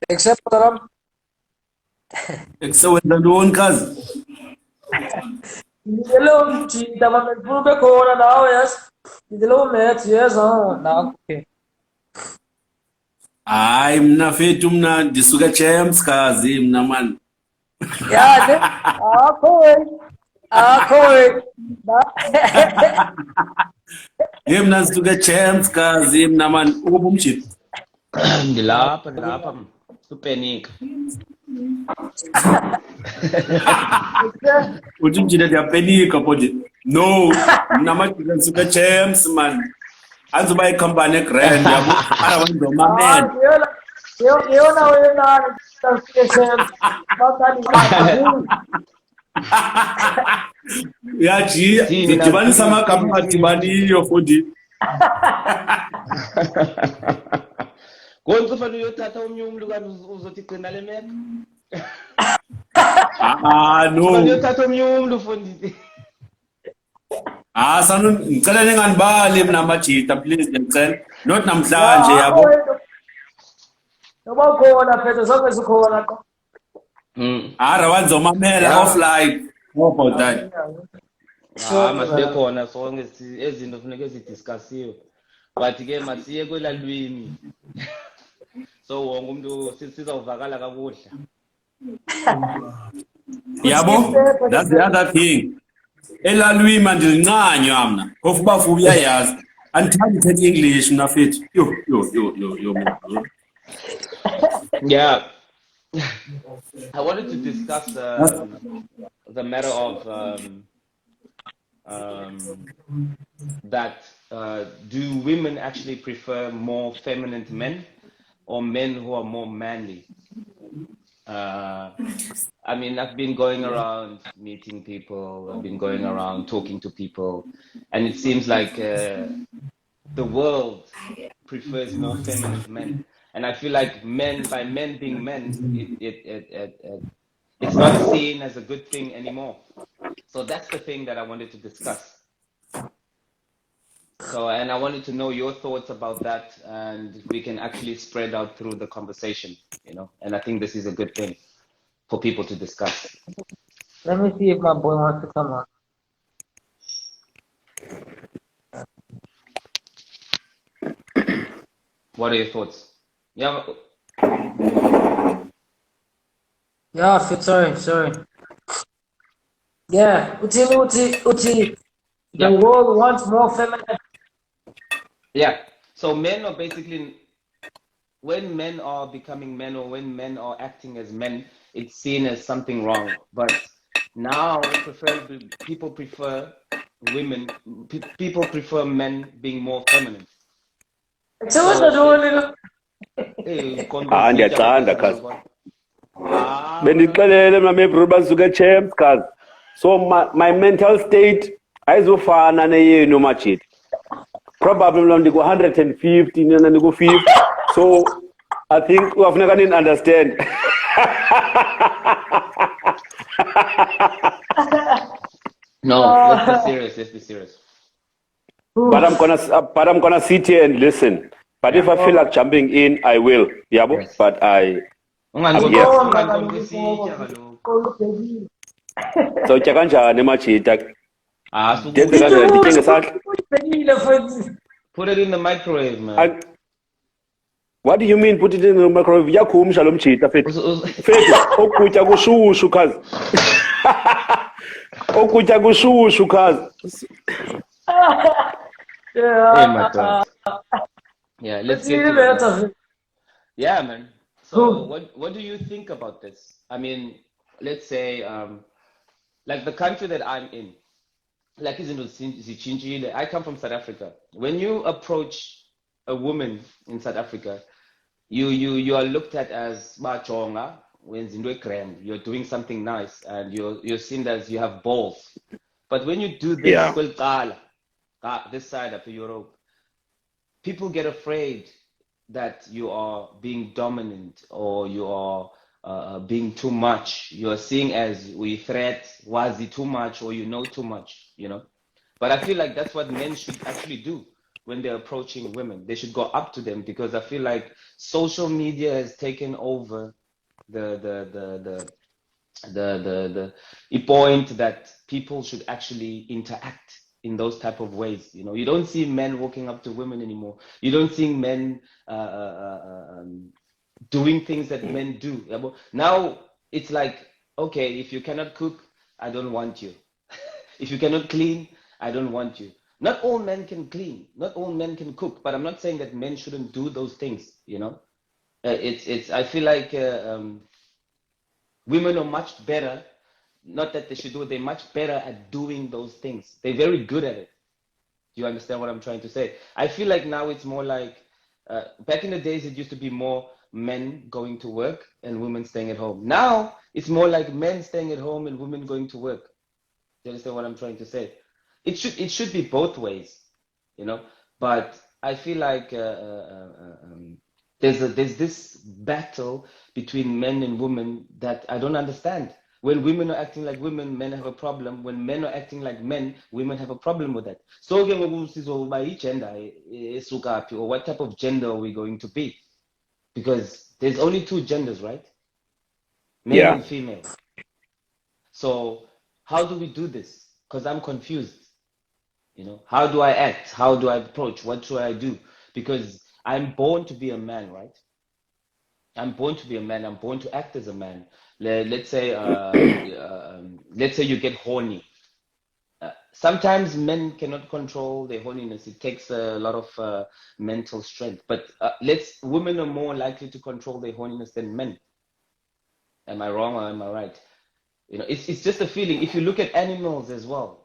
Except that I'm Ekusewenza ntoni kazi? hello, Chita, but the corner now, yes. The low mates, yes, now, okay. Hayi mna fethu mna ndisuka champs kazi mna man. Yeah, okay. Hey mna ndisuka champs kazi mna man. Ukuphi umjito? Ndilapha supenika. Uthi umjito ndiyapenika kodwa. No, mna majito ndisuka champs man. Azoba ikhampani egrand yabo. Ara wenza man. Eu não, Yaji, ndidibanisa amagama adibaniyo futhi. Konke ufanele uyothatha omnye umntu kanti uzothi gcina le meko. No. Ufanele uyothatha omnye umntu futhi. Sanu ngicela ninganibali mna majita please ngicela. Not namhlanje yabo. Noba khona phethe sonke sikhona. Ara wenza umamela offline. How about that? Masibe khona sonke ezinto funeke zidiscussiwe. But ke masiye kwelalwimi. So wonke umuntu sizawuvakala kakuhle. Yabo, that's the other thing. Elalwimi andilincanywa mna. Phofu bafu uyayazi. Andithandi uthetha English mna fethu. Yo. Yeah. I wanted to discuss the matter of that do women actually prefer more feminine men or men who are more manly? I mean, I've been going around meeting people, I've been going around talking to people, and it seems like the world prefers more feminine men. And I feel like by men being men, it's not seen as a good thing anymore. So that's the thing that I wanted to discuss. So, and I wanted to know your thoughts about that, and we can actually spread out through the conversation, and I think this is a good thing for people to discuss. Let me see if my boy wants to come on. What are your thoughts? Yeah. Yeah, sorry. Yeah, Uti. The world wants more feminine. Yeah. So men are basically, when men are becoming men or when men are acting as men, it's seen as something wrong. But now, people prefer women. People prefer men being more feminine. Ndiyacanda kazi. Bendixelele mna mebro basuke champs kazi. So my mental state ayizofana neyenu majita. Probably mna ndiko 150 nina ndiko 50. So I think uyafuneka nini understand. No, let's be serious. But I'm gonna sit here and listen. But if I feel like jumping in, I will. Yeah, Yes. but I'm here. So kanjani majita? Put it in the microwave, man. What do you mean put it in the microwave? Yakhumsha lo mjita fethu. Fethu okutya kushushu kazi. Okutya kushushu kazi. Hey, my God. Yeah, let's get to it. Yeah, man. So what do you think about this? I mean, let's say like the country that I'm in, like I come from South Africa. When you approach a woman in South Africa, you are looked at as machonga, you're doing something nice, and you're seen as you have balls. But when you do this, this side of Europe, people get afraid that you are being dominant or you are being too much. You are seen as we threat, wazi too much, or you know too much, But I feel like that's what men should actually do. when they're approaching women. They should go up to them, because I feel like social media has taken over the point that people should actually interact in those type of ways. You know, you don't see men walking up to women anymore. You don't see men doing things that men do. Now it's like, okay, if you cannot cook, I don't want you. If you cannot clean, I don't want you. Not all men can clean, not all men can cook, but I'm not saying that men shouldn't do those things, you know. I feel like women are much better, not that they should do it, they're much better at doing those things. They're very good at it. Do you understand what I'm trying to say? I feel like now it's more like, back in the days, it used to be more men going to work and women staying at home. Now, it's more like men staying at home and women going to work. Do you understand what I'm trying to say? It should be both ways, you know. But I feel like there's this battle between men and women that I don't understand. When women are acting like women, men have a problem. When men are acting like men, women have a problem with that. So by gender, or what type of gender are we going to be? Because there's only two genders, right? Male and female. So how do we do this? Because I'm confused. You know, how do I act? How do I approach? What should I do? Because I'm born to be a man, right? I'm born to be a man. I'm born to act as a man. Let's say you get horny. Sometimes men cannot control their horniness. It takes a lot of mental strength. But women are more likely to control their horniness than men. Am I wrong or am I right? You know, it's just a feeling. If you look at animals as well,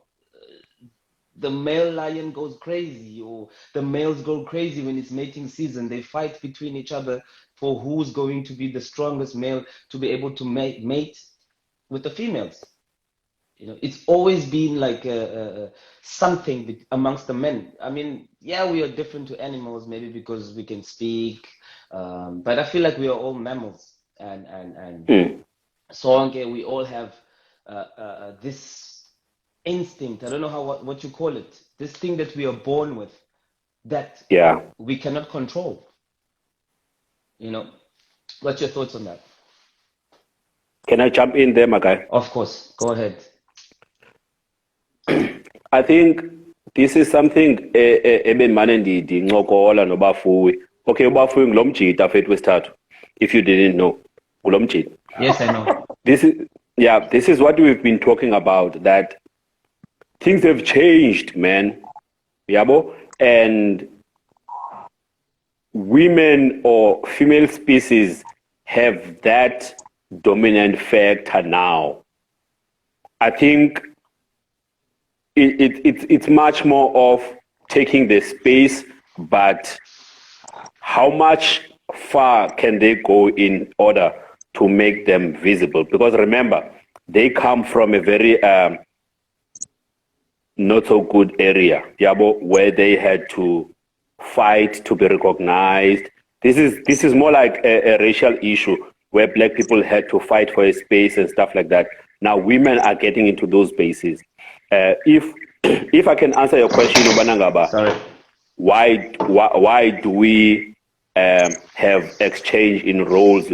the male lion goes crazy, or the males go crazy when it's mating season. They fight between each other for who's going to be the strongest male to be able to mate with the females. You know, it's always been like something amongst the men. I mean, yeah, we are different to animals, maybe because we can speak, but I feel like we are all mammals, and so okay, we all have this instinct. I don't know what you call it. This thing that we are born with, that we cannot control. You know, what's your thoughts on that? Can I jump in there, my guy? Of course, go ahead. I think this is something ebemanendidi ngokola nobafuwi. Okay, ubafuwi ngilomjita fethu wesithathu. If you didn't know, ngilomjita. Yes, I know. This is what we've been talking about, that things have changed, man. Yabo? And women or female species have that dominant factor now. I think it's much more of taking the space, but how much far can they go in order to make them visible? Because remember, they come from a very not so good area, where they had to fight to be recognized. This is more like a racial issue where black people had to fight for a space and stuff like that. Now women are getting into those spaces. If I can answer your question, Ubanangaba, sorry, why do we have exchange in roles?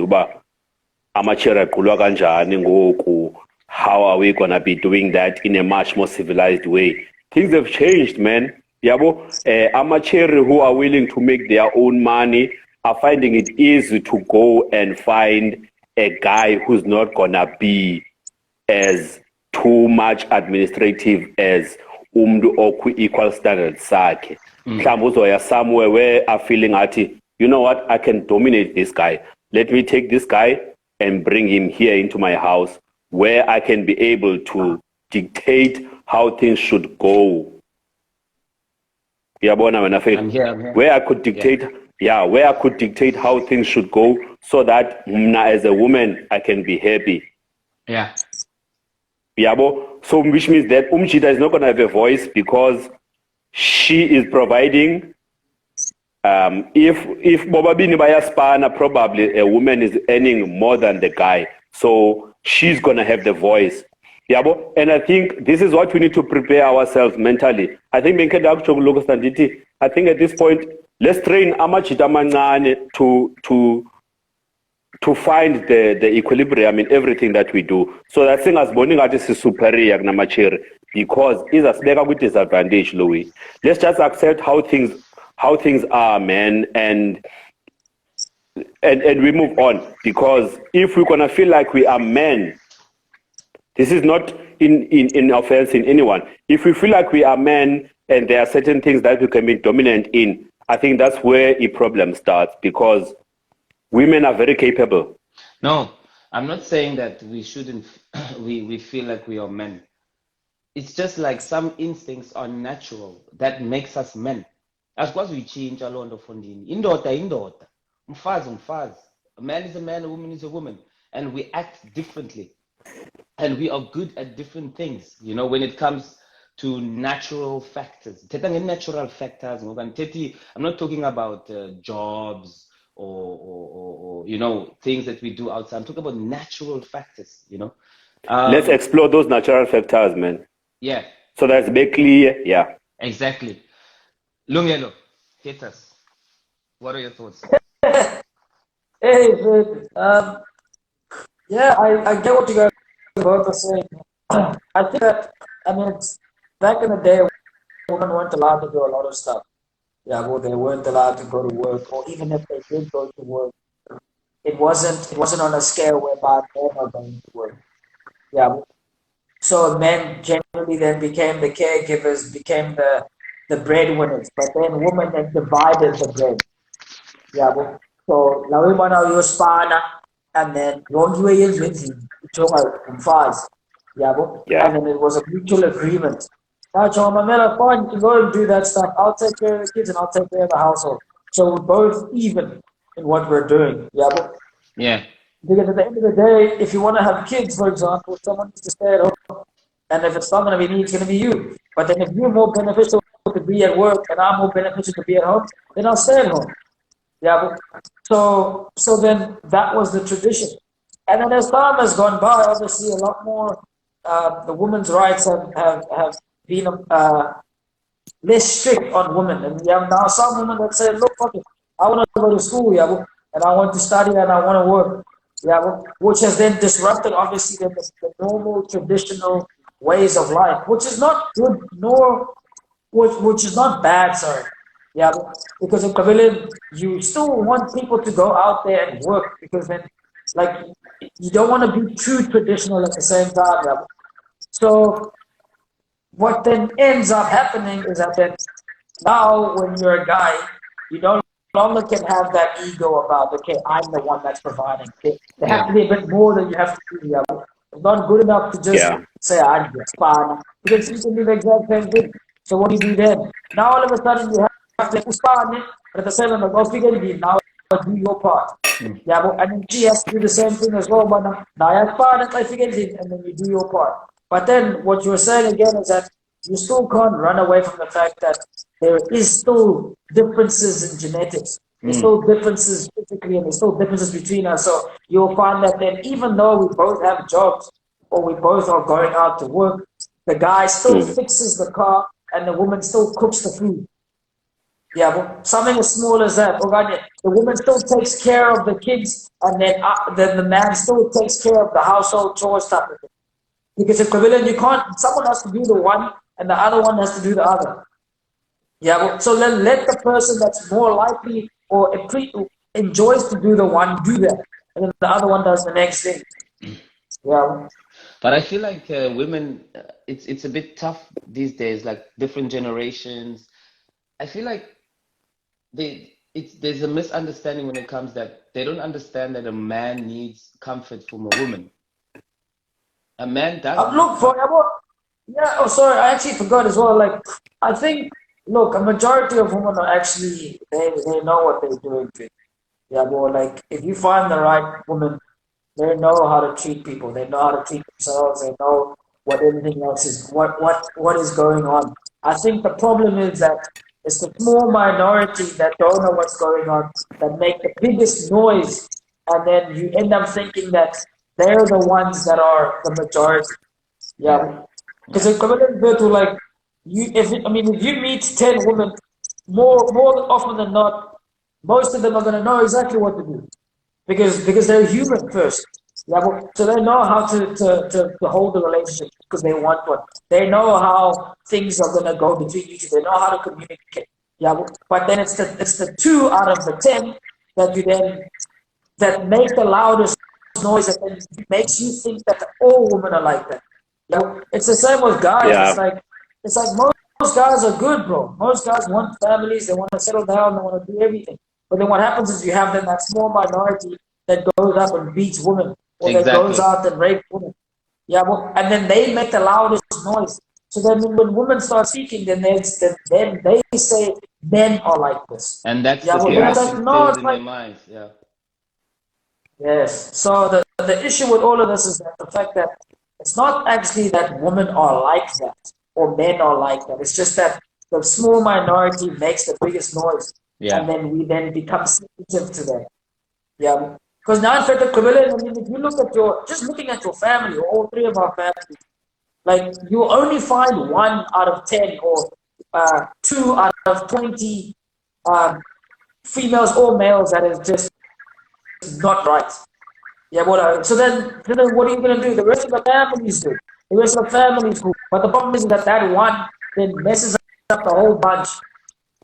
How are we gonna be doing that in a much more civilized way? Things have changed, man. Amateurs who are willing to make their own money are finding it easy to go and find a guy who's not gonna be as too much administrative as umdu oku equal standard sakhe. Somewhere where are feeling you know what, I can dominate this guy. Let me take this guy and bring him here into my house, where I can be able to dictate how things should go. I'm here. Where I could dictate, where I could dictate how things should go, so that as a woman I can be happy. Yeah. So which means that Umchita is not going to have a voice, because she is providing. If Bobabini Bayaspana, probably a woman is earning more than the guy, so she's going to have the voice. And I think this is what we need to prepare ourselves mentally. I think I think at this point, let's train amachita amancane to find the equilibrium in everything that we do. So that thing as boning artist is superior namachiri because is a snake with disadvantage, Louis. Let's just accept how things are, man, and we move on. Because if we're gonna feel like we are men, this is not in offense in anyone. If we feel like we are men and there are certain things that we can be dominant in, I think that's where a problem starts because women are very capable. No, I'm not saying that we shouldn't, we feel like we are men. It's just like some instincts are natural that makes us men. As because we change a lot of funding. Indota. Umfazi. A man is a man, a woman is a woman. And we act differently. And we are good at different things, you know, when it comes to natural factors. Natural factors. I'm not talking about jobs or you know, things that we do outside. I'm talking about natural factors, you know. Let's explore those natural factors, man. Yeah. So that's very clear, yeah. Exactly. Lungelo, hit us. What are your thoughts? Hey, yeah, I get what you guys both are saying. I think that, I mean, back in the day, women weren't allowed to do a lot of stuff. Yeah, well, they weren't allowed to go to work, or even if they did go to work, it wasn't on a scale whereby men are going to work. Yeah, so men generally then became the caregivers, became the breadwinners, but then women then divided the bread. Yeah, so lawimana uyospana and then yonke yenziwe ujonga umfazi. Yeah, and then it was a mutual agreement. Mamela, fine, you can go and do that stuff. I'll take care of the kids and I'll take care of the household. So we're both even in what we're doing. Yeah, yeah. Because at the end of the day, if you want to have kids, for example, someone needs to stay at home. And if it's not going to be me, it's going to be you. But then if you're more beneficial to be at work and I'm more beneficial to be at home, then I'll stay at home. Yeah. So then that was the tradition. And then as time has gone by, obviously a lot more, the women's rights have been less strict on women. And you have now some women that say, look, fuck it, I want to go to school, yeah, and I want to study and I want to work. Yeah, which has then disrupted obviously the normal traditional ways of life, which is not good nor which is not bad, sorry. Yeah, because in Pavilion, you still want people to go out there and work because then, like, you don't want to be too traditional at the same time. Yeah. So what then ends up happening is that then now when you're a guy, you no longer can have that ego about, okay, I'm the one that's providing. There has to be a bit more than you have to do. Yeah. It's not good enough to just say, I'm just fine. Because you can do the exact same thing. So what do you do then? Now all of a sudden you have to respond, but at the same time, like, oh, figure it now do your part. Yeah, but and then she has to do the same thing as well, but now I figure it, and then you do your part. But then what you're saying again is that you still can't run away from the fact that there is still differences in genetics. There's still differences physically, and there's still differences between us. So you'll find that then even though we both have jobs or we both are going out to work, the guy still fixes the car and the woman still cooks the food. Yeah, but something as small as that. The woman still takes care of the kids, and then the man still takes care of the household chores type of thing. Because in Pavilion, you can't. Someone has to do the one, and the other one has to do the other. Yeah, but so then let the person that's more likely or enjoys to do the one do that, and then the other one does the next thing. Yeah. But I feel like women, it's a bit tough these days. Like different generations, I feel like there's a misunderstanding when it comes that they don't understand that a man needs comfort from a woman. A man doesn't. Yeah. Oh, sorry. I actually forgot as well. Like, I think, look, a majority of women are actually they know what they're doing. Yeah, but like if you find the right woman, they know how to treat people. They know how to treat themselves. They know what everything else is. What is going on? I think the problem is that it's the small minority that don't know what's going on that make the biggest noise, and then you end up thinking that they're the ones that are the majority. Yeah, because it's equivalent to like if you meet 10 women more often than not, most of them are going to know exactly what to do because they're human first. Yeah, so they know how to hold the relationship because they want one. They know how things are going to go between you two. They know how to communicate. Yeah, but then it's the 2 out of the 10 that you then that make the loudest noise that then makes you think that all women are like that. Yeah, it's the same with guys. Yeah. It's like most guys are good, bro. Most guys want families. They want to settle down. They want to do everything. But then what happens is you have then that small minority that goes up and beats women, or that goes Exactly. out and rapes women. Yeah, and then they make the loudest noise. So then when women start speaking, then they say men are like this. And that's Yeah, the well, thing then it's that's like, no, instilled it's in their like, minds. Yeah. yes. So the issue with all of this is that the fact that it's not actually that women are like that or men are like that. It's just that the small minority makes the biggest noise, and Yeah. then we then become sensitive to that. Yeah. Because now, in fact, the equivalent, I mean, if you look at just looking at your family, or all three of our families, like you only find 1 out of 10 or 2 out of 20 um, females or males that is just not right. Yeah, so then what are you going to do? The rest of the families do. The rest of the families do. But the problem is that that one then messes up the whole bunch.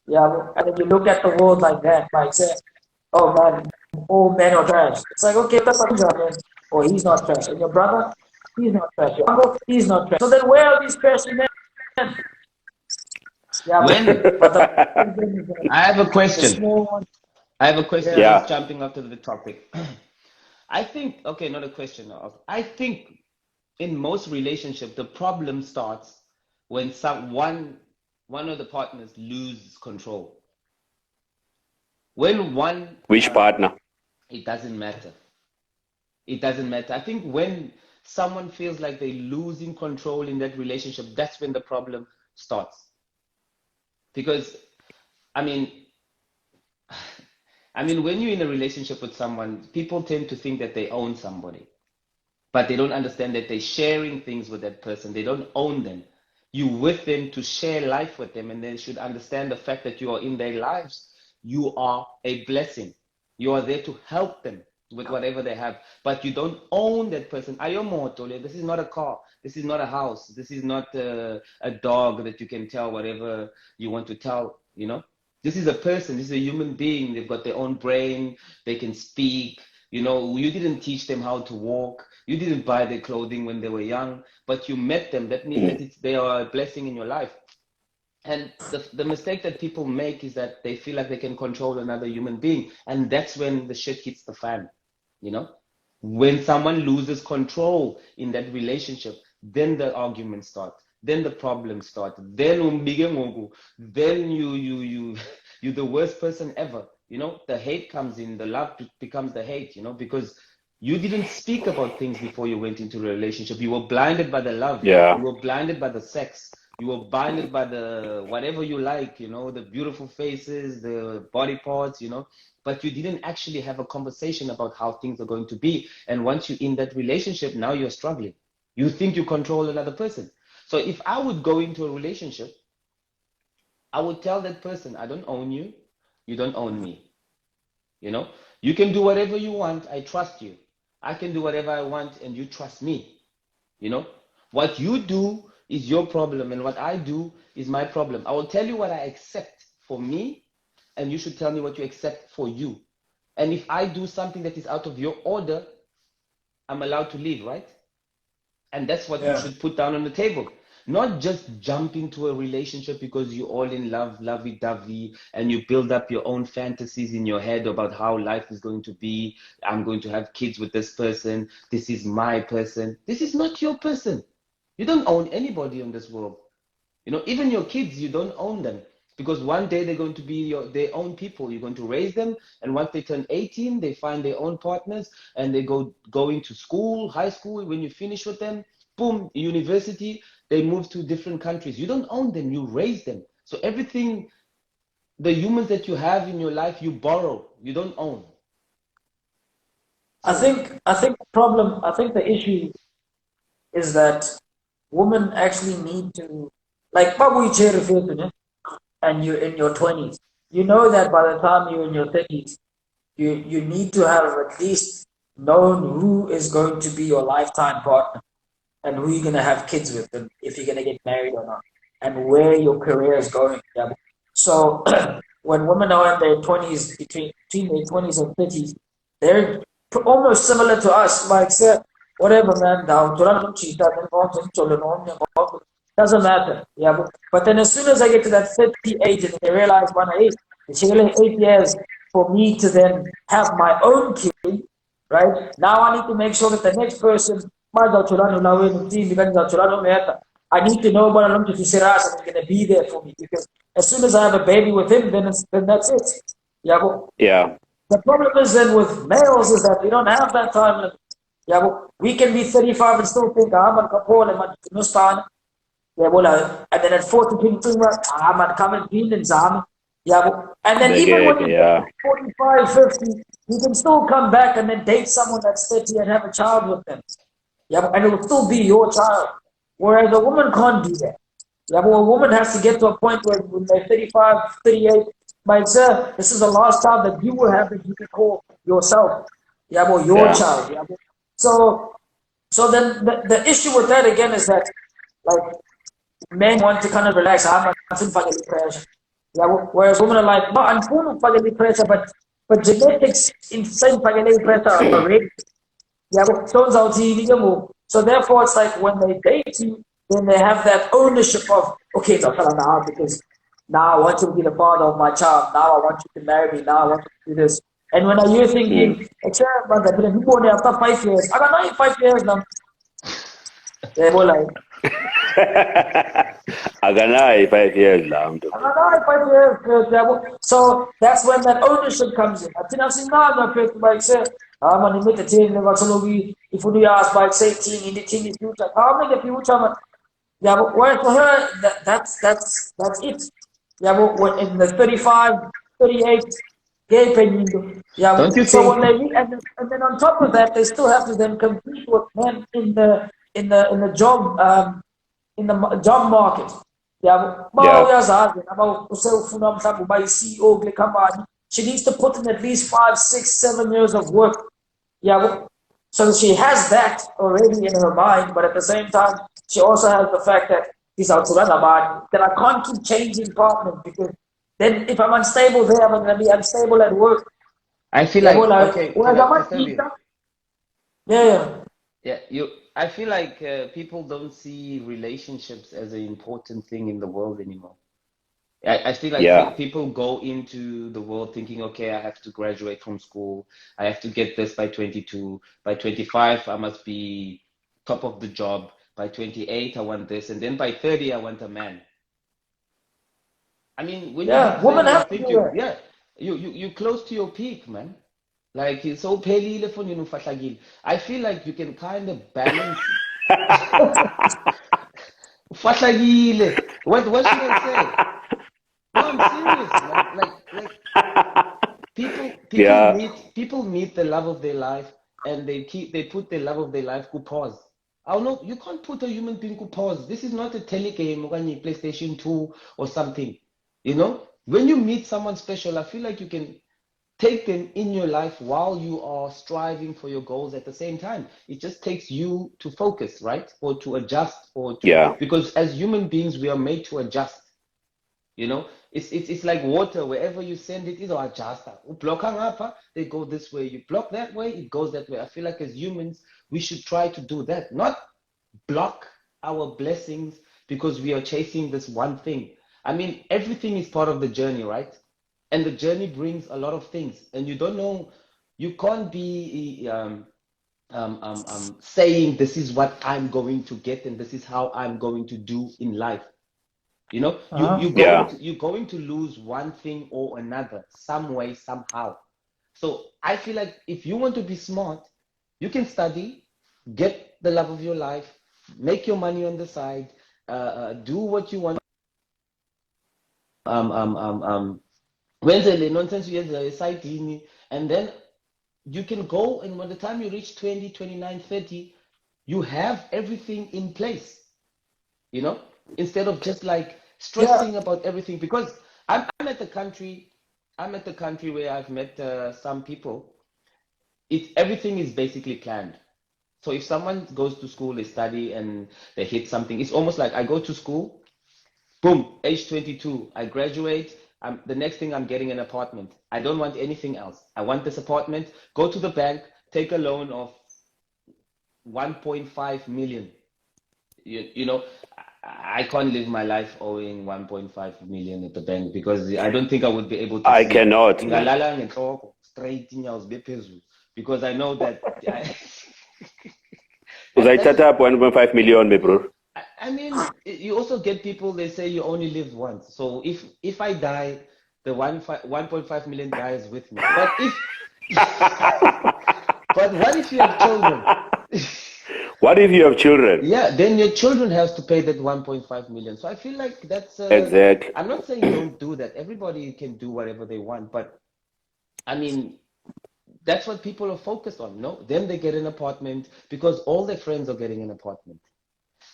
Yeah, and then you look at the world like that, like say, oh man, all men are trash. It's like, okay, that's what man. Oh, he's not trash. And your brother, he's not trash. Your uncle, he's not trash. So then where are these trashy men? Yeah, When but I have a the question. small one, I have a question yeah. just Yeah. jumping onto the topic. I think, okay, not a question. I think in most relationships, the problem starts when one of the partners loses control. When one, Which partner? it doesn't matter. It doesn't matter. I think when someone feels like they're losing control in that relationship, that's when the problem starts. Because, I mean, when you're in a relationship with someone, people tend to think that they own somebody, but they don't understand that they're sharing things with that person. They don't own them. You with them to share life with them, and they should understand the fact that you are in their lives. You are a blessing. You are there to help them with whatever they have, but you don't own that person. This is not a car. This is not a house. This is not a dog that you can tell whatever you want to tell, you know? This is a person. This is a human being. They've got their own brain. They can speak. You know, you didn't teach them how to walk. You didn't buy their clothing when they were young, but you met them. That means that they are a blessing in your life. And the mistake that people make is that they feel like they can control another human being. And that's when the shit hits the fan, you know? When someone loses control in that relationship, then the arguments start. Then the problems start. Then you're the worst person ever. You know, the hate comes in, the love becomes the hate, you know, because you didn't speak about things before you went into a relationship. You were blinded by the love. Yeah. You were blinded by the sex. You were blinded by the whatever you like, you know, the beautiful faces, the body parts, you know, but you didn't actually have a conversation about how things are going to be. And once you're in that relationship, now you're struggling. You think you control another person. So if I would go into a relationship, I would tell that person, I don't own you. You don't own me. You know, you can do whatever you want. I trust you. I can do whatever I want and you trust me. You know, what you do is your problem and what I do is my problem. I will tell you what I accept for me and you should tell me what you accept for you. And if I do something that is out of your order, I'm allowed to leave, right? And that's what you should put down on the table. Not just jump into a relationship because you're all in love, lovey-dovey, and you build up your own fantasies in your head about how life is going to be. I'm going to have kids with this person. This is my person. This is not your person. You don't own anybody in this world. You know, even your kids, you don't own them. Because one day they're going to be their own people. You're going to raise them, and once they turn 18, they find their own partners, and they go into school, high school. When you finish with them, boom, university, they move to different countries. You don't own them, you raise them. So everything, the humans that you have in your life, you borrow, you don't own. I think the issue is that women actually need to, like Babu Iche referred to, and you're in your 20s, you know that by the time you're in your 30s, you need to have at least known who is going to be your lifetime partner and who you're going to have kids with and if you're going to get married or not and where your career is going. Yeah. So when women are in their 20s, between their 20s and 30s, they're almost similar to us. Like, say, whatever, man, doesn't matter. Yeah. But then as soon as I get to that 30 age and they realize, when I age, it's only 8 years for me to then have my own kid, right? Now I need to make sure that the next person, I need to know what I'm going to Siras and going to be there for me because as soon as I have a baby with him, then that's it. Yeah. Yeah. The problem is then with males is that we don't have that time. Yeah, we can be 35 and still think I'm a couple and and then at 40, I'm at coming in Zam. Yeah, and then even when you get 45, 50, you can still come back and then date someone that's 30 and have a child with them. Yeah, and it will still be your child. Whereas a woman can't do that. Yeah, but a woman has to get to a point where when they're 35, 38, my sir, this is the last child that you will have that you can call yourself. Yeah, well, your child. Yeah, so then the issue with that again is that like men want to kind of relax. I'm not in family pressure. Yeah, whereas women are like, no, I'm full of family pressure, but genetics in same family pressure already. Yeah, so therefore it's like when they date you, then they have that ownership of okay, now because now I want you to be the father of my child. Now I want you to marry me. Now I want you to do this. And when you're thinking, you born after 5 years, I got 5 years now. They were like, Aganai 5 years now. So that's when that ownership comes in. I think like say, I'm gonna make a team, if you ask by say team in the team is future, how make a future man? Yeah, but where for her that's it. Yeah, but when in the 35, 38 gay penny. Yeah, Don't you so think? when they and then on top of that they still have to then compete with men in the job in the job market. Yeah, CEO company. She needs to put in at least 5, 6, 7 years of work. Yeah, so she has that already in her mind, but at the same time, she also has the fact that he's out to run about that I can't keep changing partners because then if I'm unstable there, I'm gonna be unstable at work. I feel Yeah, like, okay, whereas I might tell keep you. that. Yeah. Yeah, I feel like people don't see relationships as an important thing in the world anymore. I feel like people go into the world thinking, okay, I have to graduate from school. I have to get this by 22. By 25, I must be top of the job. By 28, I want this. And then by 30, I want a man. I mean, when you hit Yeah, women 30, I have to think do that. you're close to your peak, man. Like it's so pelile for you fahlakile. I feel like you can kind of balance. Fahlakile. What should I say? No, I'm serious, man. People meet the love of their life and they put the love of their life to pause. I don't know, you can't put a human being to pause. This is not a telegame or any PlayStation 2 or something. You know, when you meet someone special, I feel like you can take them in your life while you are striving for your goals at the same time. It just takes you to focus, right? Or to adjust because as human beings, we are made to adjust. You know, it's like water. Wherever you send it, it'll adjust. They go this way. You block that way, it goes that way. I feel like as humans, we should try to do that, not block our blessings because we are chasing this one thing. I mean, everything is part of the journey, right? And the journey brings a lot of things, and you don't know, you can't be saying this is what I'm going to get and this is how I'm going to do in life. You know, you're going to lose one thing or another, some way, somehow. So I feel like if you want to be smart, you can study, get the love of your life, make your money on the side, do what you want. Wednesday nonsense side, and then you can go, and by the time you reach 20, 29, 30, you have everything in place, you know, instead of just like stressing about everything. Because I'm at the country. I'm at the country where I've met some people. Everything is basically planned. So if someone goes to school, they study, and they hit something, it's almost like I go to school, boom, age 22, I graduate. The next thing I'm getting an apartment. I don't want anything else. I want this apartment. Go to the bank, take a loan of 1.5 million. You know, I can't live my life owing 1.5 million at the bank because I don't think I would be able to. I cannot. Straight because I know that. I set up 1.5 million, bro. I mean, you also get people. They say you only live once. So if I die, the 1.5 million dies with me. But but what if you have children? What if you have children? Yeah, then your children have to pay that 1.5 million. So I feel like that's exactly. I'm not saying don't do that. Everybody can do whatever they want, but I mean, that's what people are focused on. No, then they get an apartment because all their friends are getting an apartment.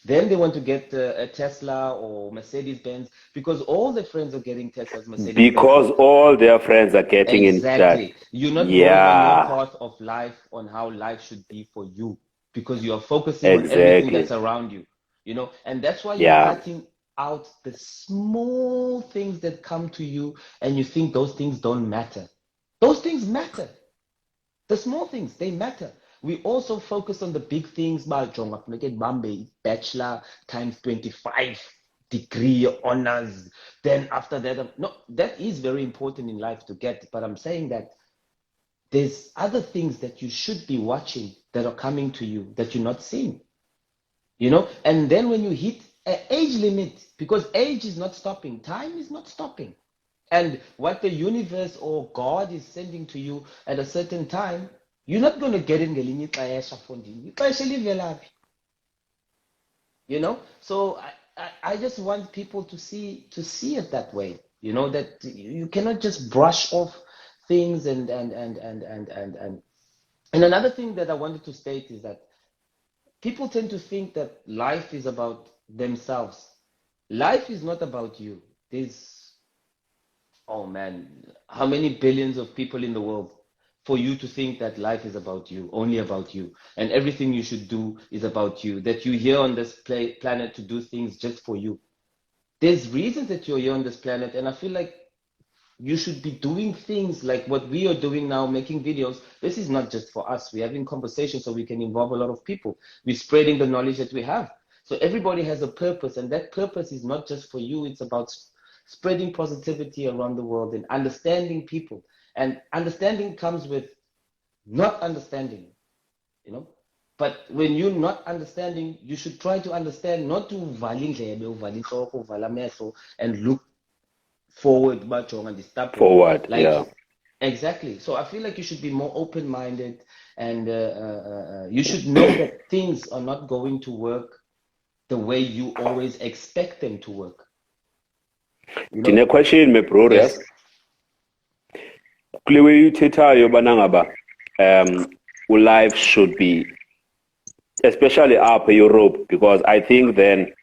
Then they want to get a Tesla or Mercedes Benz because all their friends are getting Teslas, Mercedes because Benz. all their friends are getting exactly. in that. You're not going on your path of life on how life should be for you because you are focusing on everything that's around you, you know, and that's why you're cutting out the small things that come to you and you think those things don't matter. Those things matter. The small things, they matter. We also focus on the big things, bachelor times 25 degree honors. Then after that, no, that is very important in life to get. But I'm saying that there's other things that you should be watching that are coming to you that you're not seeing, you know. And then when you hit an age limit, because age is not stopping, time is not stopping. And what the universe or God is sending to you at a certain time, you're not going to get in ngelinye ixesha fundini. Ixesha livelaphi. You know? So I just want people to see it that way. You know, that you cannot just brush off things and another thing that I wanted to state is that people tend to think that life is about themselves. Life is not about you. Oh man, how many billions of people in the world for you to think that life is about you, only about you, and everything you should do is about you, that you're here on this planet to do things just for you. There's reasons that you're here on this planet, and I feel like you should be doing things like what we are doing now, making videos. This is not just for us. We're having conversations so we can involve a lot of people. We're spreading the knowledge that we have. So everybody has a purpose, and that purpose is not just for you. It's about spreading positivity around the world and understanding people. And understanding comes with not understanding, you know. But when you're not understanding, you should try to understand, not to and look forward, forward, like, yeah. Exactly. So I feel like you should be more open-minded, and you should know that things are not going to work the way you always expect them to work. You know? Question, my bro. Yes. Life should be, especially up in Europe, because I think then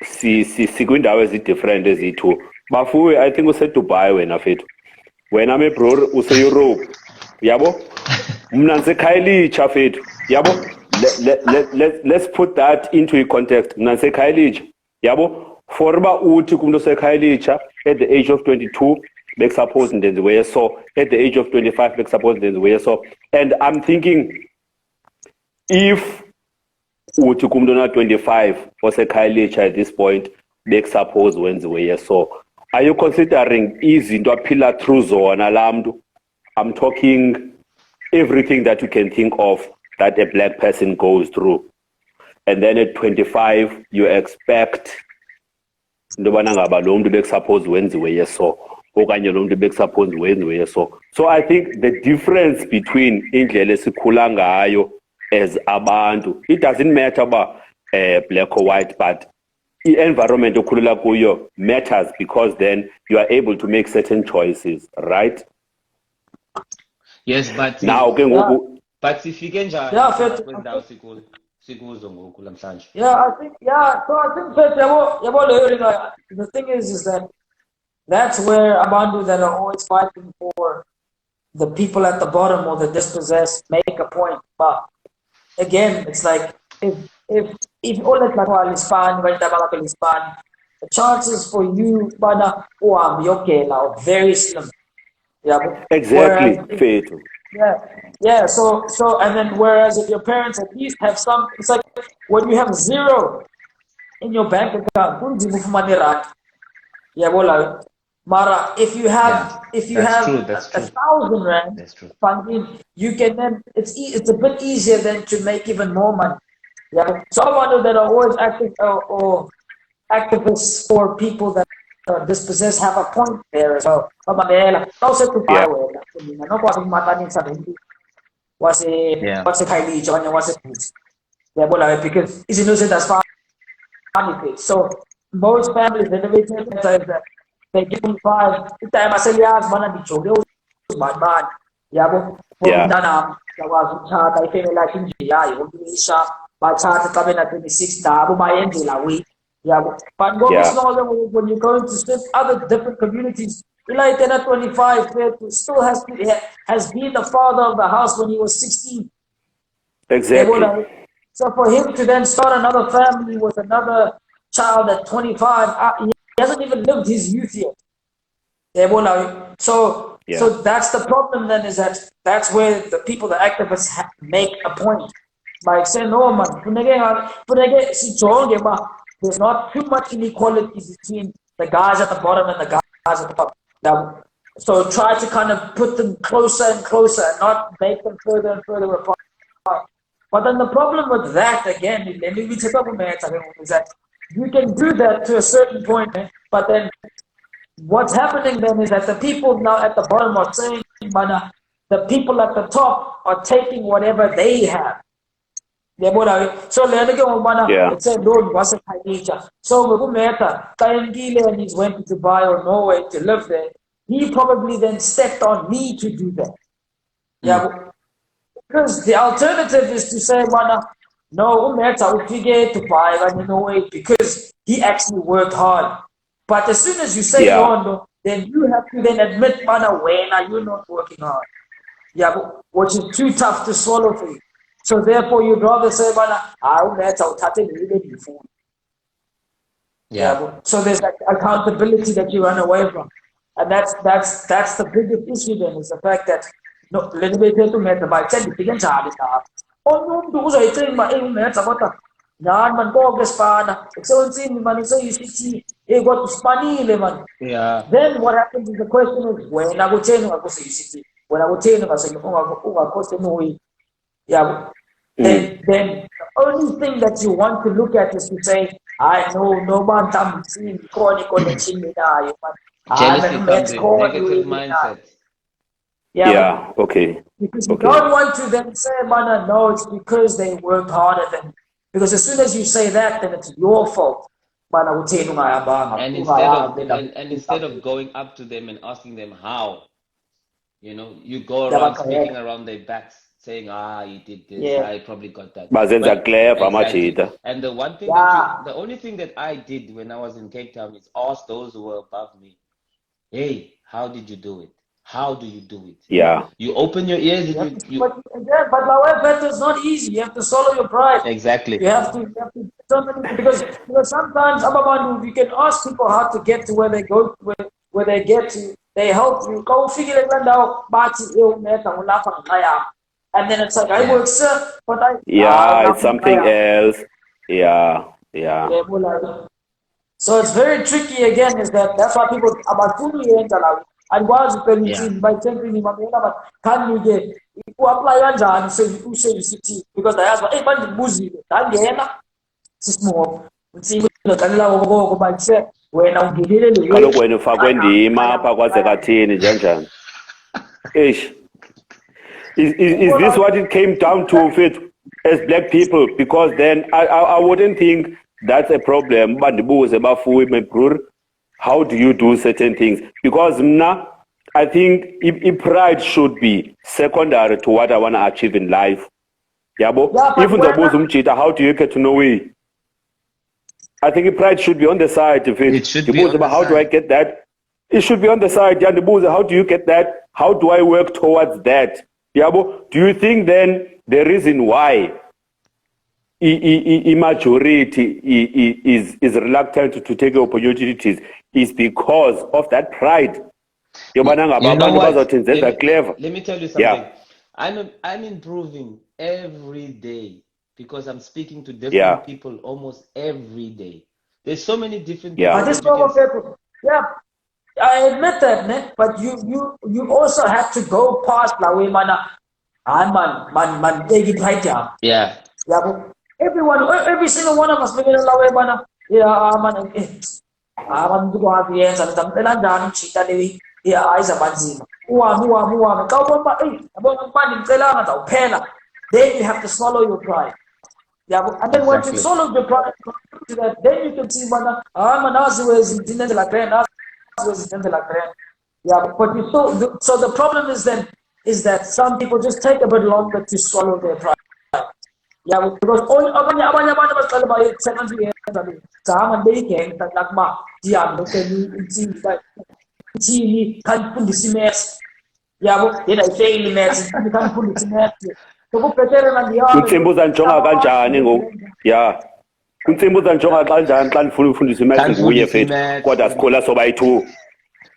kwindawo ezi-different ezithu bafuwe. I think useDubai wena fethu, wena me bro use-Europe, yabo. Mna ndiseKhayelitsha fethu, yabo. Let's put that into a context. Mna ndiseKhayelitsha, yabo. For uba uthi kumntu oseKhayelitsha at the age of 22 bekusuppose ndenziwe so, at the age of 25 bekusuppose ndenziwe so, and I'm thinking, if uthi kumntu ona-25 oseKhayelitsha at this point bekusuppose wenziwe so, are you considering izinto aphila through zona laa mntu? I'm talking everything that you can think of that a black person goes through, and then at 25 you expect into yobana ngaba lo mntu bekusuppose wenziwe so, okanye lo mntu bekusuppose wenziwe so. So I think the difference between indlela esikhula ngayo as abantu, it doesn't matter about black or white, but the environment okhulela kuyo matters, because then you are able to make certain choices, right? Yes, but now but sifike njani kwendawo sikuzo ngoku namhlanje? So I think that the thing is that that's where Abandu that are always fighting for the people at the bottom or the dispossessed make a point. But again, it's like if all that like the chances for you are very slim. Yeah. Exactly, Whereas Faith. yeah. So and then whereas if your parents at least have some, it's like when you have zero in your bank account, yeah, well, Mara, if you have That's true. a, That's a true. 1,000 rand, That's true. you can then it's a bit easier then to make even more money. Yeah. So I wonder that are always active or activists for people that are dispossessed have a point there as well. Also to buy Yeah, no was Yeah. a Kylie John was a yeah, well, because it's innocent as far as so most families that they give them five. Ita masalias mana di choge man. Yabo yeah, na yawa cha tai fe la tin ya yo ni sha ba cha ta kabe na 26 da bu ma yen la we. Yabo. But what was yeah, not when you go into other different communities, Eli Tena 25 still has been the father of the house when he was 16. exactly. So for him to then start another family with another child at 25, he hasn't even lived his youth yet. Yeah, So that's the problem then, is that's where the people, the activists make a point. By saying, no man, there's not too much inequality between the guys at the bottom and the guys at the top. Now, so try to kind of put them closer and closer and not make them further and further apart. But then the problem with that, again, is that you can do that to a certain point, but then what's happening then is that the people now at the bottom are saying, the people at the top are taking whatever they have. So yeah, it's a loan was a Khadija. So Mugumeta, Kayangile and he's went to Dubai or Norway to live there. He probably then stepped on me to do that. Yeah. Because the alternative is to say, no, Umeta to buy and Norway because he actually worked hard. But as soon as you say yeah, no, then you have to then admit, when are you not working hard? Yeah, which is too tough to swallow for you. So therefore, you'd rather say, Yeah. so there's that accountability that you run away from, and that's the biggest issue. Then is the fact that no, little bit to make the bike said the can charge it. Oh no, do so it's in my minutes about that. Yan man go gespana. Excellency man say you see got to spani lemon. Yeah. Then what happens is the question is when I go chain I go say you see. When I go chain I say no, yeah. Then the only thing that you want to look at is to say, I know no man tam sin ko connection ni na Jealousy I'm comes met in. ko Negative mindset. yeah, yeah. Okay, because you okay. don't want to then say, man, no, it's because they worked harder than. Because as soon as you say that, then it's your fault. Man, I would say, And instead of going up to them and asking them how, you go around speaking around their backs, saying, you did this, yeah, I probably got that. Bazenza clever, Exactly. machita. And the one thing yeah, the only thing that I did when I was in Cape Town is ask those who were above me, hey, how did you do it? How do you do it? Yeah, You open your ears and but however, it's not easy. You have to swallow your pride. exactly. You have to because sometimes you can ask people how to get to where they go where they get to. They help you. Go figure it out. And then it's like I work, sir, but yeah. It's something else. Yeah, yeah, so it's very tricky again, is that's why people about food and was Yeah. by tempting him but can you get you apply and so you say you see because I asked hey man buzi small see but say when I kaloku wena ufakwe ndima apha kwaze kathini njani. Ish. Is this what it came down to, Faith, as black people? Because then I wouldn't think that's a problem. But how do you do certain things? Because now I think if pride should be secondary to what I want to achieve in life. Yabo, even the bosom cheater, how do you get to know it? I think pride should be on the side. It should be on the how do I side. get that? It should be on the side. Yandibuza, how do you get that? How do I work towards that? Yabo, do you think then the reason why majority is reluctant to take opportunities is because of that pride? You know what? Clever. Let me tell you something. Yeah. I'm improving every day because I'm speaking to different people almost every day. There's so many different people. But this people, I admit that, ne? But you also have to go past la way mana. Man, take it right down. Yeah. Yeah, every single one of us living in la way mana. Yeah, man, man, do have the answer. Then down chita lewi. Yeah, eyes are banzima. Muwa. Kau pun abang man, kailangan tau pena. Then you have to swallow your pride. Yeah, and then once you swallow your pride, then you can see mana. Yeah, but so the problem is that some people just take a bit longer to swallow their pride. Yeah, because all abanya mas kalabay 70 years sa Monday ken takma diam no ni kan pun disimes. Yeah, bo then I say in mes kan pun disimes. So ko pretere na dia. Utsimbuza njonga kanjani ngoku? Yeah. Utsimbuza njonga kanjani xa nifundisa imaths nguye fethu kodwa sikhula sobayi-2.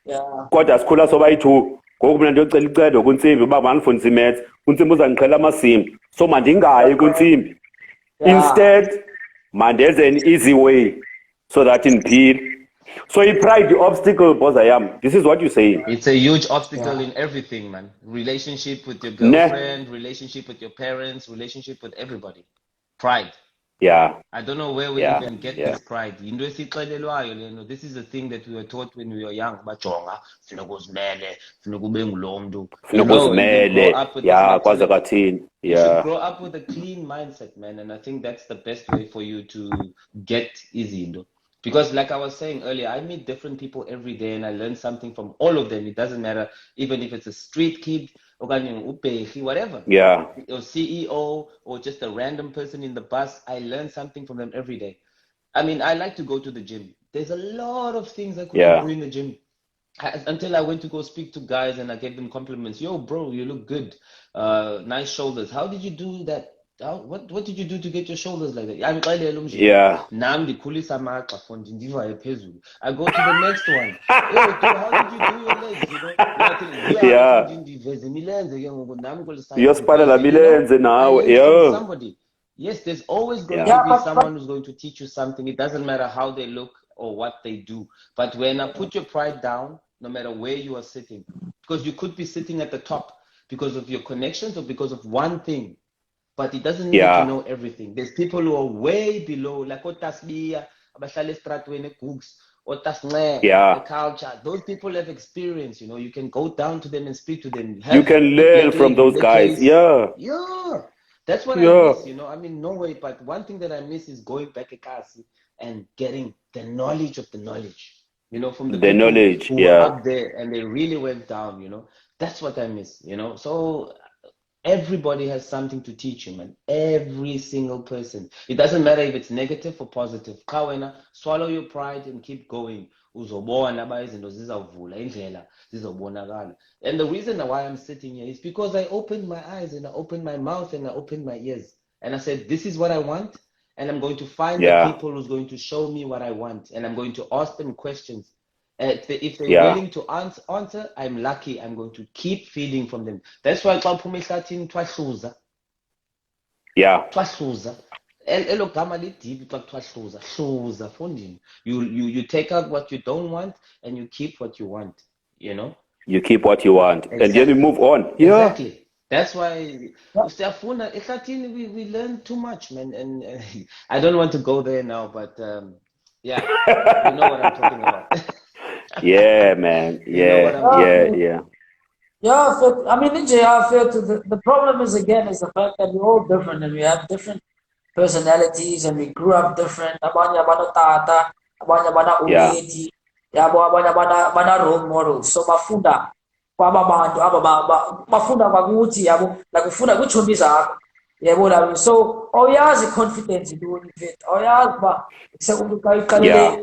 Yeah. Kodwa sikhula sobayi-2. Ngoku mina ndiyocela icebo kuNtsimbi uba mandifundise imaths. uNtsimbi uzandiqhela amasimbi. So mandingayi kuNtsimbi. Instead, mandenze an easy way so that in Peel. So he pride the obstacle, boss I am. This is what you're saying. It's a huge obstacle in everything, man. Relationship with your girlfriend, relationship with your parents, relationship with everybody. Pride. Yeah. I don't know where we even get this pride. This is the thing that we were taught when we were young. You should grow up with a clean mindset, man. And I think that's the best way for you to get easy. Because like I was saying earlier, I meet different people every day and I learn something from all of them. It doesn't matter, even if it's a street kid, whatever. Yeah. Or CEO or just a random person in the bus. I learn something from them every day. I mean, I like to go to the gym. There's a lot of things I couldn't do in the gym. Until I went to go speak to guys and I gave them compliments. Yo, bro, you look good. Nice shoulders. How did you do that? What did you do to get your shoulders like that? Yeah. I go to the next one. Hey, how did you do your legs? Somebody. Yes, there's always going to be someone who's going to teach you something. It doesn't matter how they look or what they do. But when I put your pride down, no matter where you are sitting, because you could be sitting at the top because of your connections or because of one thing. But it doesn't need to know everything. There's people who are way below, like Otasbia, Abashale Stratwene Cooks, Otasne, the culture. Those people have experience, you can go down to them and speak to them. You can learn from those guys. Yeah. That's what I miss, I mean, no way, but one thing that I miss is going back at Kasi and getting the knowledge of the knowledge, from the people knowledge, who were up there and they really went down, That's what I miss, So everybody has something to teach you, man. Every single person. It doesn't matter if it's negative or positive. Swallow your pride and keep going. And the reason why I'm sitting here is because I opened my eyes and I opened my mouth and I opened my ears. And I said, this is what I want. And I'm going to find the people who's going to show me what I want. And I'm going to ask them questions. If they're willing to answer, I'm lucky. I'm going to keep feeding from them. That's why twahluza. Yeah. Twahluza. You take out what you don't want and you keep what you want, You keep what you want. Exactly. And then you move on. Yeah. Exactly. That's why we learn too much, man. And I don't want to go there now, but you know what I'm talking about. Yeah, man. Yeah. Yeah, I mean, the problem is the fact that we're all different and we have different personalities and we grew up different. Abanya bana tata, abanya bana umeti, abanya role models. So mafunda mafunda kwakuthi la kufunda kutshomi zakho. Yabo so awuyazi confidence into it. Awuyazi ba sekuqalele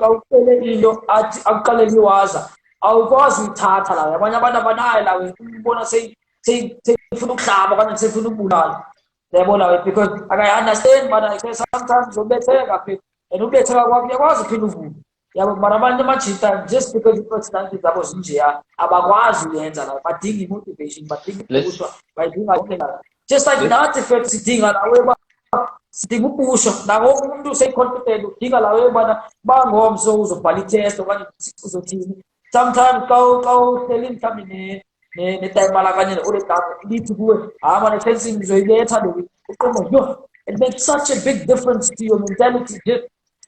into athi akuqalele iwaza awukwazi uyithatha lawo abanye abantu abanayo lawo ubona seyifuna ukuhlaba okanye seyifuna ukubulala yabona because I understand but I say sometimes ubetheka phela and ubetheka kwakho uyakwazi uphinde uvuke yabo mara abantu amajita just because i-personality zabo zinjeya abakwazi uyenza la badinga i-motivation badinga ukupushwa badinga just like nathi fethu sidinga lawe sidinga upushwa nako umuntu useconfident udinga lawe bana bangomso uzobhala i-test okanye uzothini sometimes ka uhleli mhlawumbe netayimala kanye ne-olegama lithi kuwe mana i-fencing ngizoyiletha uqombo yo it makes such a big difference to your mentality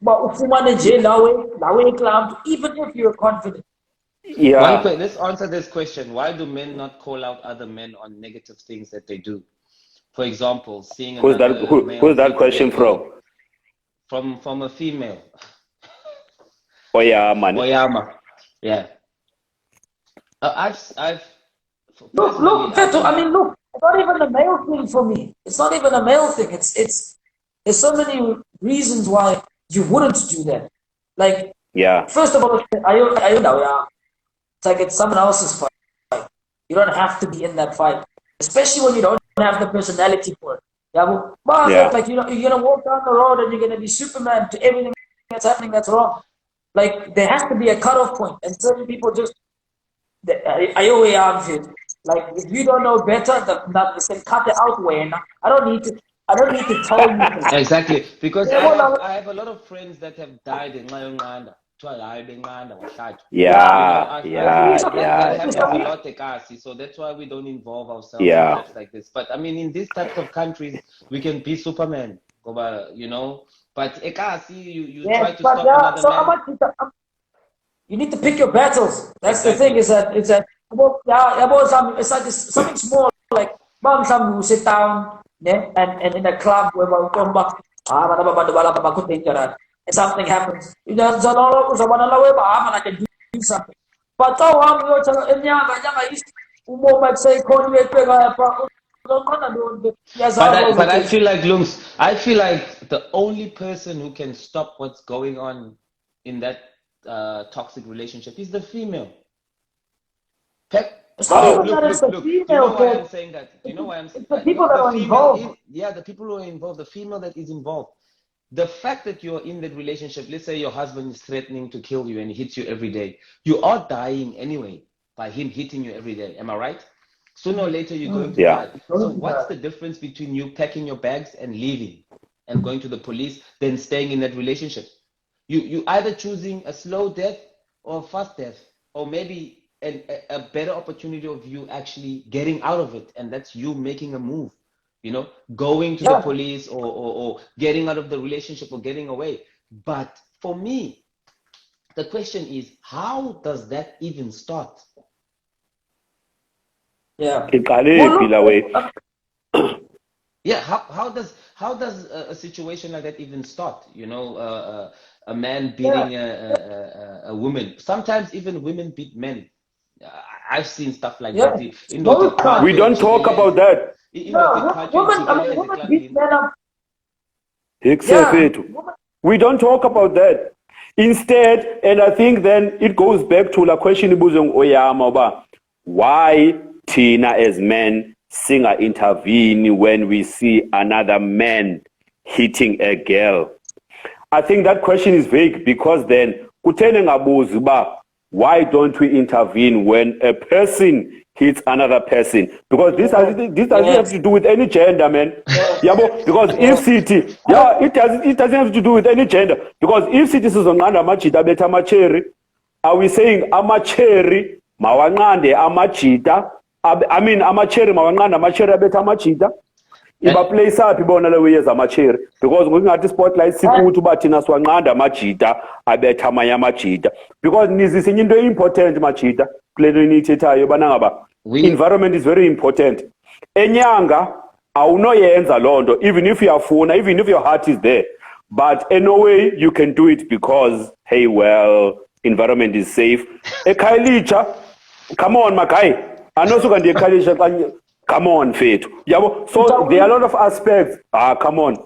but ufumane nje lawe eclamp even if you're confident. Yeah. Let's answer this question. Why do men not call out other men on negative things that they do? For example, seeing who's that question from? From a female. Oyama. Yeah. I've look, I mean, look, it's not even a male thing for me. It's not even a male thing. It's there's so many reasons why you wouldn't do that. Like, first of all, it's like it's someone else's fight. You don't have to be in that fight, especially when you don't have the personality for it. Like you're gonna walk down the road and you're gonna be Superman to everything that's happening that's wrong. Like there has to be a cutoff point, and certain people just like if you don't know better, that they say cut it out. When I don't need to tell you. Exactly, because I have a lot of friends that have died in Mayonganda. Yeah. So that's why we don't involve ourselves in stuff like this. But I mean, in these types of countries, we can be Superman, you know. But you try to stop another man. You need to pick your battles. That's the thing. Is that it's like something small. Like you sit down and in a club where and something happens. You know, I can do something. But but I feel like Lums, I feel like the only person who can stop what's going on in that toxic relationship is the female. It's not even that it's the female. Do you know why I'm saying that? Do you know why I'm saying that? It's the people that are involved. The people who are involved, the female that is involved. The fact that you're in that relationship, let's say your husband is threatening to kill you and he hits you every day, you are dying anyway by him hitting you every day. Am I right? Sooner or later you're going to die. So what's the difference between you packing your bags and leaving and going to the police than staying in that relationship? You either choosing a slow death or a fast death, or maybe a better opportunity of you actually getting out of it, and that's you making a move. You know, going to the police or getting out of the relationship or getting away. But for me, the question is, how does that even start? Yeah. Yeah. How does a situation like that even start? You know, a man beating a woman. Sometimes even women beat men. I've seen stuff like that. We don't talk about that. Women beat men up. We don't talk about that. Instead, and I think then it goes back to the question Oyama, why Tina as men intervene when we see another man hitting a girl. I think that question is vague because then why don't we intervene when a person hits another person? Because this doesn't have to do with any gender, man. Because if city, it doesn't have to do with any gender. Because if city is on machita beta macheri, are we saying amacheri mawangande amachita? I mean amacheri mawanganda macheri beta machita? Iba place up ibona lewe yeza macheri because ngokungathi spotlight sikuthi bathina swanganda machita abetha manya machita because nizisinye into important machita kulento nithethayo bana ngaba environment is very important. Enyanga awunoyenza lonto even if uyafuna, even if your heart is there, but in no way you can do it because hey, well, environment is safe. Ekhayilicha, come on my guy, anosuka ndiyekhayilicha. Come on, Faith. So there are a lot of aspects. Come on.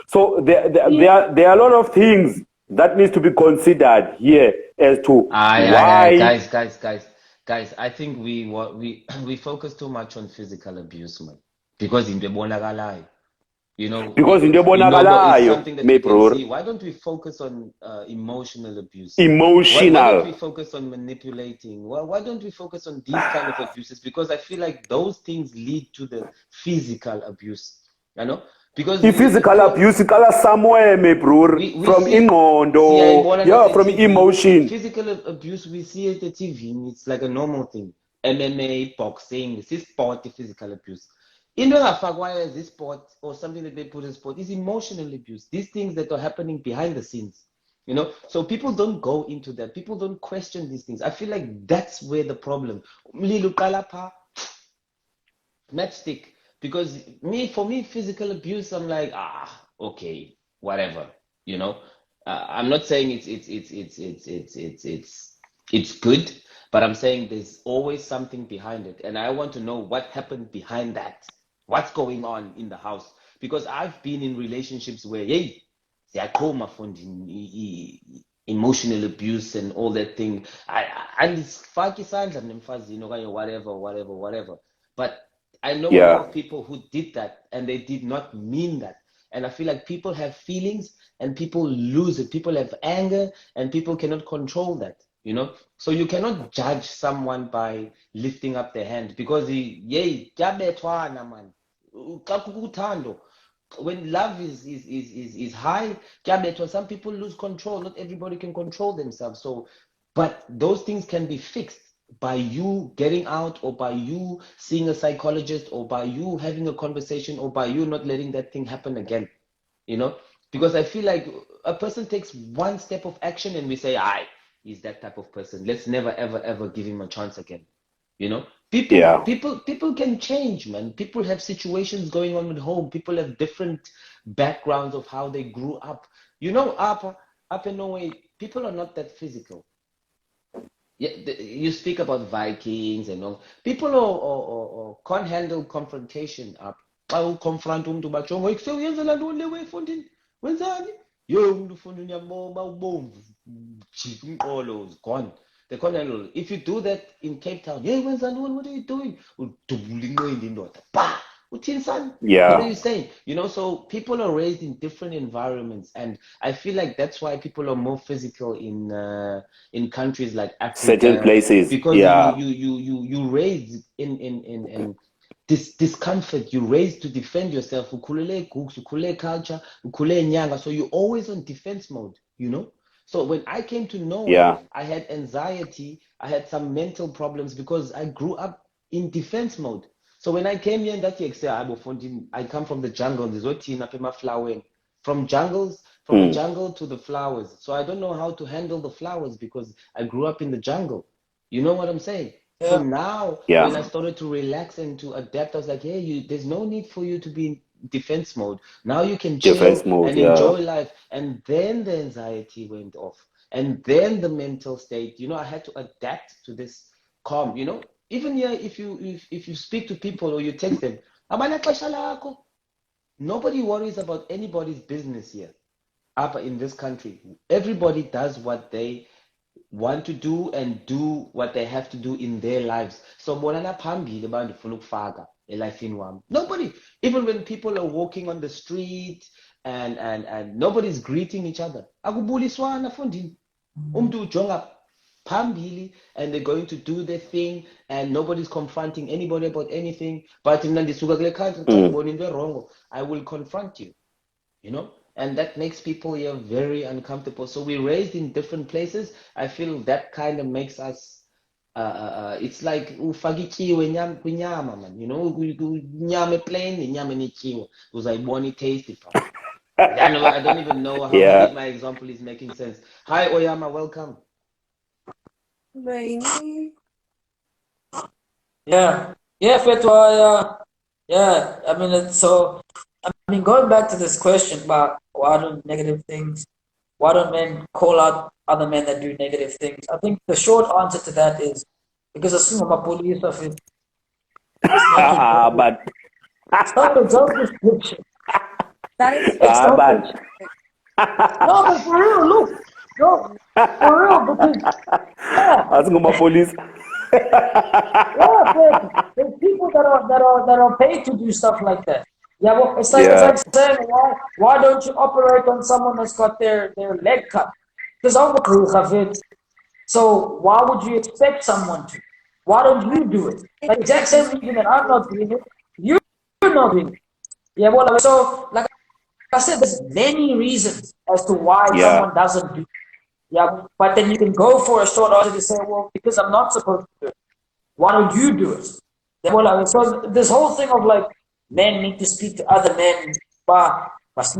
So there are a lot of things that needs to be considered here as to why. Guys, I think we focus too much on physical abuse, man, because in the bonagalayo. Because in the it's something that you can see. Why don't we focus on emotional abuse? Why don't we focus on manipulating? Why don't we focus on these kind of abuses? Because I feel like those things lead to the physical abuse. Because the physical abuse ikala somewhere, from ingqondo, from emotion. Physical abuse we see at the TV. It's like a normal thing. MMA, boxing, this is sport, physical abuse. Into engafakwayo this sport or something that they put in sport is emotional abuse. These things that are happening behind the scenes, So people don't go into that. People don't question these things. I feel like that's where the problem. Matchstick. Because for me, physical abuse, I'm like, okay, whatever. I'm not saying it's good, but I'm saying there's always something behind it, and I want to know what happened behind that. What's going on in the house? Because I've been in relationships where, hey, I call my phone emotional abuse and all that thing. And it's whatever. But I know a lot of people who did that, and they did not mean that. And I feel like people have feelings, and people lose it. People have anger, and people cannot control that. So you cannot judge someone by lifting up their hand because when love is high, some people lose control. Not everybody can control themselves. But those things can be fixed by you getting out, or by you seeing a psychologist, or by you having a conversation, or by you not letting that thing happen again. Because I feel like a person takes one step of action and we say, he's that type of person. Let's never, ever, ever give him a chance again. People can change, man. People have situations going on at home. People have different backgrounds of how they grew up. Up in Norway, people are not that physical. You speak about Vikings and all. People can't handle confrontation up. Xa uconfront umuntu bajonga uyenzela ntoni le wefondini wenzani umuntu ufunda unyaboma ubomvu jika umqolo is gone. They can't handle it. If you do that in Cape Town, hey, wenzani, what are you doing? Udubula inqindi indoda. Bah! Uthini son? What are you saying? So people are raised in different environments, and I feel like that's why people are more physical in countries like Africa. Certain places. Because you raised in discomfort. You raised to defend yourself. Ukhulele gugs, ukhulele culture, ukhulele nyanga. So you're always on defense mode, So when I came to know, I had anxiety, I had some mental problems because I grew up in defense mode. So when I came here, I come from the jungle. From the jungle to the flowers. So I don't know how to handle the flowers because I grew up in the jungle. You know what I'm saying? Yeah. So now, when I started to relax and to adapt, I was like, hey, there's no need for you to be in defense mode. Now you can chill and enjoy life. And then the anxiety went off. And then the mental state, I had to adapt to this calm, Even here, if you speak to people or you text them, nobody worries about anybody's business here. Up in this country, everybody does what they want to do and do what they have to do in their lives. So nobody, even when people are walking on the street and nobody's greeting each other. Phambili, and they're going to do their thing, and nobody's confronting anybody about anything. But I will confront you, and that makes people here very uncomfortable. So we're raised in different places. I feel that kind of makes us it's like ufakichiwe nyama man, nyama plain nyama nichiwe uzayibona tasty. I don't even know how my example is making sense. Hi Oyama, welcome. Fetwa, going back to this question about why do negative things, why don't men call out other men that do negative things? I think the short answer to that is because as soon as my police of it, but it's not a job description. That is No, but for real, look. No, for real, because, yeah, Asking my police. yeah, there's people that are paid to do stuff like that. Yeah, well, it's Yeah. like saying why don't you operate on someone that's got their leg cut? Because so why would you expect someone to? Why don't you do it? Like exact same reason that I'm not doing it, you're not doing it. Yeah, well, so like I said, there's many reasons as to why Yeah. someone doesn't do it. Yeah, but then you can go for a short answer to say, well, because I'm not supposed to do it. Why don't you do it? Yeah, well, so this whole thing of like men need to speak to other men, first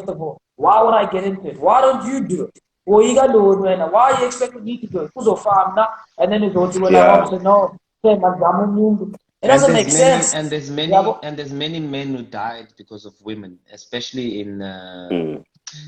of all, why would I get into it? Why don't you do it? Well, you got to do it, man. Why are you expecting me to do it? And then you go to Yeah. no, it And doesn't there's make many, sense. and there's Yeah, many, but, and there's many men who died because of women, especially Mm.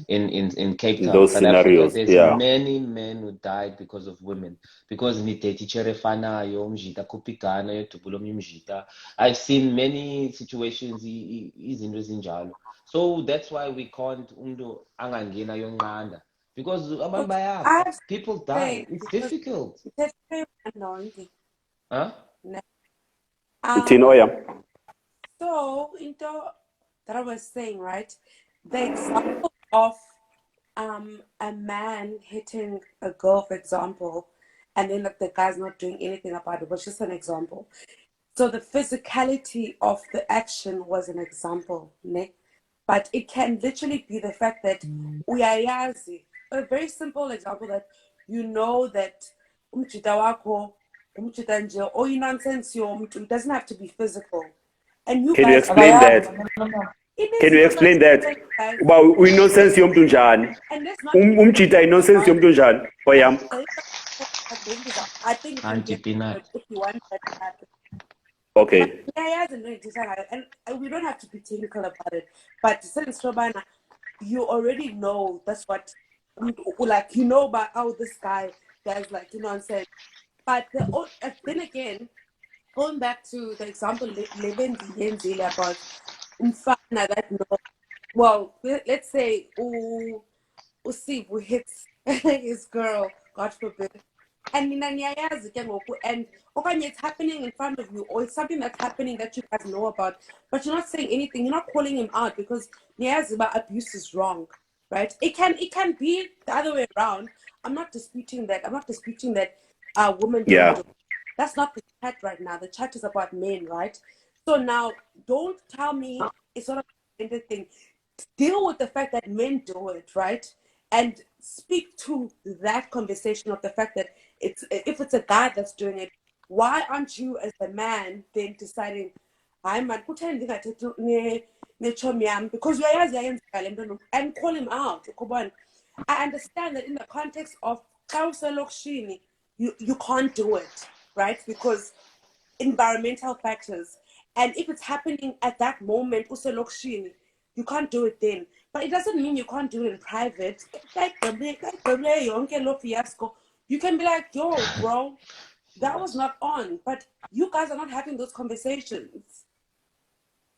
in Cape In Town, those South Africa. scenarios. There's Yeah. many men who died because of women. Because nitetichere fanayo umjita kupigana yodubula omnye umjita. I've seen many situations izinto ezinjalo. So that's why we can't umuntu angangena yonqanda because abantu Okay, I bayafa. have to People say die. It's because difficult. it's very annoying. Huh? Uthini Um, Oyam? so into that I was saying, right? The example of a man hitting a girl, for example, and then like the guy's not doing anything about it was just an example. So the physicality of the action was an example, ne? But it can literally be the fact that uyayazi. A very simple example that you know that umchita wako, umchita nje, or you nonsense it doesn't have to be physical. And you Can you guys explain that? it Can is you not explain like that? guys, Uba uyinonsense yomuntu njani? and let's not Umchita innocence yomuntu njani? Oyam. I think it can Auntie get Peanut. if you want that to happen. But Okay. and we don't have to be technical about it. But since Robana, you already know that's what, like, you know about how this guy does, like, you know what I'm saying. But then again, going back to the example Levin Yenzile about Umfana that no, well, let's say Usibu hits his girl, God forbid. And and okay, it's happening in front of you, or it's something that's happening that you guys know about, but you're not saying anything, you're not calling him out because Nyaziba abuse is wrong, right? It can be the other way around. I'm not disputing that. I'm not disputing that women don't Yeah. do it. That's not the chat right now. The chat is about men, right? So now don't tell me it's not a gender thing. Deal with the fact that men do it, right? And speak to that conversation of the fact that if it's a guy that's doing it, why aren't you as the man then deciding, hi man, because and call him out. I understand that in the context of you can't do it, right? Because environmental factors. And if it's happening at that moment, you can't do it then. But it doesn't mean you can't do it in private. You can be like, yo, bro, that was not on. But you guys are not having those conversations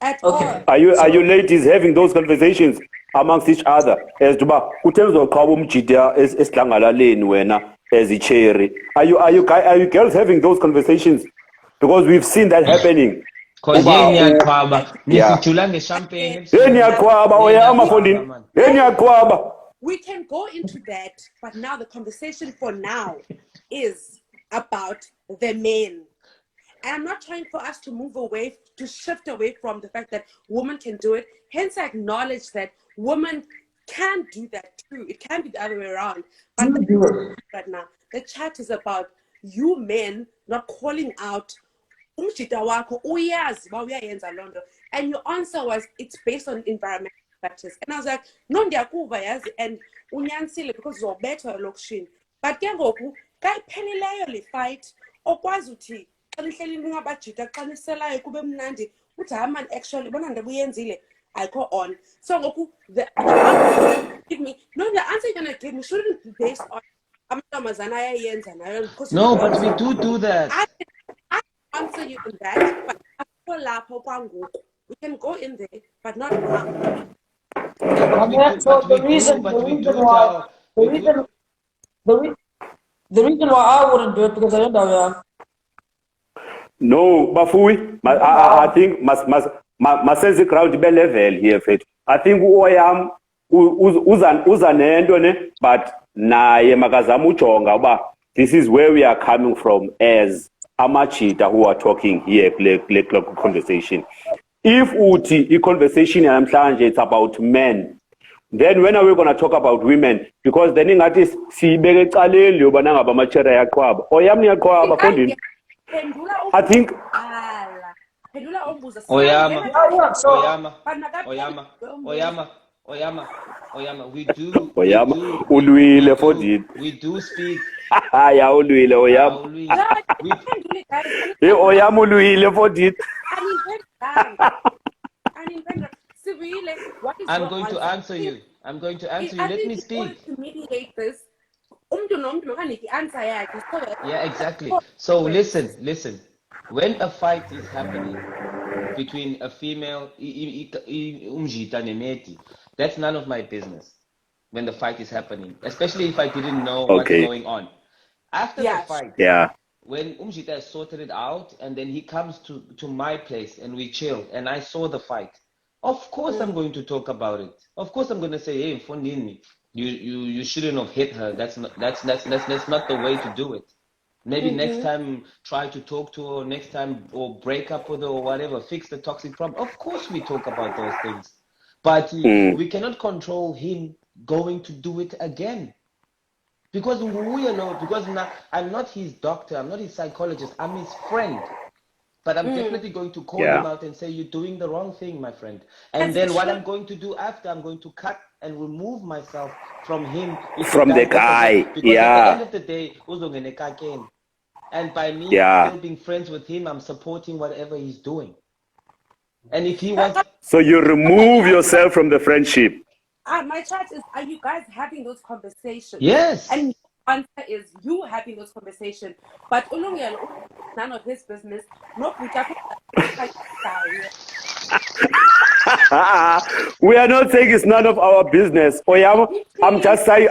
at all. Are you ladies having those conversations amongst each other? As to ba kuthenzwa qhaba umjida esidlangalaleni wena as icherry. Are you girls having those conversations? Because we've seen that happening. Cause Uba, niyaqhwaba yeah. nisijula ngeshampeni Niyaqhwaba oyama mfondini. Niyaqhwaba. We can go into that, but now the conversation for now is about the men. And I'm not trying for us to move away, to shift away from the fact that women can do it. Hence, I acknowledge that women can do that too. It can be the other way around. But right now, the chat is about you men not calling out umjita wako uyazi uba uyayenza loo nto. And your answer was, it's based on environmental factors. And I was like, no, ndiyakuva yazi, and unyanisile because uzobethwa elokishini. But ke ngoku xa iphelileyo le fight okwazi uthi xa nihleli ningabajita xa niselayo kube mnandi uthi hayi man, actually bona ndibuyenzile ayikho on. So ngoku the answer give me, no, the answer you're gonna give me shouldn't be based on amantombazana ayayenza nayo because No, but we do that. I answer you in that, but we can go in there, but not now. Yeah, but we do, So but we do, but we do tell, we do. the reason why I wouldn't do it because I don't know. No, Bafui, I think must sense crowd be level here, Fate. I think Oyam uzanendo ne, but naye makazamu chonga ba. This is where we are coming from as amachita who are talking here, conversation. If uti conversation namhlanje it's about men, then when are we going to talk about women? Because then ingathi sibeke ecaleni yoba nangaba amachera yaqhwaba. Oyam niyaqhwaba fondini. I think Oyama, Yeah, so Oyama. We do, Oyama ulwile fondini. we do speak. Ya ulwile Oyama. Oyama ulwile fondini. I'm going to answer you. I'm going to answer you. Let me speak. To mediate this, Yeah, exactly. So listen. When a fight is happening between a female, that's none of my business. When the fight is happening, especially if I didn't know what's going on. After the fight, when Umjita has sorted it out, and then he comes to my place and we chill, and I saw the fight. Of course, I'm going to talk about it. Of course, I'm going to say, "Hey, Fondini, you shouldn't have hit her. That's not the way to do it. Maybe next time try to talk to her. Next time or break up with her or whatever. Fix the toxic problem." Of course, we talk about those things, but we cannot control him going to do it again. Because now I'm not his doctor, I'm not his psychologist, I'm his friend. But I'm definitely going to call him out and say, "You're doing the wrong thing, my friend." And then what I'm going to do after, I'm going to cut and remove myself from him. From the guy, because at the end of the day, and by me still being friends with him, I'm supporting whatever he's doing. And if he wants... So you remove yourself from the friendship. My chat is, are you guys having those conversations? Yes. And the answer is you having those conversations. But none of his business. No, we are not saying it's none of our business. I'm just saying,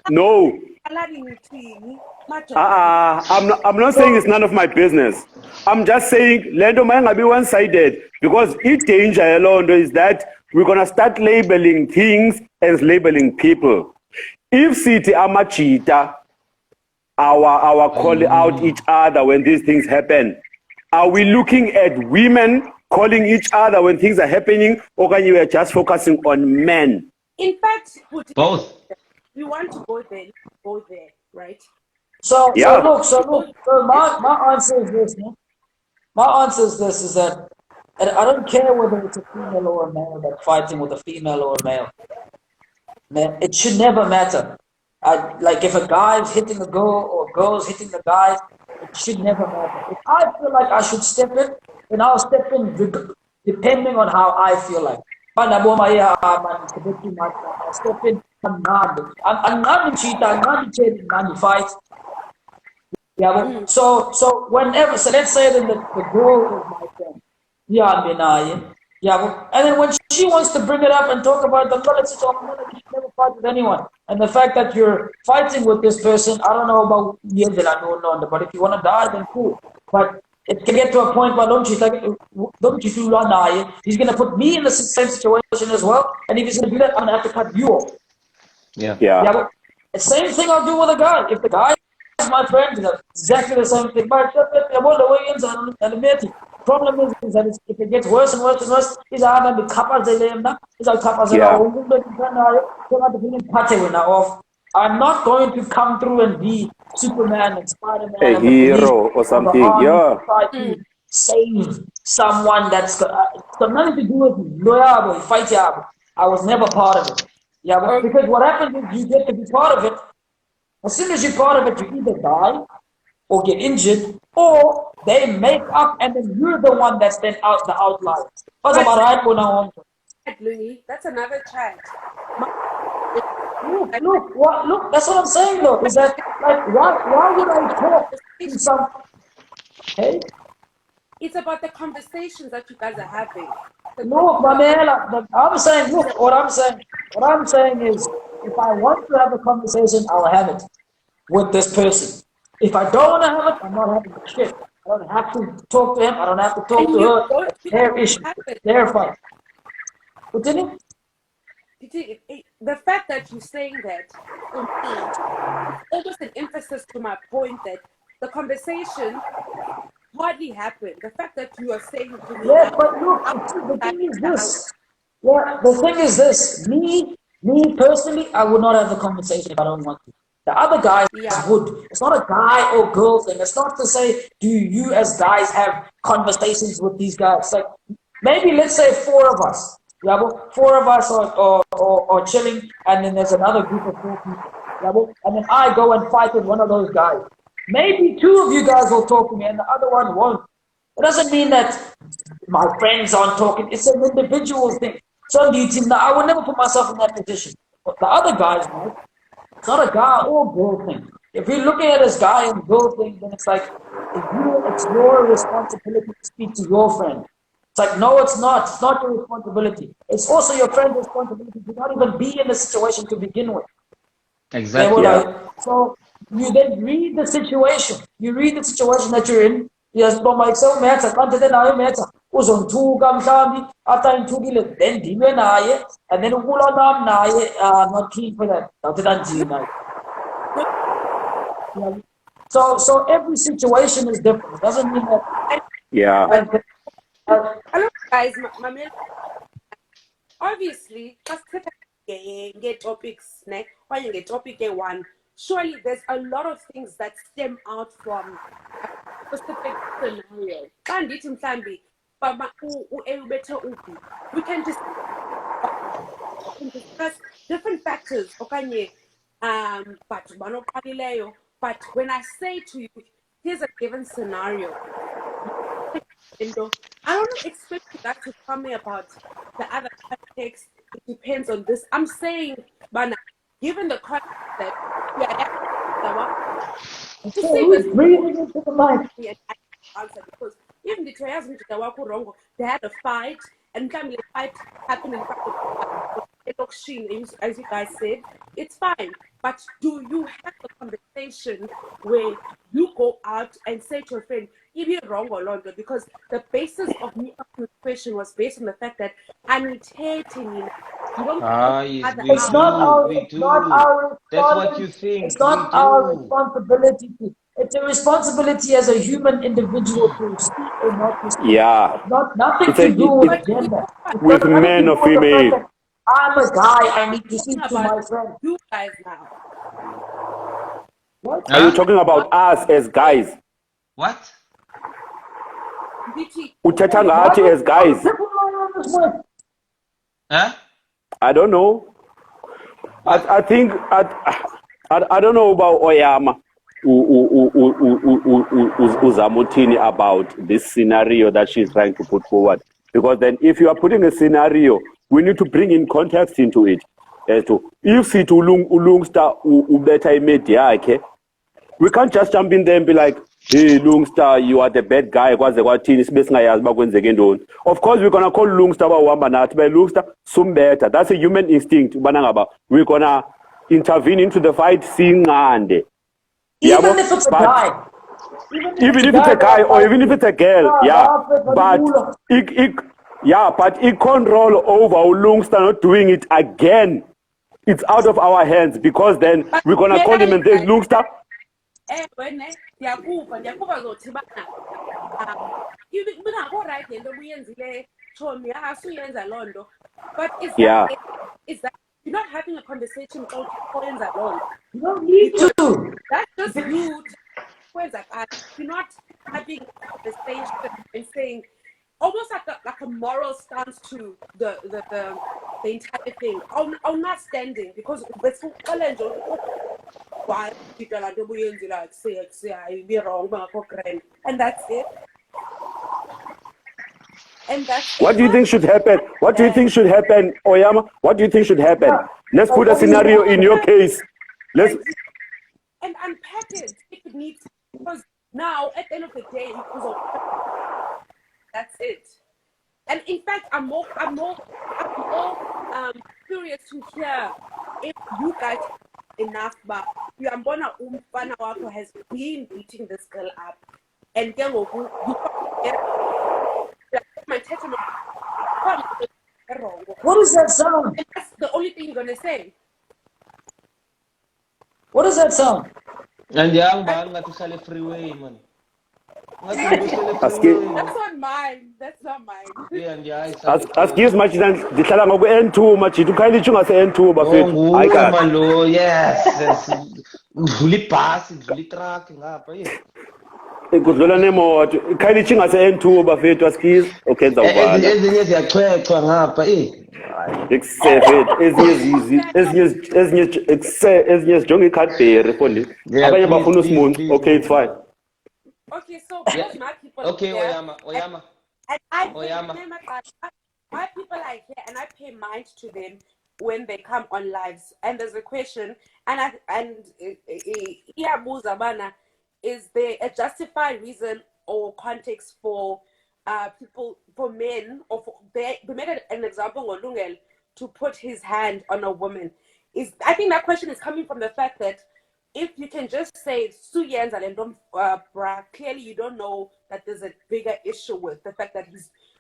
no. I'm not saying it's none of my business. I'm just saying, Lendo might be one-sided, because its danger alone is that we're going to start labeling things as labeling people. If City Amachita, our call out each other when these things happen, are we looking at women calling each other when things are happening, or can you just focusing on men? In fact, both. We want to go there, right? So look, my answer is this, no? My answer is this, is that and I don't care whether it's a female or a male that's fighting with a female or a male. Man, it should never matter. Like if a guy's hitting a girl or a girl's hitting the guy, it should never matter. If I feel like I should step in, then I'll step in depending on how I feel like. It's a bit too much. I'll step in. I'm not cheating. I'm not cheating. I'm fight. Yeah, so whenever, so let's say that the girl is my friend. Yeah, and then when she wants to bring it up and talk about the politics, you never fight with anyone. And the fact that you're fighting with this person, I don't know about years that I don't know, but if you want to die, then cool. But it can get to a point where don't you do die? He's going to put me in the same situation as well. And if he's going to do that, I'm going to have to cut you off. Yeah. But the same thing I'll do with a guy. If the guy is my friend, it's exactly the same thing. But the problem is that if it gets worse and worse and worse, I'm not going to come through and be Superman and Spider-Man, a hero or something. Save someone that's got nothing to do with me. Fight. I was never part of it. Because what happens is you get to be part of it. As soon as you're part of it, you either die or get injured, or they make up and then you're the one that's then out the outlier. That's another chat. Look, that's what I'm saying though, is that like why would I talk to some It's about the conversations that you guys are having. Look, Mamela, I'm saying, look, what I'm saying is, if I want to have a conversation, I'll have it with this person. If I don't want to have it, I'm not having the shit. I don't have to talk to him. I don't have to talk And to you her. don't It's their issue. happen. It's their fight. Continue. The fact that you're saying that, for me, it's almost an emphasis to my point that the conversation hardly happened. The fact that you are saying to me Yes, now, but look, the thing is this. Yeah, the thing is this. Me personally, I would not have the conversation if I don't want to. The other guys yeah, would. It's not a guy or girl thing. It's not to say, do you as guys have conversations with these guys? Like, maybe let's say four of us. Yeah, well, four of us are chilling, and then there's another group of four people. Yeah, well, and then I go and fight with one of those guys. Maybe two of you guys will talk to me, and the other one won't. It doesn't mean that my friends aren't talking. It's an individual thing. So I would never put myself in that position. But the other guys, right? It's not a guy or girl thing. If you're looking at this guy and girl thing, then it's like, it's your responsibility to speak to your friend. It's like, no, it's not. It's not your responsibility. It's also your friend's responsibility to not even be in the situation to begin with. Exactly. So you then read the situation. You read the situation that you're in. Yes, but myself matter. Kanti then nayo matter. Uzontuka mhlambi after intukile then ndime naye and then ukulwa nami naye not keen for that. Awuthetha nje naye. So every situation is different. It doesn't mean that. Yeah. Hello guys, obviously, just get topics, when you get topic one. Surely there's a lot of things that stem out from a specific scenario. We can discuss different factors. But when I say to you, here's a given scenario, I don't expect you guys to tell me about the other context. It depends on this. I'm saying, Bana, given the context that Breathing into the mic. Answer, because even the Toyas wrong, they had a fight, and the fight happened in front of as you guys said, it's fine. But do you have a conversation where you go out and say to a friend, if you're wrong or not? Because the basis of me asking the question was based on the fact that I'm irritating you. You don't It's not our That's what you think. It's not our responsibility. It's a responsibility as a human individual to speak or not to speak. Yeah. Nothing to do with gender. With men or female. I'm a guy. I need to speak to my friend. You guys now. What? Are you talking about us as guys? What? Uthetha ngathi as guys. Huh? I don't know. I think I don't know about Oyama. Uzamutini about this scenario that she's trying to put forward. Because then if you are putting a scenario, we need to bring in context into it. As to if it ulungsta ubeta media, okay, we can't just jump in there and be like, hey Lungstar, you are the bad guy. Of course we're gonna call Lungstar but Lungstar some better. That's a human instinct. We're gonna intervene into the fight, sing and even if it's a guy. Even if it's a guy or even if it's a girl, but it can't roll over Lungstar not doing it again. It's out of our hands because then we're gonna call him and say Lungstar. But is that you're not having a conversation called you don't need to. That's just you. You're not having a conversation and saying almost like a moral stance to the entire thing. I'm not standing because why people like say I be wrong, and that's it. And that's what do you think should happen? What do you think should happen, Oyama? What do you think should happen? Let's put a scenario in your case. Let's and unpack it if it needs, because now at the end of the day, that's it. And in fact, I'm more curious to hear if you guys enough, but Yambona Umfana Wako has been beating this girl up. And then you What does that sound? and that's the only thing you're gonna say. What does that sound? And young man, got to sell a freeway, man. That's not mine. That's not mine. Yeah, and yeah, Excuse much than the Talango N2 much to kind of chunga N2 buffet. I got. Yes. Fully pass, fully track, Kudlula nemo kind of chunga N2 buffet to skis. Okay, the one. Except it's Johnny can't pay respond. Okay, it's fine. Okay, so because my people Okay, here, Oyama. and I Oyama. my people are here, and I pay mind to them when they come on lives. And there's a question, is there a justified reason or context for people, for men, or they made an example on Lungel to put his hand on a woman? I think that question is coming from the fact that if you can just say Suyenza and clearly you don't know that there's a bigger issue with the fact that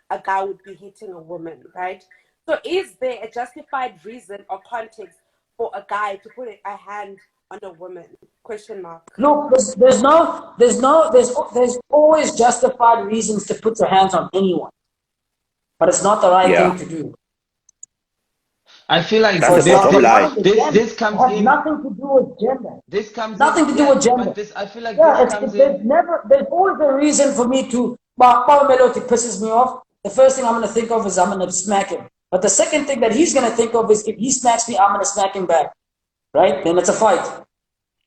a guy would be hitting a woman, right? So is there a justified reason or context for a guy to put a hand on a woman? Question mark. Look, there's always justified reasons to put your hands on anyone, but it's not the right thing to do. I feel like this comes has in. nothing to do with gender. This comes nothing to do with gender. But I feel like this comes in. There's always a reason for me to. Melody pisses me off. The first thing I'm going to think of is I'm going to smack him. But the second thing that he's going to think of is if he smacks me, I'm going to smack him back. Right? Then it's a fight.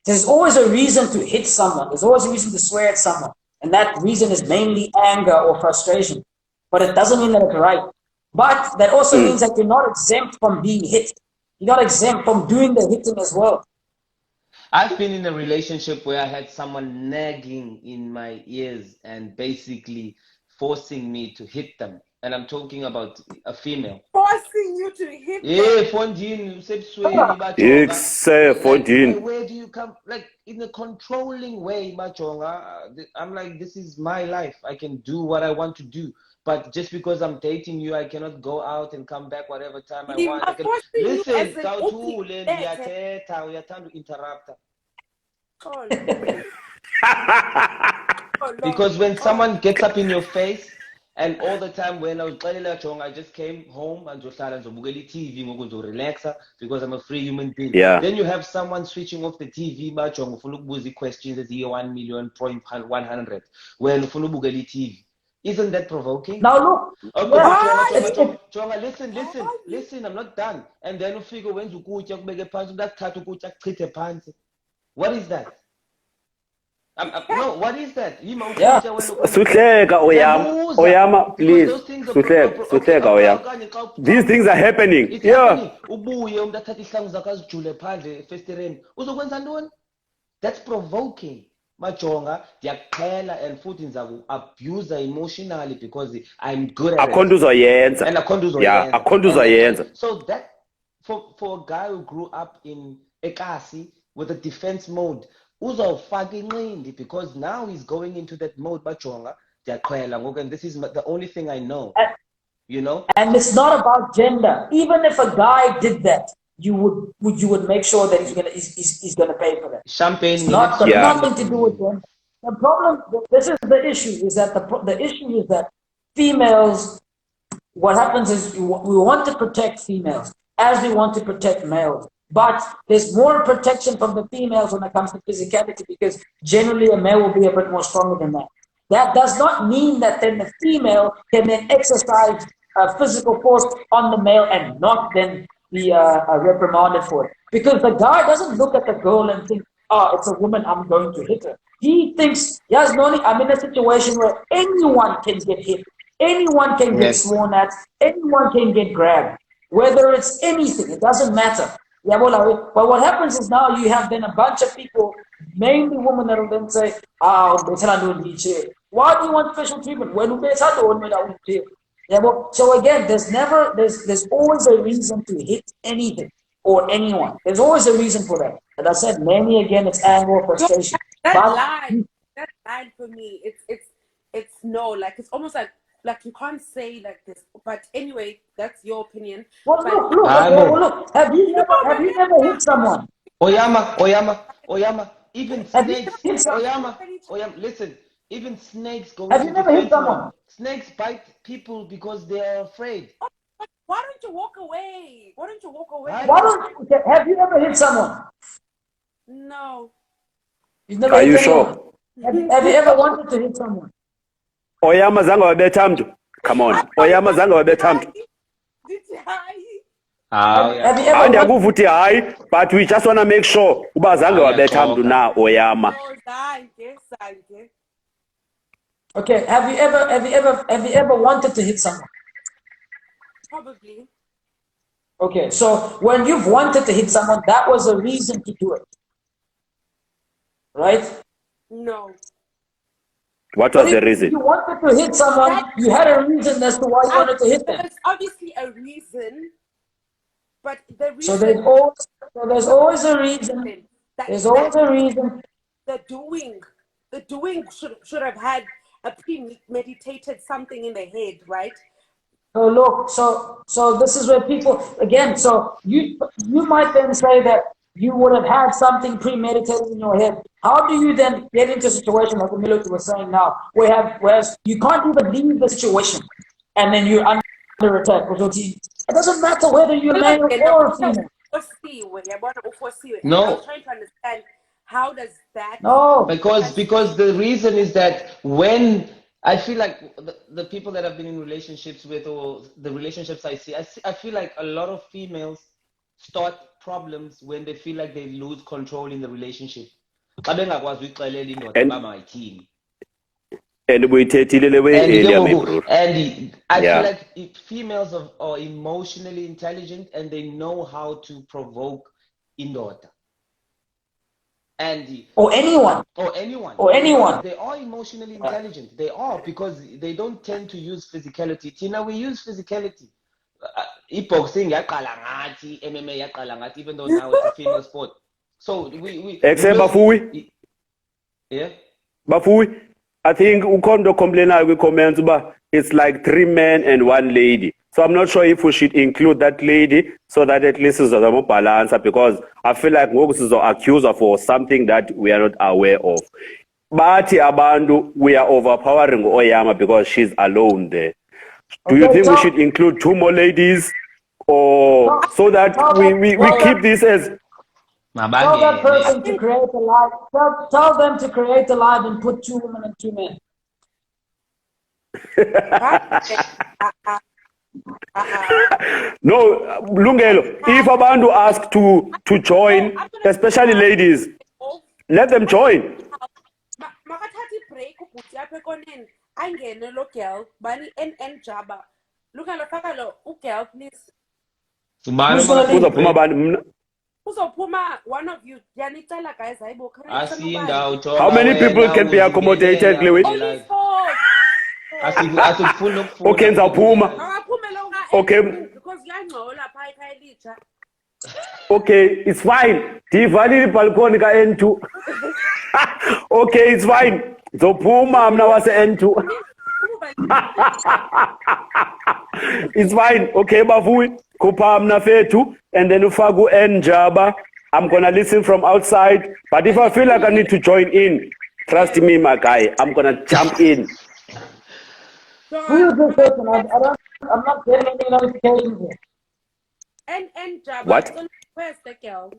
There's always a reason to hit someone. There's always a reason to swear at someone. And that reason is mainly anger or frustration. But it doesn't mean that it's right. But that also means that you're not exempt from being hit. You're not exempt from doing the hitting as well. I've been in a relationship where I had someone nagging in my ears and basically forcing me to hit them. And I'm talking about a female. Forcing you to hit them? Yeah, Fondine. Where do you come? Like, in a controlling way, Machonga. I'm like, this is my life. I can do what I want to do. But just because I'm dating you, I cannot go out and come back whatever time I want. Listen, interrupt. Because when someone gets up in your face, and all the time when I just came home and TV relax because I'm a free human being. Yeah. Then you have someone switching off the TV, questions as 1,100,000 when TV. Isn't that provoking? Now look. Chonga, listen, I'm not done. And then you figure when you go what is that? No, what is that? Yeah. Sutleka Oyama, please. Sutleka Oyama. These things are happening. It's happening. That's provoking. Majonga, diyakuqhela and futhi ngiza abuse emotionally because I'm good at it. And akhonduzoyenza. So that for a guy who grew up in Ekasi with a defense mode, uzawufaka inqindi because now he's going into that mode majonga, diyakuqhela ngoku, and this is the only thing I know. You know? And it's not about gender. Even if a guy did that, you would make sure that he's gonna pay for that. Champagne. It's nothing to do with them. The problem, this is the issue, is that the issue is that females. What happens is we want to protect females as we want to protect males, but there's more protection from the females when it comes to physicality because generally a male will be a bit more stronger than that. That does not mean that then the female can then exercise physical force on the male and not then be reprimanded for it. Because the guy doesn't look at the girl and think, oh, it's a woman, I'm going to hit her. He thinks, yes, Noni, I'm in a situation where anyone can get hit. Anyone can get sworn at. Anyone can get grabbed. Whether it's anything, it doesn't matter. But what happens is now you have then a bunch of people, mainly women, that will then say, why do you want special treatment? When Yeah, well, so again, there's always a reason to hit anything or anyone. There's always a reason for that. And I said many again, it's anger or frustration. That line for me, it's no, like it's almost like you can't say like this. But anyway, that's your opinion. Well, But look. Have you never hit someone? Oyama, even Have you snakes, never hit someone? Oyama, listen, even snakes go Have into you never hit defense mode. someone? Snakes bite people because they are afraid. why don't you walk away? Why don't you walk away? Have you ever hit someone? No. You've never Are hit you anyone? sure? Have you ever wanted to hit someone? Oyama zange wabetha mntu. Come on. Oyama zange wabetha mntu. Have you ever wanted? Andiyakuva uthi hayi, but we just want to make sure uba zange wabetha mntu na Oyama. Okay, have you ever wanted to hit someone? Probably. Okay, so when you've wanted to hit someone, that was a reason to do it, right? No. What was the reason? If you wanted to hit someone, you had a reason as to why you wanted to hit them. There's obviously a reason, but the reason. So there's always a reason. There's always a reason. The doing should have had a premeditated something in the head, right? So look, so this is where people again. So you might then say that you would have had something premeditated in your head. How do you then get into a situation like the military was saying now, whereas you can't even leave the situation, and then you're under attack? It doesn't matter whether you're male or female. No. I was trying to understand how does that. No. Because the reason is that when I feel like the people that I've been in relationships with, or the relationships I feel like a lot of females start problems when they feel like they lose control in the relationship. And I feel like if females are emotionally intelligent and they know how to provoke indoda. Or anyone. They are emotionally intelligent. They are, because they don't tend to use physicality. Tina, we use physicality. Boxing yaqala ngathi, MMA yaqala ngathi, even though now it's a female sport. So we Except Bafui. Yeah. Bafui, I think ukondo complainer we comments about it's like 3 men and 1 lady. So I'm not sure if we should include that lady so that at least it's a more balance, because I feel like Ngogus is accused of for something that we are not aware of. But Abandu, we are overpowering Oyama because she's alone there. Do you think we should include 2 more ladies, or so that we keep this as? Tell that person to create a live. Tell them to create a live and put 2 women and 2 men. No, Lungelo, if Abandu ask to join, especially ladies, let them join. Angene lo girl bani NN Jaba. Look at the girl, please. Uzophuma bani? Uzopuma, one of you. Yanitela guys, How many people can be accommodated, Chloe? Only 4. Okay, Nzaphuma. Okay. Because okay, it's fine. Divali balcony ka N2. Okay, it's fine. Zophuma mna wase N2. It's fine. Okay, Bafui. Kupha mna fethu, and then ufagu Njaba. I'm gonna listen from outside. But if I feel like I need to join in, trust me, my guy, I'm gonna jump in. Who is this person? I'm not getting any notifications here. And Jabba, what? Request the girl.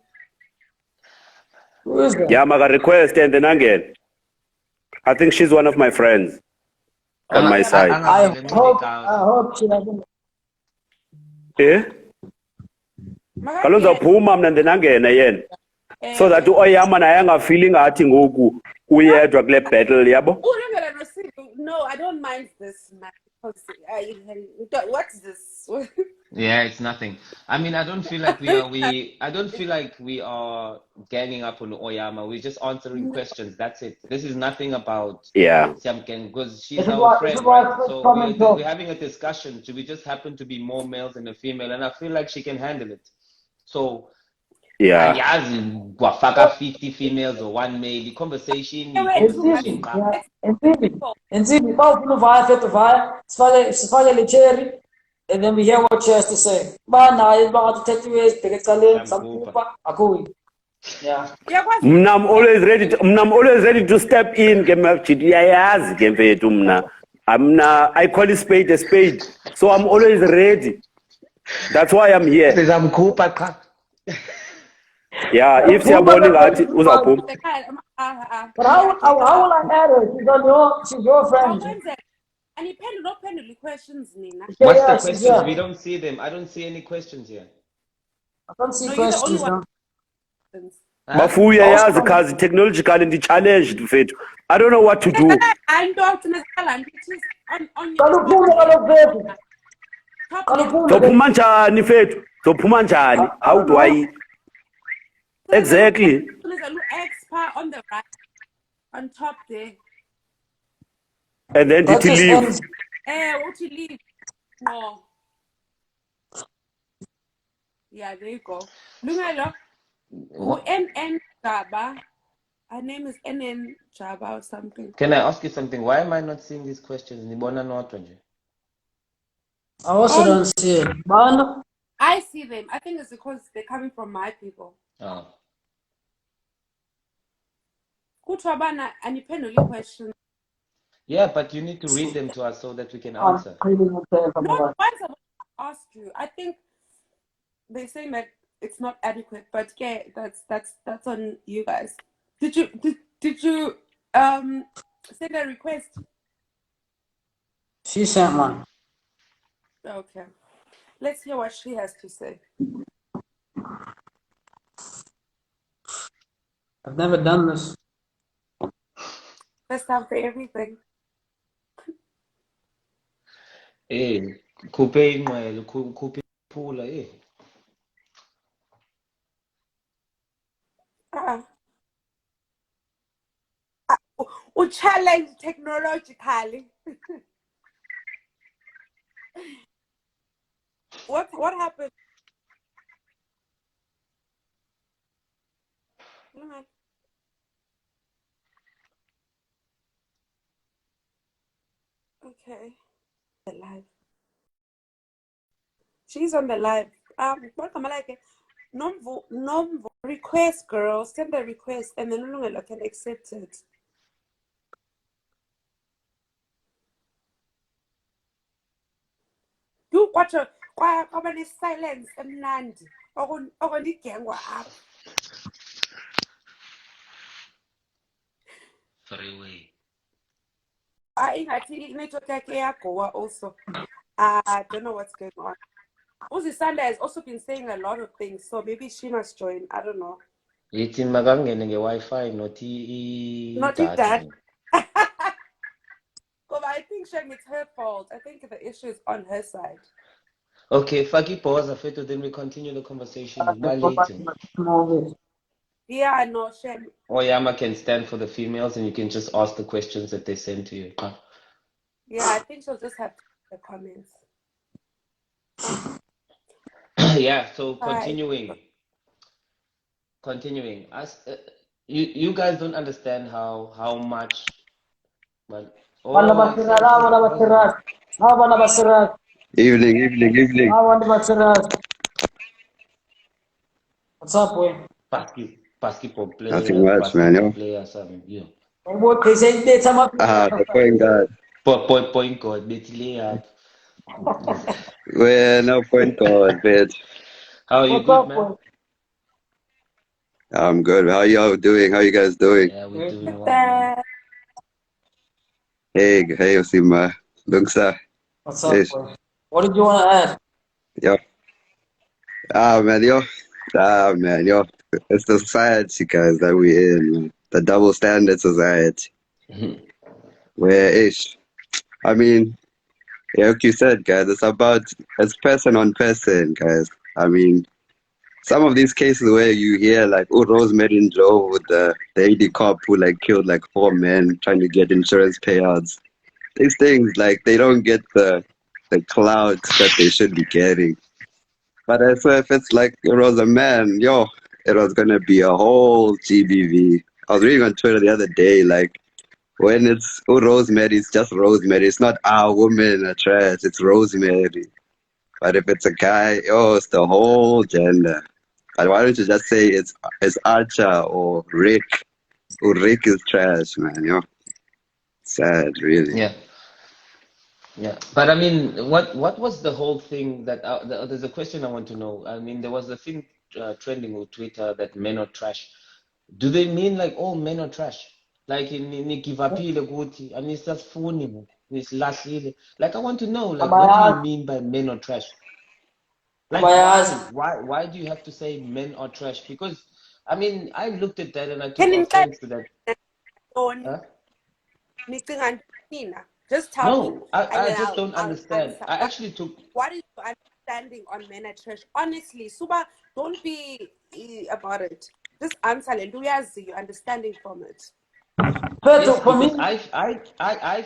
Who is that? Yeah, I request and then again. I think she's one of my friends on my side. I hope she doesn't. Yeah? Kalonza phuma mna ndenangena yena. So that Oyama naye anga feeling athi ngoku uyedwa kule battle yabo. No, I don't mind this man. What's this? Yeah, it's nothing. I mean, I don't feel like I don't feel like we are ganging up on Oyama. We're just answering questions. That's it. This is nothing about Yeah. Siamken because she's This is our this is friend, why right? first So comment we're though. having a discussion. So we just happen to be more males than a female, and I feel like she can handle it. So Yeah. andiyazi kwafaka 50 females or one male. The conversation, Insiphi, yeah. Insiphi, bawufuna uvaya fethu uvaya, sifake le cherry, and then we hear what she has to say. Banaye bangathi 30 years bheke ecaleni samkhupha akuyi. Yeah. Mna I'm always ready to step in ke mafjit iyayazi ke mfethu mna. I call a spade. So I'm always ready. That's why I'm here. Yeah, if siyabona ngathi uzaphuma. But how will I add her? She's your friend. And you pendle questions, Nina. What's the Yeah, questions? We don't see them. I don't see any questions here. I don't see No, you're the only questions one. now. Bafuya yazi cause technologically ndi challenged mfethu. I don't know what to do. I'm Dr. Nazala, it is on your Kaluphume kaloku fethu. top Kaluphume. Zophuma njani mfethu? Zophuma njani? How do I? Exactly. There's a little X part on the right, on top there. And then That did just leave. ends. What you leave? No. Yeah, there you go. Lungelo, NN Jaba. Her name is NN Jaba or something. Can I ask you something? Why am I not seeing these questions? Nibona nodwa nje. I also don't see it. Man, I see them. I think it's because they're coming from my people. Oh. Kutrabana and you pen only questions. Yeah, but you need to read them to us so that we can answer. No, once I asked you, I think they're saying that it's not adequate, but yeah, that's on you guys. Did you send a request? She sent one. Okay. Let's hear what she has to say. I've never done this. First time for everything. Khuphe ingqele, khuphe iphula, Challenge technologically. What happened? Okay. The live. She's on the live. Welcome, like no request, girl. Send a request, and then Lungelo can accept it. You watch a silence and land. Freeway. Also. I don't know what's going on. Uzi Sanda has also been saying a lot of things, so maybe she must join. I don't know. Yithi makangene nge-Wi-Fi Not that. Because I think Shang, it's her fault. I think the issue is on her side. Okay, faki pause after then we continue the conversation. Yeah, I know, Shang. Oyama can stand for the females and you can just ask the questions that they send to you. Yeah, I think she'll just have to the comments. Yeah, so continuing. As you guys don't understand how much. But Evening. What's up, boy? Basketball player. Nothing much, man. Yo. Player, something. Yeah. The point guard. Point guard. Betty up. Well, no point guard, bitch. How are you, good, man? I'm good. How y'all doing? How you guys doing? Yeah, we're doing well, man. Hey, Osima. Lungsa. What's up, boy? What did you want to add? Man, yo. It's the society, guys, that we in, man. The double standard society. Where I mean, Yeah, like you said, guys, it's person on person, guys. I mean, some of these cases where you hear like, oh, Rosemary and Joe with the AD cop who like killed like 4 men trying to get insurance payouts. These things like they don't get the clout that they should be getting. But I swear if it's like it was a man, yo, it was gonna be a whole GBV. I was reading on Twitter the other day, like when it's oh Rosemary, it's just Rosemary. It's not our women are trash, it's Rosemary. But if it's a guy, oh, it's the whole gender. But why don't you just say it's Archer or Rick? Oh, Rick is trash, man. Yo, sad, really. Yeah. Yeah, but I mean, what was the whole thing that there's a question I want to know. I mean, there was a thing trending on Twitter that men are trash. Do they mean like all men are trash? Like nikivapile ukuthi anisasifuni nisilahlile. Like I want to know, like what do you mean by men are trash? Like why do you have to say men are trash? Because I mean, I looked at that and I took offense to that. Huh? Just tell me. No, I just don't I'll understand. answer. I actually took. What is your understanding on men are trash? Honestly, Suba, don't be about it. Just answer and do your understanding from it. Yes, because I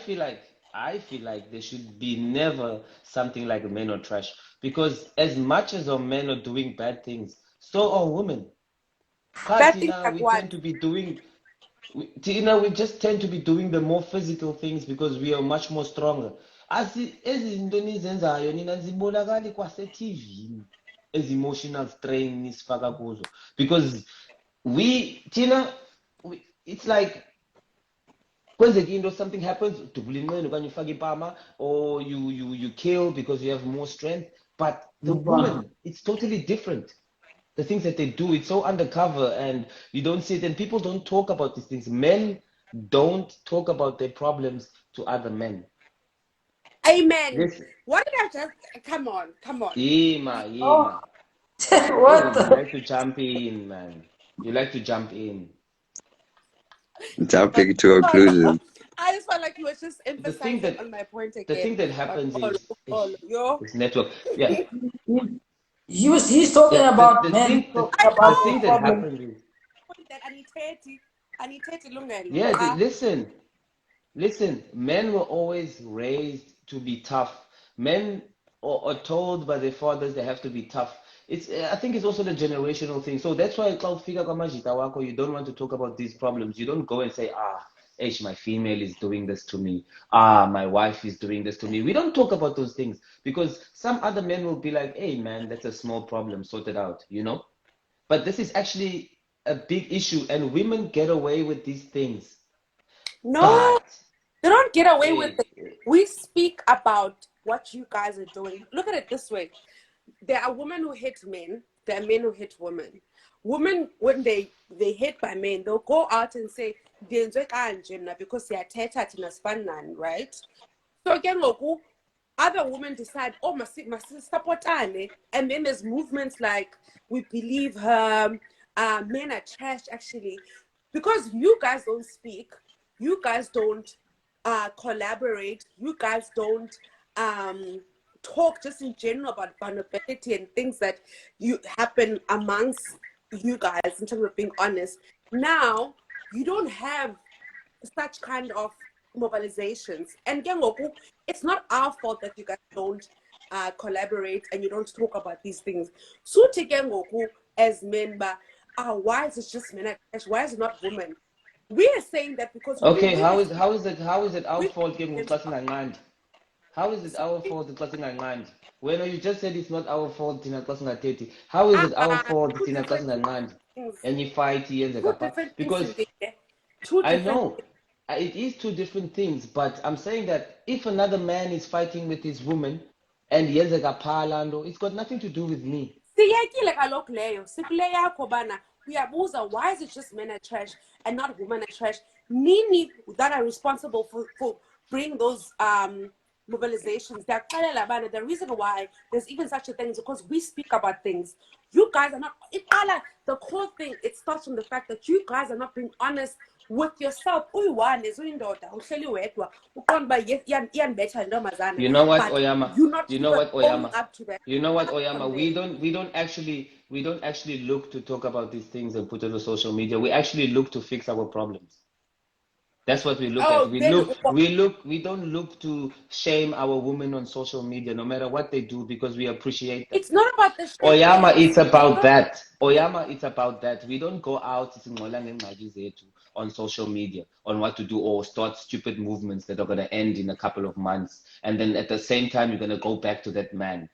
feel like there should be never something like men are trash. Because as much as our men are doing bad things, so are women. Bad things like We what? tend to be doing. We just tend to be doing the more physical things because we are much more stronger. Ezinto nizenzayo nina zibonakali kwase-TV as emotional strain nisifaka kuzo because it's like kwenzeka into something happens dubula inqindi okanye ufake ipama or you kill because you have more strength, but the woman, it's totally different. The things that they do, it's so undercover and you don't see it, and people don't talk about these things. Men don't talk about their problems to other men. Amen. What did I just? Come on. Yema. What? You like to jump in, man. You like to jump in. Jumping to conclusions. I just felt like you were just emphasizing on my point again. The thing that happens is it's network. Yeah. He's talking about men. The thing that happens is yeah. Listen. Men were always raised to be tough. Men are told by their fathers they have to be tough. I think it's also the generational thing. So that's why you don't want to talk about these problems. You don't go and say, my female is doing this to me. My wife is doing this to me. We don't talk about those things because some other men will be like, hey, man, that's a small problem, sort it out, you know? But this is actually a big issue, and women get away with these things. No, they don't get away with it. We speak about what you guys are doing. Look at it this way. There are women who hit men. There are men who hit women. Women, when they hit by men, they'll go out and say, because they are teta, right? So again, other women decide, must support, and then there's movements like, we believe her, men are trash, actually. Because you guys don't speak, you guys don't collaborate, you guys don't talk just in general about vulnerability and things that happen amongst you guys in terms of being honest. Now you don't have such kind of mobilizations, and again, it's not our fault that you guys don't collaborate and you don't talk about these things. So again, as men, but why is it just men? Why is it not women? We are saying that because how is it our fault? How is it our fault in classing and when you just said it's not our fault in classing at 30? How is it our fault in classing and you fight because I know it is two different things, but I'm saying that if another man is fighting with his woman and it's got nothing to do with me. Why is it just men are trash and not women are trash? Nini that are responsible for bring those mobilizations. The reason why there's even such a thing is because we speak about things. You guys are not. The core thing, it starts from the fact that you guys are not being honest with yourself, uyi-one is uyindoda, uhleli wedwa, uqonda uba iyanibetha intombazana. You know what, But Oyama? you're not You know even what, owning Oyama? up to that. You know what, Oyama? We don't actually look to talk about these things and put it on social media. We actually look to fix our problems. That's what we look at. We don't look to shame our women on social media, no matter what they do, because we appreciate them. It's not about the Oyama, shaming. it's about that. Oyama, it's about that. We don't go out on social media on what to do or start stupid movements that are going to end in a couple of months. And then at the same time, you're going to go back to that man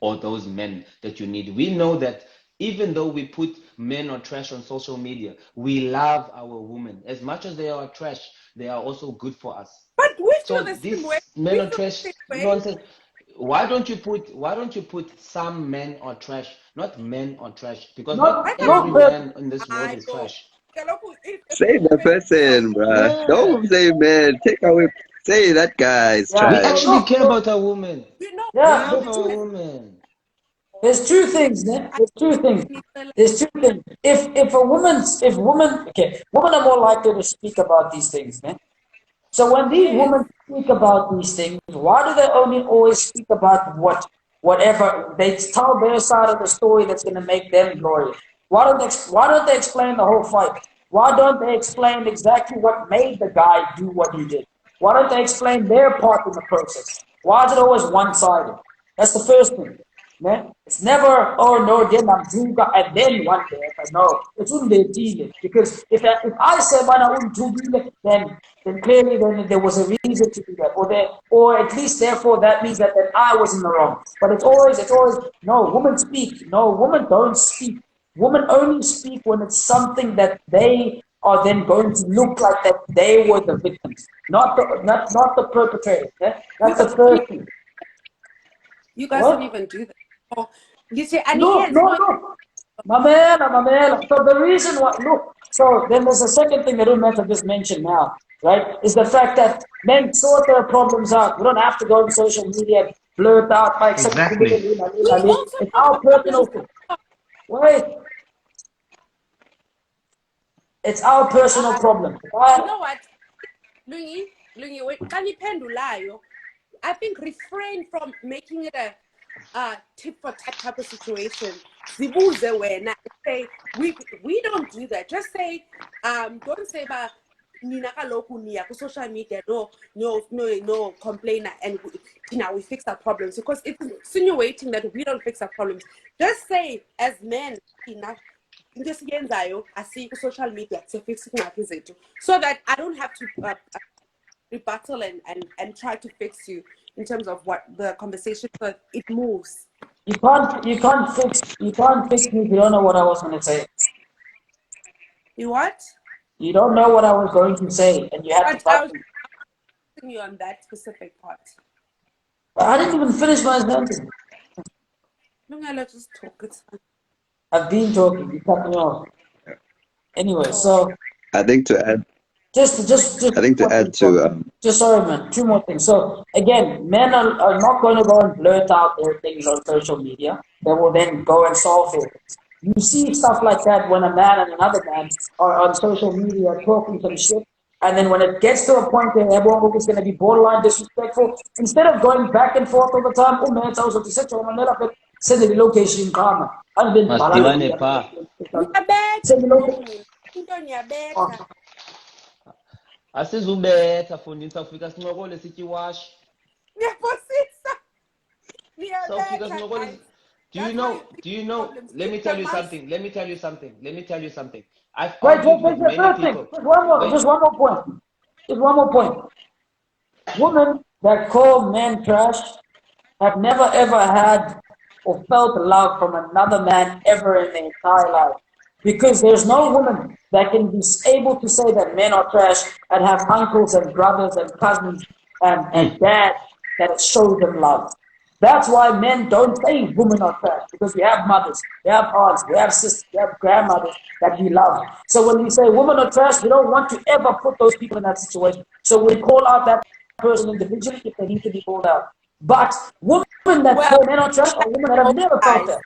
or those men that you need. We know that even though we put men on trash on social media, we love our women. As much as they are trash, they are also good for us. But we feel So the this same way. men We on feel trash the same way. nonsense. Why don't you put some men are trash, not men are trash? Because not every man in this world is trash. Say the person, bruh. Yeah. Don't say man. Take away. Say that guy is Yeah. We trash. actually care about our women. You know, We Yeah, love our women. there's two things, man. There's two things. If women, okay, women are more likely to speak about these things, man. So when these Yes. women speak about these things, why do they only always speak about whatever they tell their side of the story that's going to make them glorious? Why don't they explain the whole fight? Why don't they explain exactly what made the guy do what he did? Why don't they explain their part in the process? Why is it always one-sided? That's the first thing. Man, it's never, oh no, then I'm Juga, and then one day. No, it's unbelievable. Because if I say man, then clearly then there was a reason to do that, or at least therefore that means that I was in the wrong. But it's always no, women speak. No, women don't speak. Women only speak when it's something that they are then going to look like that they were the victims, not the perpetrator. Yeah? That's the first thing. You guys What? don't even do that. Oh, you say, No. Mamela. So the reason why, so then there's a second thing that Umeta just mentioned now, right? Is the fact that men sort their problems out. We don't have to go on social media and blurt out like Exactly. We also it's have our personal problems. wait. It's our personal problem. You know what? Lungi, I think refrain from making it a tit for tat type of situation. Zibuze wena. Say we don't do that. Just say don't say about nina kaloku niya ku social media no complainer and we fix our problems, because it's insinuating that we don't fix our problems. Just say as men into esiyenzayo asiyi ku social media sifixe ingxaki zethu, so that I don't have to rebuttal and try to fix you in terms of what the conversation, but it moves. You can't fix me if you don't know what I was going to say. You what? You don't know what I was going to say, and you had to I was me. asking you on that specific part. But I didn't even finish my sentence. No, let's just talk. It's fine. I've been talking. You cut me off. Anyway, so I think to add. just I think to add to. Just sorry, man. Two more things. So again, men are not going to go and blurt out their things on social media. They will then go and solve their things. You see stuff like that when a man and another man are on social media talking some shit, and then when it gets to a point where everyone is going to be borderline disrespectful, instead of going back and forth all the time, oh man, I was at the send the location karma. I've been Masidiwane pa. Asizubetha fundisa ufika sincokole sithi wash. Sawufika sincokole. Do you know? Let me tell you something. I've argued with many people. Just one more point. Women that call men trash have never ever had or felt love from another man ever in their entire life. Because there's no woman that can be able to say that men are trash and have uncles and brothers and cousins and dads that show them love. That's why men don't say women are trash, because we have mothers, we have aunts, we have sisters, we have grandmothers that we love. So when we say women are trash, we don't want to ever put those people in that situation. So we call out that person individually if they need to be called out. But women that call men are trash are women that have never felt that.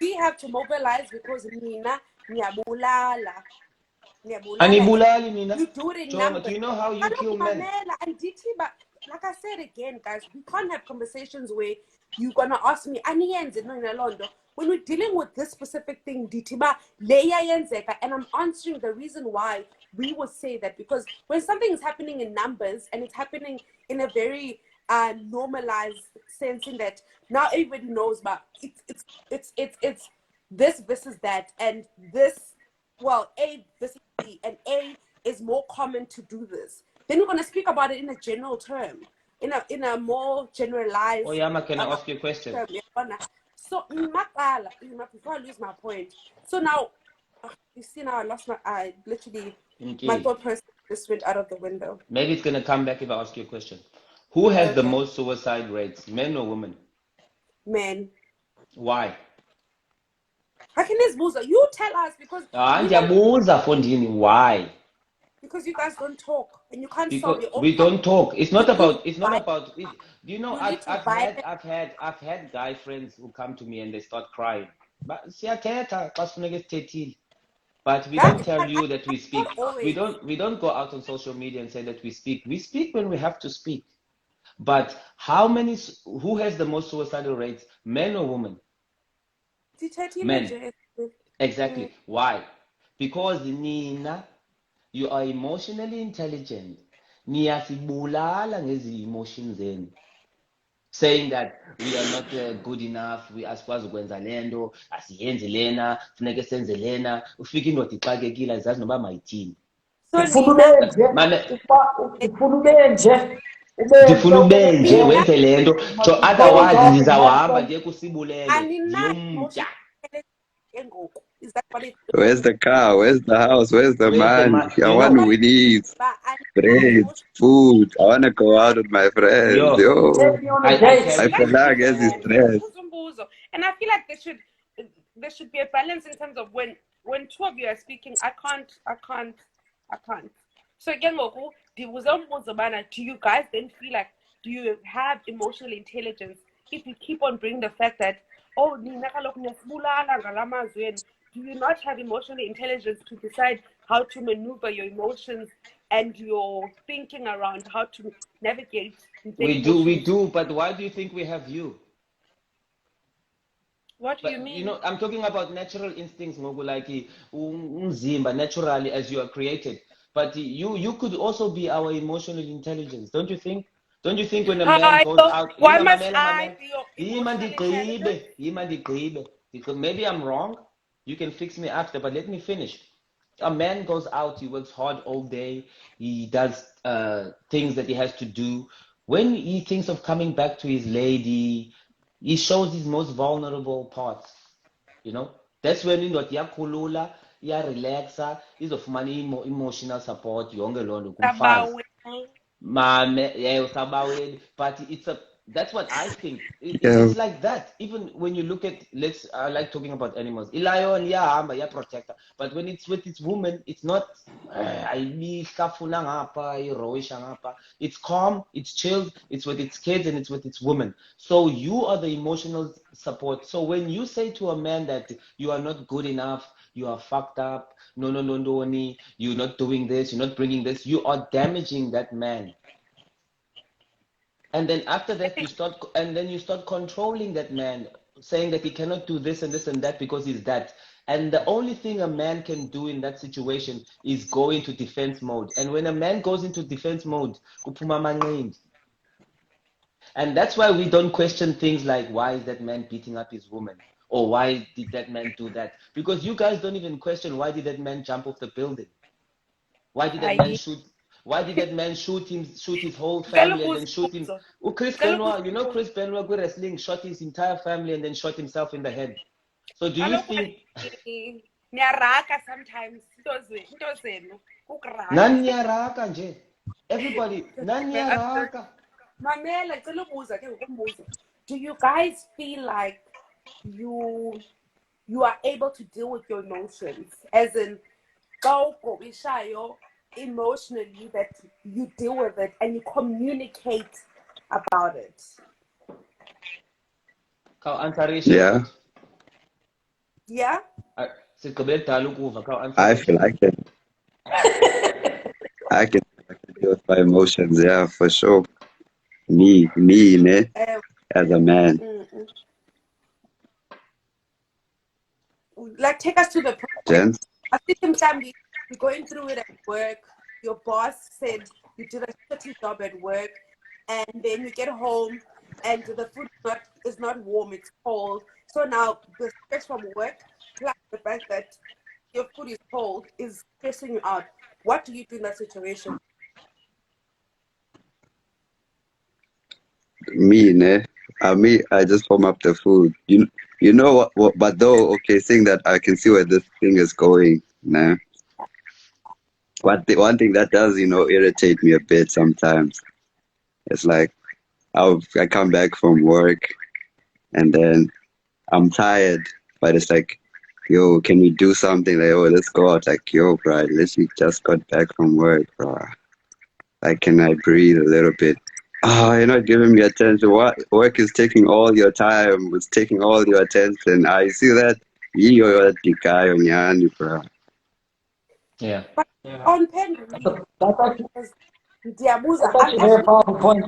We have to mobilize because Nina Nyabulala. Anibulali mina. You do it in Jonga, numbers. do you know how you kill men? And DT, but like I said again, guys, we can't have conversations where you're gonna ask me, "Aniyenze no inalondo." When we're dealing with this specific thing, DT, ba leyayenzeka, and I'm answering the reason why we would say that, because when something is happening in numbers and it's happening in a very normalized sense, in that now everybody knows, but it's this versus that, and this, well, A versus B, and A is more common to do this. Then we're going to speak about it in a general term, in a more generalized. Oh, Yama, can I ask you a question? Term. So, before I lose my point. So now, you see, now I literally, my thought process just went out of the window. Maybe it's going to come back if I ask you a question. Who has the most suicide rates, men or women? Men. Why? How can this boozer? You tell us, because why? Because you guys don't talk and you can't because solve your own we don't talk. It's not about. Do you know? I've had guy friends who come to me and they start crying. But we don't tell you that we speak. We don't go out on social media and say that we speak. We speak when we have to speak. But who has the most suicidal rates, men or women? Men. Exactly. Why? Because Nina, you are emotionally intelligent. Niyasibulala ngezi emotions zenu. Saying that we are not good enough, we asikwazi ukwenza lento, asiyenzi lena, funeke senze lena, ufika indoda ixakekile azazi noba mayithini. Ndifuna ube nje wenze lento, so otherwise ndizawuhamba ndiye kusibulele ndiyomtya. Is that what it is? Where's the car? Where's the house? Where's the man? I want to eat bread, food. I want to go out with my friends. Yo, I feel like it's stress. And I feel like there should be a balance in terms of when two of you are speaking. I can't. So again, do you guys then feel like, do you have emotional intelligence if you keep on bringing the fact that, oh, do you not have emotional intelligence to decide how to maneuver your emotions and your thinking around how to navigate? We do, but why do you think we have you? What do you mean? You know, I'm talking about natural instincts, like naturally as you are created. But you could also be our emotional intelligence, don't you think? Don't you think when a man goes out, why must I be your emotional maybe I'm wrong. You can fix me after, but let me finish. A man goes out, he works hard all day, he does things that he has to do. When he thinks of coming back to his lady, he shows his most vulnerable parts. You know, that's when in what yakulula, ya relaxa, is of money, emotional support, younger lolo kumfaz. But that's what I think. It's like that. Even when you look at, I like talking about animals. Lion, yeah, protector. But when it's with its woman, it's not. It's calm, it's chilled, it's with its kids and it's with its woman. So you are the emotional support. So when you say to a man that you are not good enough, you are fucked up, no, you're not doing this, you're not bringing this, you are damaging that man. And then after that, you start controlling that man, saying that he cannot do this and this and that because he's that. And the only thing a man can do in that situation is go into defense mode. And when a man goes into defense mode, and that's why we don't question things like, why is that man beating up his woman? Or why did that man do that? Because you guys don't even question, why did that man jump off the building? Why did that man shoot? Why did that man shoot his whole family and then shoot him? Oh, Chris Benoit, you know Chris Benoit with wrestling shot his entire family and then shot himself in the head. So do you think? Sometimes. Nanyaraka nje. Everybody, nanyaraka. Do you guys feel like you are able to deal with your emotions, as in emotionally, that you deal with it and you communicate about it? Yeah. Yeah? I feel like it. I can deal with my emotions, yeah, for sure. Me, ne, as a man. Like, take us to the point. Gents? I think sometimes you're going through it at work. Your boss said you did a shitty job at work, and then you get home and the food is not warm, it's cold. So now the stress from work plus the fact that your food is cold is stressing you out. What do you do in that situation? Me, ne? I just warm up the food. You know what? But though, okay, seeing that I can see where this thing is going, nah. One thing that does, irritate me a bit sometimes. It's like I come back from work and then I'm tired, but it's like, yo, can we do something? Like, oh, let's go out. Like, yo, bro, literally just got back from work, bro. Like, can I breathe a little bit? Oh, you're not giving me attention. What work is taking all your time? It's taking all your attention. I see that. You're the guy on your bro. Yeah. But on pen, That's actually Diabuza, a very powerful point.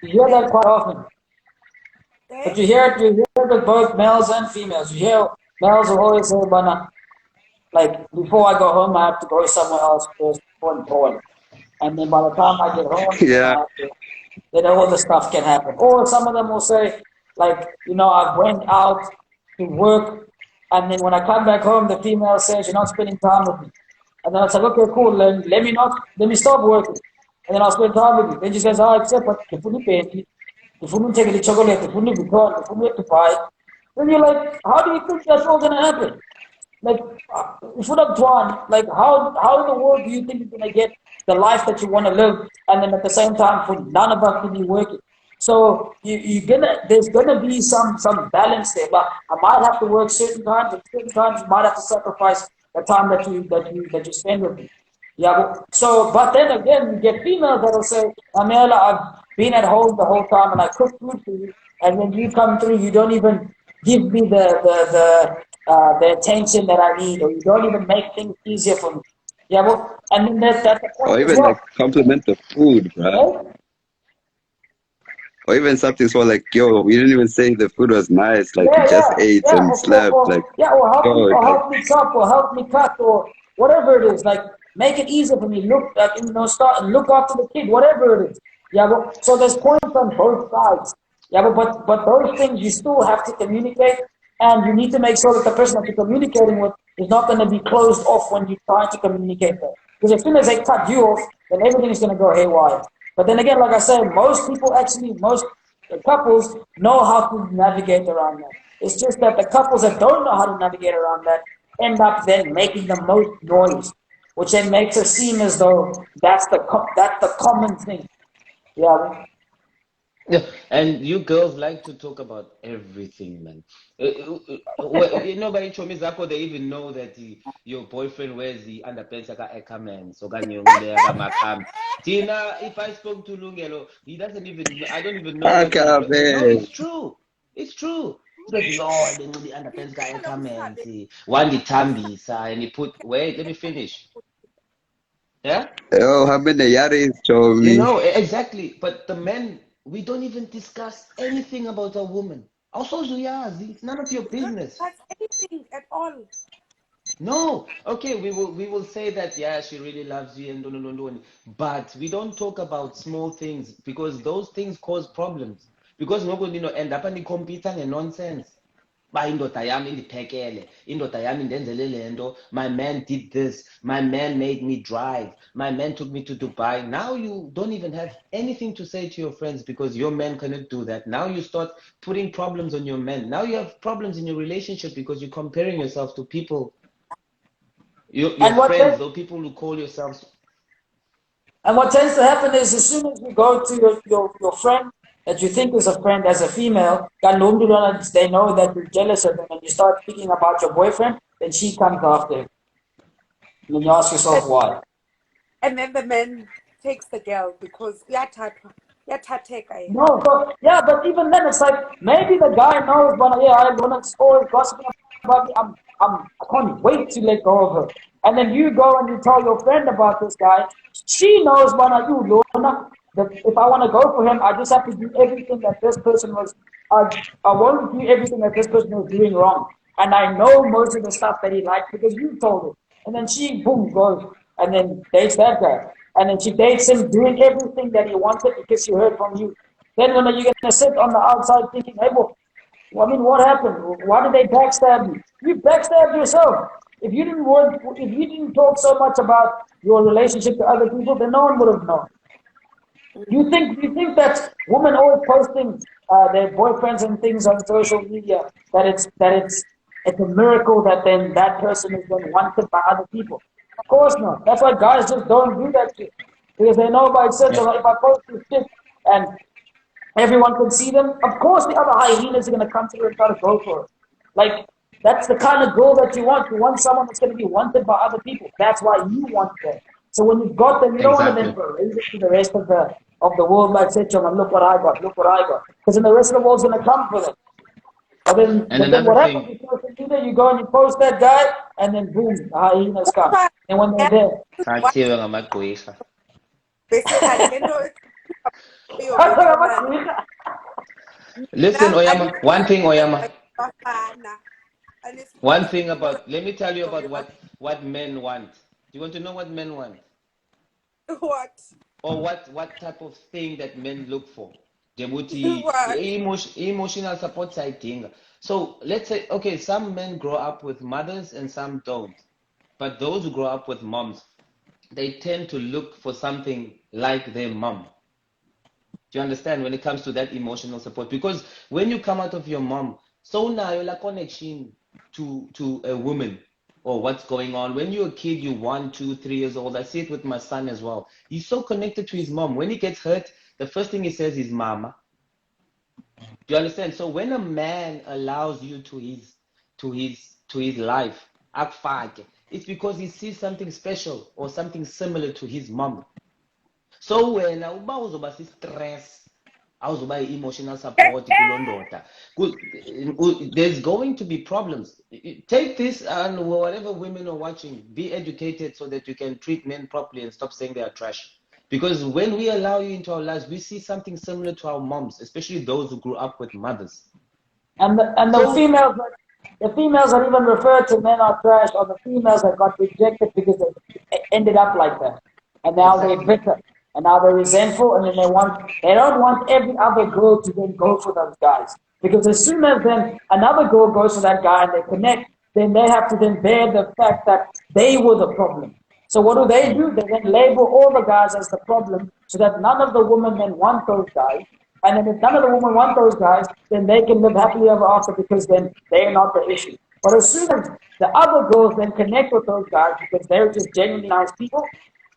You hear that quite often. But you hear it with both males and females. You hear males will always say, "Bana, like before I go home, I have to go somewhere else first before I'm born." And then by the time I get home, Yeah. then all the stuff can happen. Or some of them will say, like, I went out to work, and then when I come back home, the female says, "You're not spending time with me." And then I was like, "Okay, cool. Let me stop working, and then I'll spend time with you." Then she says, "Oh, except but if you pay, if you take the chocolate, if you be gone, if you to buy." Then you're like, "How do you think that's all gonna happen?" Like, if you have one, like, how in the world do you think you're gonna get the life that you want to live, and then at the same time for none of us to be working? So there's gonna be some balance there, but I might have to work certain times, and certain times you might have to sacrifice the time that you spend with me. Yeah, but then again, you get females that'll say, "Amela, I've been at home the whole time and I cook food for you, and when you come through, you don't even give me the attention that I need, or you don't even make things easier for me." Yeah, and then that's the Or point as even well. like compliment the food, bro. Right? Or even something so like, yo, we didn't even say the food was nice. Like, you just ate Yeah, and slept. Like, or yo, like, help me chop, or help me cut, or whatever it is. Like, make it easier for me. Start look after the kid, whatever it is. Yeah, so there's points on both sides. Yeah, but those things you still have to communicate, and you need to make sure that the person that you're communicating with is not going to be closed off when you try to communicate that. Because as soon as they cut you off, then everything is going to go haywire. But then again, like I said, most the couples know how to navigate around that. It's just that the couples that don't know how to navigate around that end up then making the most noise, which then makes it seem as though that's the common thing. Yeah. Yeah, and you girls like to talk about everything, man. Nobody told me Zako, they even know that your boyfriend wears the underpants like a Ekaman, so Makam. Tina, if I spoke to Lungelo, he doesn't even, I don't even know what okay, no, man. it's true. It's true. Because Lord, they know the underpants guy Ekaman, see. One the Tambisa, and he put, wait, let me finish. Yeah? Yo, how many yaris show You me? know, exactly. But the men, we don't even discuss anything about a woman. Also, Zuyazi, it's none of your We don't business. discuss anything at all. No. Okay, we will say that, yeah, she really loves you and no. But we don't talk about small things because those things cause problems. Because nobody end up and computer and nonsense. Uba indoda yami indiphekele, indoda yami indenzele le nto, my man did this, my man made me drive, my man took me to Dubai. Now you don't even have anything to say to your friends because your man cannot do that. Now you start putting problems on your men. Now you have problems in your relationship because you're comparing yourself to people, your And what friends, then? or people who call yourselves. And what tends to happen is as soon as you go to your friend that you think is a friend as a female, they know that you're jealous of them and you start speaking about your boyfriend, then she comes after him. And then you ask yourself why. And then the man takes the girl because yathateka. No, but even then it's like maybe the guy knows, but yeah, I want to always gossiping about me. I can't wait to let go of her. And then you go and you tell your friend about this guy. She knows when I do Lorna, that if I want to go for him, I just have to do everything that this person was. I won't do everything that this person was doing wrong, and I know most of the stuff that he liked because you told him. And then she boom goes and then dates that guy, and then she dates him doing everything that he wanted because she heard from you. Then when are you gonna sit on the outside thinking, hey, well, I mean, what happened? Why did they backstab you? You backstabbed yourself. If you didn't talk so much about your relationship to other people, then no one would have known. You think that women always posting their boyfriends and things on social media it's a miracle that then that person is then wanted by other people? Of course not. That's why guys just don't do that shit because they know by itself. Yeah. If I post this shit and everyone can see them, of course the other hyenas are going to come to you and try to go for it. Like, that's the kind of girl that you want. You want someone that's going to be wanted by other people. That's why you want them. So when you've got them, you don't want to then parade it to the rest of the world like, say, look what I got, look what I got. Because then the rest of the world's going to come for them. But then, And then what another happens thing, with social media, you go and you post that guy, and then boom, the hyenas come. And when they're there, Khathiwe ngamagqwirha. Basically, Listen, Oyama, one thing, Oyama. One thing about let me tell you about what men want. Do you want to know what men want? what? Or what type of thing that men look for? What? Emotional support side. So let's say, okay, some men grow up with mothers and some don't. But those who grow up with moms, they tend to look for something like their mom. Do you understand when it comes to that emotional support? Because when you come out of your mom, so now you're like connection to a woman or what's going on. When you're a kid, you're 1, 2, 3 years old. I see it with my son as well. He's so connected to his mom. When he gets hurt, the first thing he says is mama. Do you understand? So when a man allows you to his life, it's because he sees something special or something similar to his mom. So when uba uzoba stress, awuzoba emotional support kulondoda, there's going to be problems. Take this, and whatever women are watching, be educated so that you can treat men properly and stop saying they are trash. Because when we allow you into our lives, we see something similar to our moms, especially those who grew up with mothers. And the females that even refer to men are trash are the females that got rejected because they ended up like that. And now they're bitter. And now they're resentful, and then they don't want every other girl to then go for those guys. Because as soon as then another girl goes for that guy and they connect, then they have to then bear the fact that they were the problem. So what do? They then label all the guys as the problem so that none of the women then want those guys. And then if none of the women want those guys, then they can live happily ever after because then they're not the issue. But as soon as the other girls then connect with those guys because they're just genuinely nice people,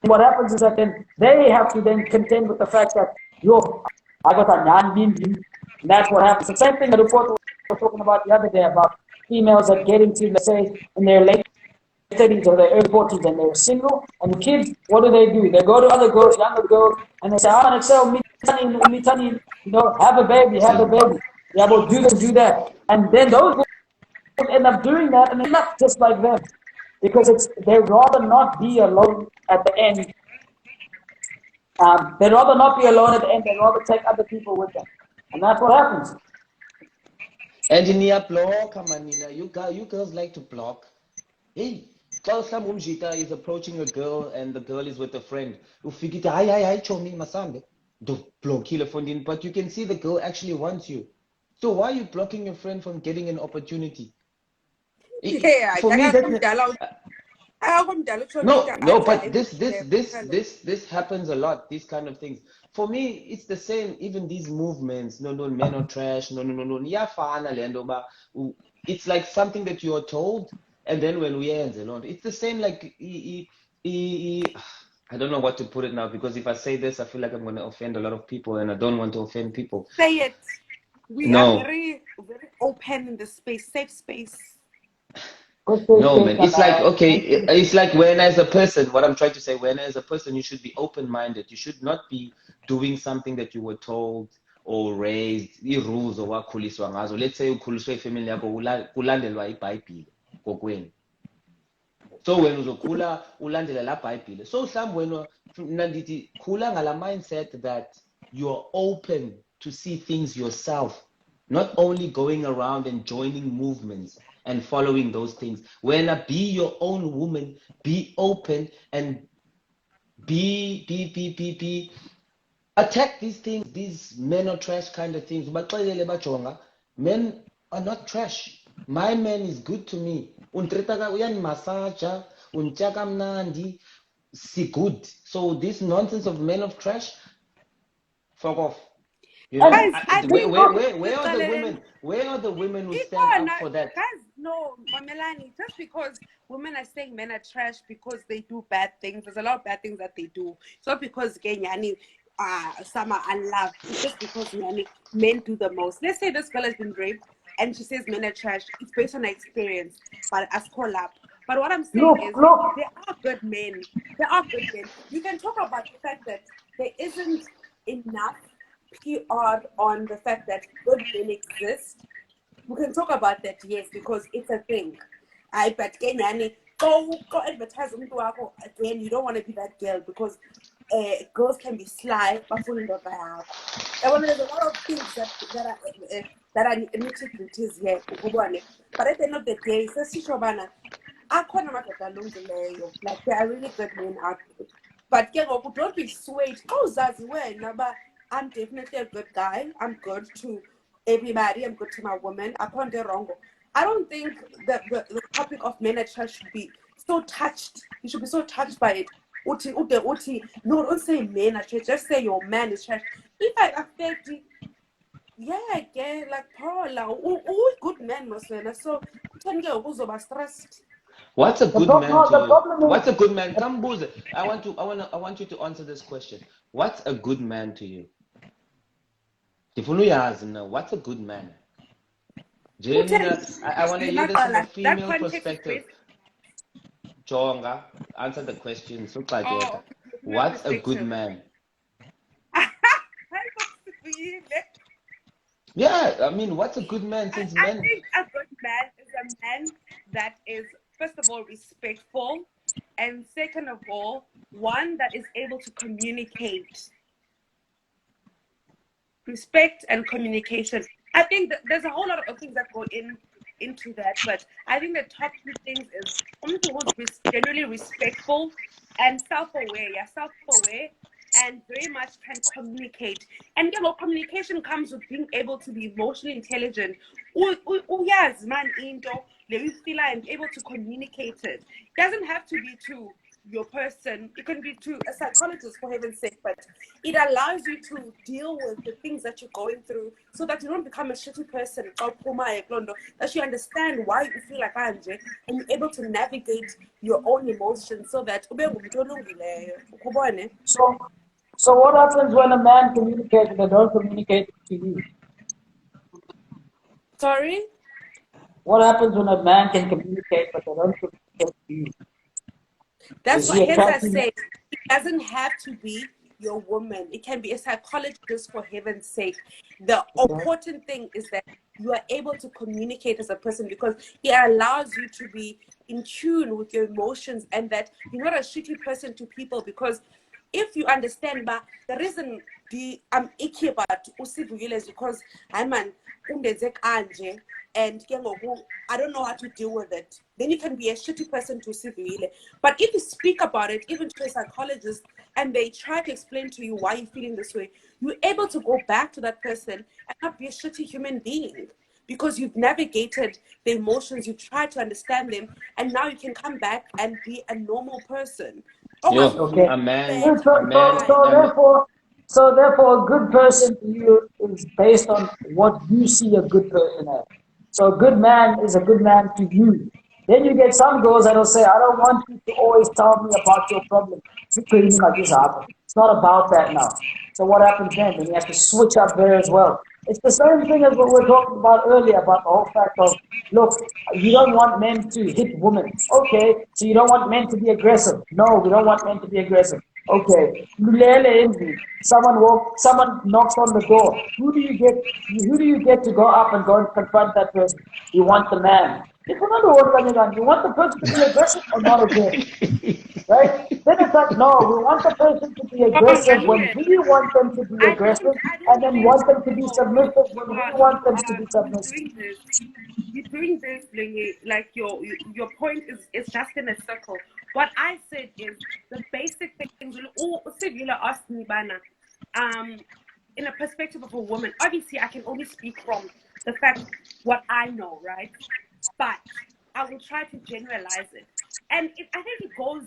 what happens is that then they have to then contend with the fact that, I got a non-beam, and that's what happens. The same thing the report we were talking about the other day about females that get into, let's say, in their late 30s or their early 40s and they're single, and the kids, what do? They go to other girls, younger girls, and they say, I want to sell me, have a baby. Yeah, well, do this, do that. And then those girls end up doing that, and they're not just like them. Because they'd rather not be alone at the end. They'd rather not be alone at the end. They'd rather take other people with them. And that's what happens. Engineer block, manina. You girls like to block. Hey, Klaus Umjita is approaching a girl and the girl is with a friend. Ufikita, hi, chomi, masambe. Do block phone, but you can see the girl actually wants you. So why are you blocking your friend from getting an opportunity? Yeah, for me, no, but this happens a lot. These kind of things. For me, it's the same. Even these movements, no, men are trash. No. It's like something that you are told, and then when we end, it's the same. Like I don't know what to put it now because if I say this, I feel like I'm going to offend a lot of people, and I don't want to offend people. Say it. We are very, very open in the space, safe space. No, man. It's like, okay, it's like when as a person, what I'm trying to say, when as a person, you should be open-minded. You should not be doing something that you were told or raised, rules or wakhuliswa ngazo. Let's say ukhuliswe ifamily yakho kulandelwa iBhayibheli kokweni. So when uzokhula ulandela la Bible. So when nanditi khula ngala mindset that you're open to see things yourself, not only going around and joining movements and following those things. When be your own woman, be open and be attack these things, these men are trash kind of things. Men are not trash. My man is good to me. Masaja, mnandi, si good. So this nonsense of men of trash, fuck off. You know, Guys, I think where are the women? Where are the women who stand up for that? Guys, no, Mamelani, just because women are saying men are trash because they do bad things, there's a lot of bad things that they do. It's not because Kenyani some are unloved. It's just because men do the most. Let's say this girl has been raped and she says men are trash. It's based on her experience, but as call up. But what I'm saying is there are good men. There are good men. You can talk about the fact that there isn't enough PR on the fact that good men exist. We can talk about that, yes, because it's a thing. I bet go advertise again. You don't want to be that girl because girls can be sly, but there's a lot of things that are nitty-gritties here. But at the end of the day, like there are really good men out there. But don't be swayed. Oh, I'm definitely a good guy. I'm good to everybody. I'm good to my woman. I can't do wrong. I don't think that the topic of men at church should be so touched. You should be so touched by it. No, don't say men at church. Just say your man is church. If I affect it, yeah, again, like Paula, who good man must learn. So, stressed. What's a good man to you? What's a good man? Kambuze. I want you to answer this question. What's a good man to you? What's a good man? I want to hear this from a female perspective. Chonga, answer the question. What's a good man? Yeah, I mean, what's a good man? I think a good man is a man that is, first of all, respectful, and second of all, one that is able to communicate. Respect and communication. I think that there's a whole lot of things that go into that, but I think the top two things is someone who's generally respectful and self-aware, and very much can communicate. And communication comes with being able to be emotionally intelligent. Yes, man, and able to communicate it. It doesn't have to be to your person. It can be to a psychologist, for heaven's sake, but it allows you to deal with the things that you're going through so that you don't become a shitty person, that you understand why you feel like Anje, and you're able to navigate your own emotions so that So what happens when a man communicates and they don't communicate to you? Sorry? What happens when a man can communicate but they don't communicate to you? That's what I say. It doesn't have to be your woman. It can be a psychologist, for heaven's sake. The important thing is that you are able to communicate as a person because it allows you to be in tune with your emotions and that you're not a shitty person to people, because if you understand, but the reason I'm icky about Usivuyile is because I'm an Anje and I don't know how to deal with it. Then you can be a shitty person to Usivuyile. But if you speak about it, even to a psychologist, and they try to explain to you why you're feeling this way, you're able to go back to that person and not be a shitty human being. Because you've navigated the emotions, you try to understand them, and now you can come back and be a normal person. Okay. So therefore, a good person to you is based on what you see a good person as. So a good man is a good man to you. Then you get some girls that will say, I don't want you to always tell me about your problem. It's not about that now. So what happens then? Then you have to switch up there as well. It's the same thing as what we were talking about earlier about the whole fact of, look, you don't want men to hit women. Okay, so you don't want men to be aggressive. No, we don't want men to be aggressive. Okay, someone knocks on the door. Who do you get to go up and go and confront that person? You want the man. It's another word, you want the person to be aggressive or not aggressive, right? Then it's like, no, we want the person to be aggressive when we want them to be aggressive, and then want them to be submissive when we want them to be submissive. You're doing this, like your point is just in a circle. What I said is the basic things. Sivila asked me, Bana, in a perspective of a woman. Obviously, I can only speak from the fact what I know, right? But I will try to generalize it, and I think it goes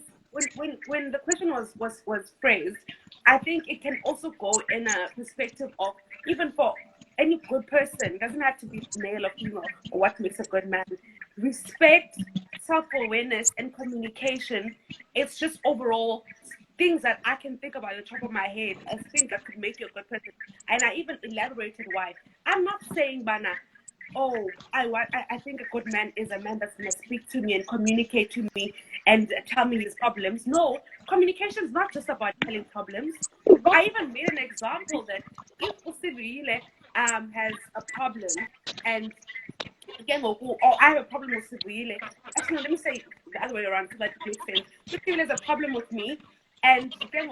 when the question was phrased. I think it can also go in a perspective of even for any good person. It doesn't have to be male or female or what makes a good man. Respect, self-awareness, and communication. It's just overall things that I can think about at the top of my head as things that could make you a good person. And I even elaborated why. I'm not saying, Bana, oh, I think a good man is a man that's going to speak to me and communicate to me and tell me his problems. No, communication is not just about telling problems. I even made an example that if Usibile has a problem and again, or I have a problem with Sibrile. Actually, no, let me say the other way around so that it makes sense. Sibrile has a problem with me, and then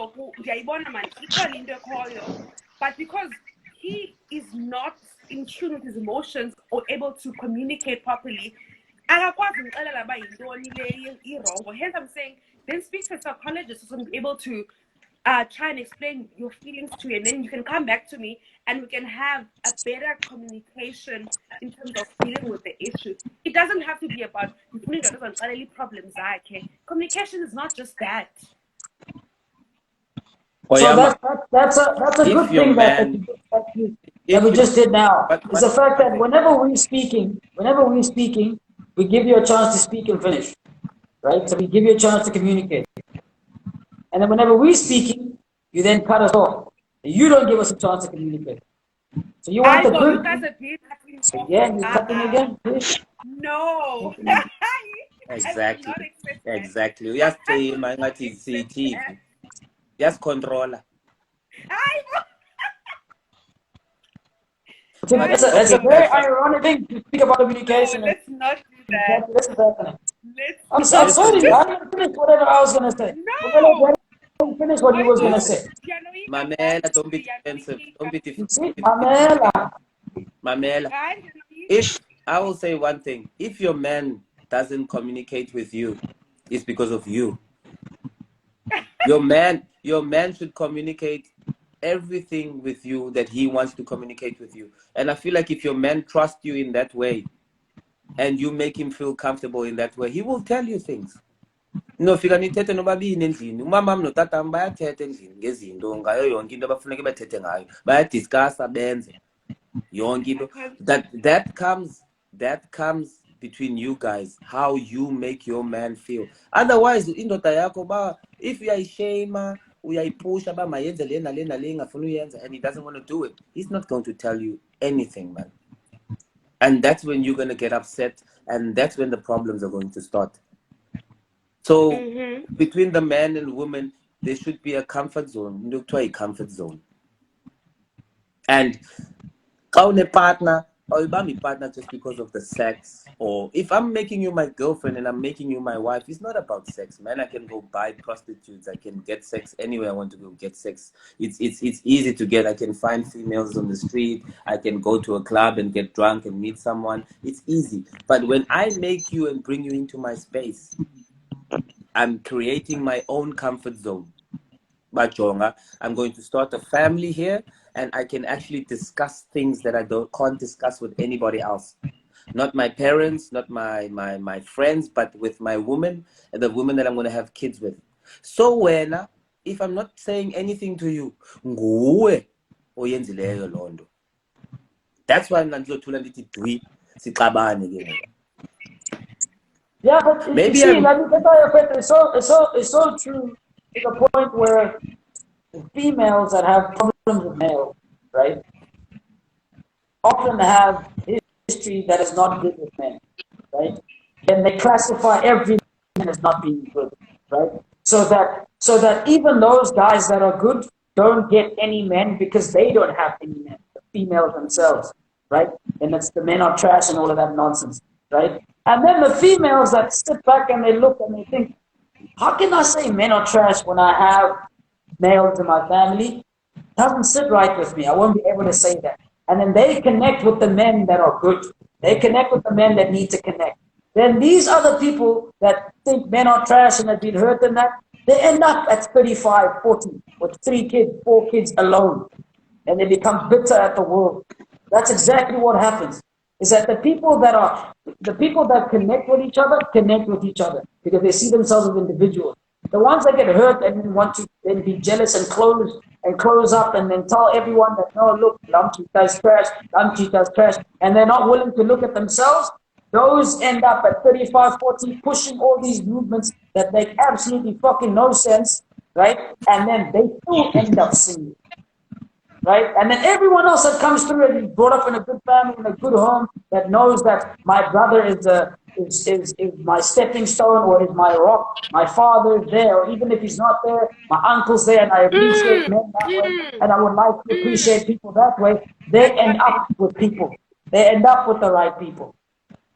but because he is not in tune with his emotions or able to communicate properly, hence I'm saying, then speak to a psychologist who's able to try and explain your feelings to you, and then you can come back to me and we can have a better communication in terms of dealing with the issue. It doesn't have to be about problems. Communication is not just that. So that's a good thing that we just did now. Is the fact that whenever we're speaking, we give you a chance to speak and finish, right? So we give you a chance to communicate. And then whenever we're speaking, you then cut us off. You don't give us a chance to communicate. So you want the good. You guys are cutting off. Yeah, you're cutting again. No. Exactly. We have to my TV. Just controller. It's a very ironic thing to speak about communication. No, let's not do that. This is happening. I'm sorry. I didn't finish whatever I was going to say. No. Finish what you was going to say. Mamela, don't be defensive. Don't be defensive. Mamela. If I will say one thing, if your man doesn't communicate with you, it's because of you. Your man should communicate everything with you that he wants to communicate with you. And I feel like if your man trusts you in that way and you make him feel comfortable in that way, he will tell you things. No, fika nithethe nobabini endlini. Umama notata bayathetha endlini ngezinto ngayo yonke into abafuneka bethethe ngayo. Bayadiscussa benze yonke into. That comes between you guys, how you make your man feel. Otherwise, indoda yakho if you are shame, uyayipusha mayenze lena engafuna uyenza, and he doesn't want to do it, he's not going to tell you anything, man. And that's when you're going to get upset, and that's when the problems are going to start. So between the man and woman, there should be a comfort zone. Look to a comfort zone. And a partner, or if I'm a partner just because of the sex, or if I'm making you my girlfriend and I'm making you my wife, it's not about sex, man. I can go buy prostitutes. I can get sex anywhere I want to go get sex. It's easy to get. I can find females on the street. I can go to a club and get drunk and meet someone. It's easy. But when I make you and bring you into my space, I'm creating my own comfort zone. Bajonga, I'm going to start a family here, and I can actually discuss things that I can't discuss with anybody else. Not my parents, not my friends, but with my woman and the woman that I'm going to have kids with. So when, if I'm not saying anything to you, nguwe oyenzileyo londo. That's why I'm not dwi sixabane ke. Yeah, but maybe it's so true to the point where females that have problems with males, right, often have history that is not good with men, right? And they classify every man as not being good, right? So that even those guys that are good don't get any men because they don't have any men, the females themselves, right? And it's the men are trash and all of that nonsense. right? And then the females that sit back and they look and they think, how can I say men are trash when I have males in my family? Doesn't sit right with me. I won't be able to say that. And then they connect with the men that are good. They connect with the men that need to connect. Then these other people that think men are trash and have been hurt in that, they end up at 35, 40, with 3 kids, 4 kids alone. And they become bitter at the world. That's exactly what happens. Is that the people that connect with each other because they see themselves as individuals. The ones that get hurt and then want to then be jealous and close up and then tell everyone that no, look, Lamchita's trash, and they're not willing to look at themselves, those end up at 35, 40, pushing all these movements that make absolutely fucking no sense, right? And then they still end up singing. Right? And then everyone else that comes through and is brought up in a good family, in a good home, that knows that my brother is my stepping stone or is my rock, my father is there, or even if he's not there, my uncle's there, and I appreciate men that way, and I would like to appreciate people that way, they end up with people. They end up with the right people.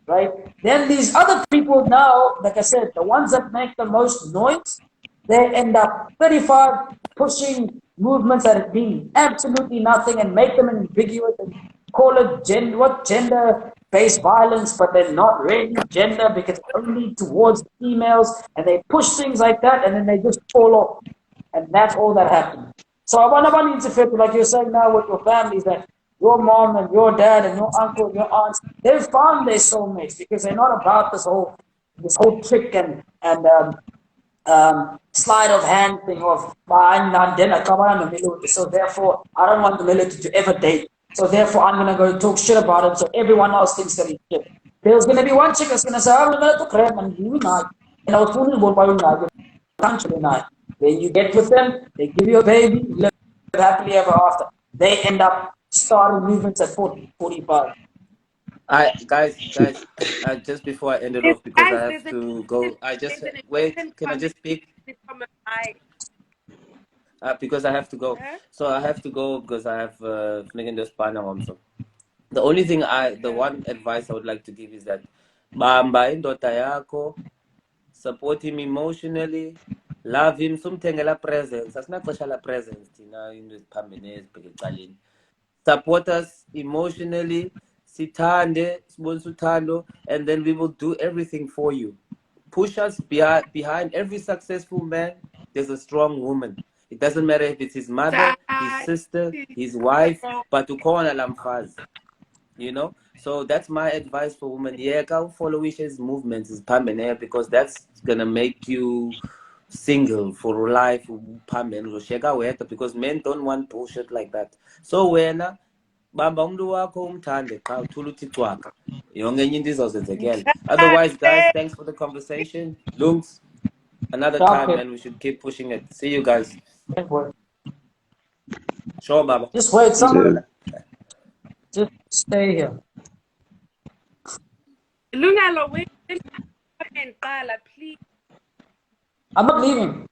Right? Then these other people now, like I said, the ones that make the most noise, they end up 35 pushing movements that mean absolutely nothing and make them ambiguous and call it gender-based violence, but they're not really gender because it's only towards females, and they push things like that and then they just fall off. And that's all that happens. So I want to interfere, like you're saying now with your families, that your mom and your dad and your uncle and your aunts, they've found their soulmates because they're not about this whole trick and sleight of hand thing of so therefore I don't want the military to ever date. So therefore I'm gonna go talk shit about him so everyone else thinks that he's shit. There's gonna be one chick that's gonna say, I'm gonna crap and you not. And I was then you get with them, they give you a baby, you live happily ever after. They end up starting movements at 40, 45. Guys, just before I end it off, because I have to go. Can I just speak? Because I have to go. So I have to go because I have the spinal also. The only thing the one advice I would like to give is that bamba indoda yakho, support him emotionally, love him, sumthengela presence. Asinaxesha la presence thina into eziphambene ezibheke ecaleni. Support us emotionally, sithande, sibonise uthando, and then we will do everything for you. Push us behind every successful man. There's a strong woman. It doesn't matter if it's his mother, his sister, his wife, but to call lamfaz. You know? So that's my advice for women. Yeah, go follow Wishes movements is permanent because that's gonna make you single for life because men don't want bullshit like that. So wena bamba umuntu wakho umthande xa uthula uthi cwaka yonke enye into izawuzenzekela. Otherwise, guys, thanks for the conversation. Lungs, another time, man, we should keep pushing it. See you guys. Sure, Baba. Just wait, someone. Just stay here. Lungalo, wait, please. I'm not leaving.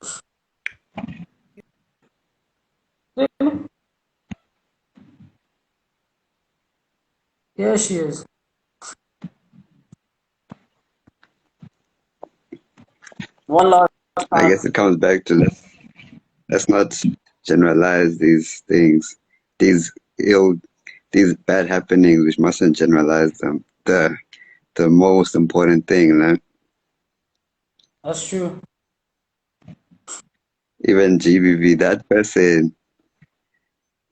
Yeah, she is. One last time. I guess it comes back to let's not generalize these things, these bad happenings. We mustn't generalize them. The most important thing, man. That's true. Even GBV, that person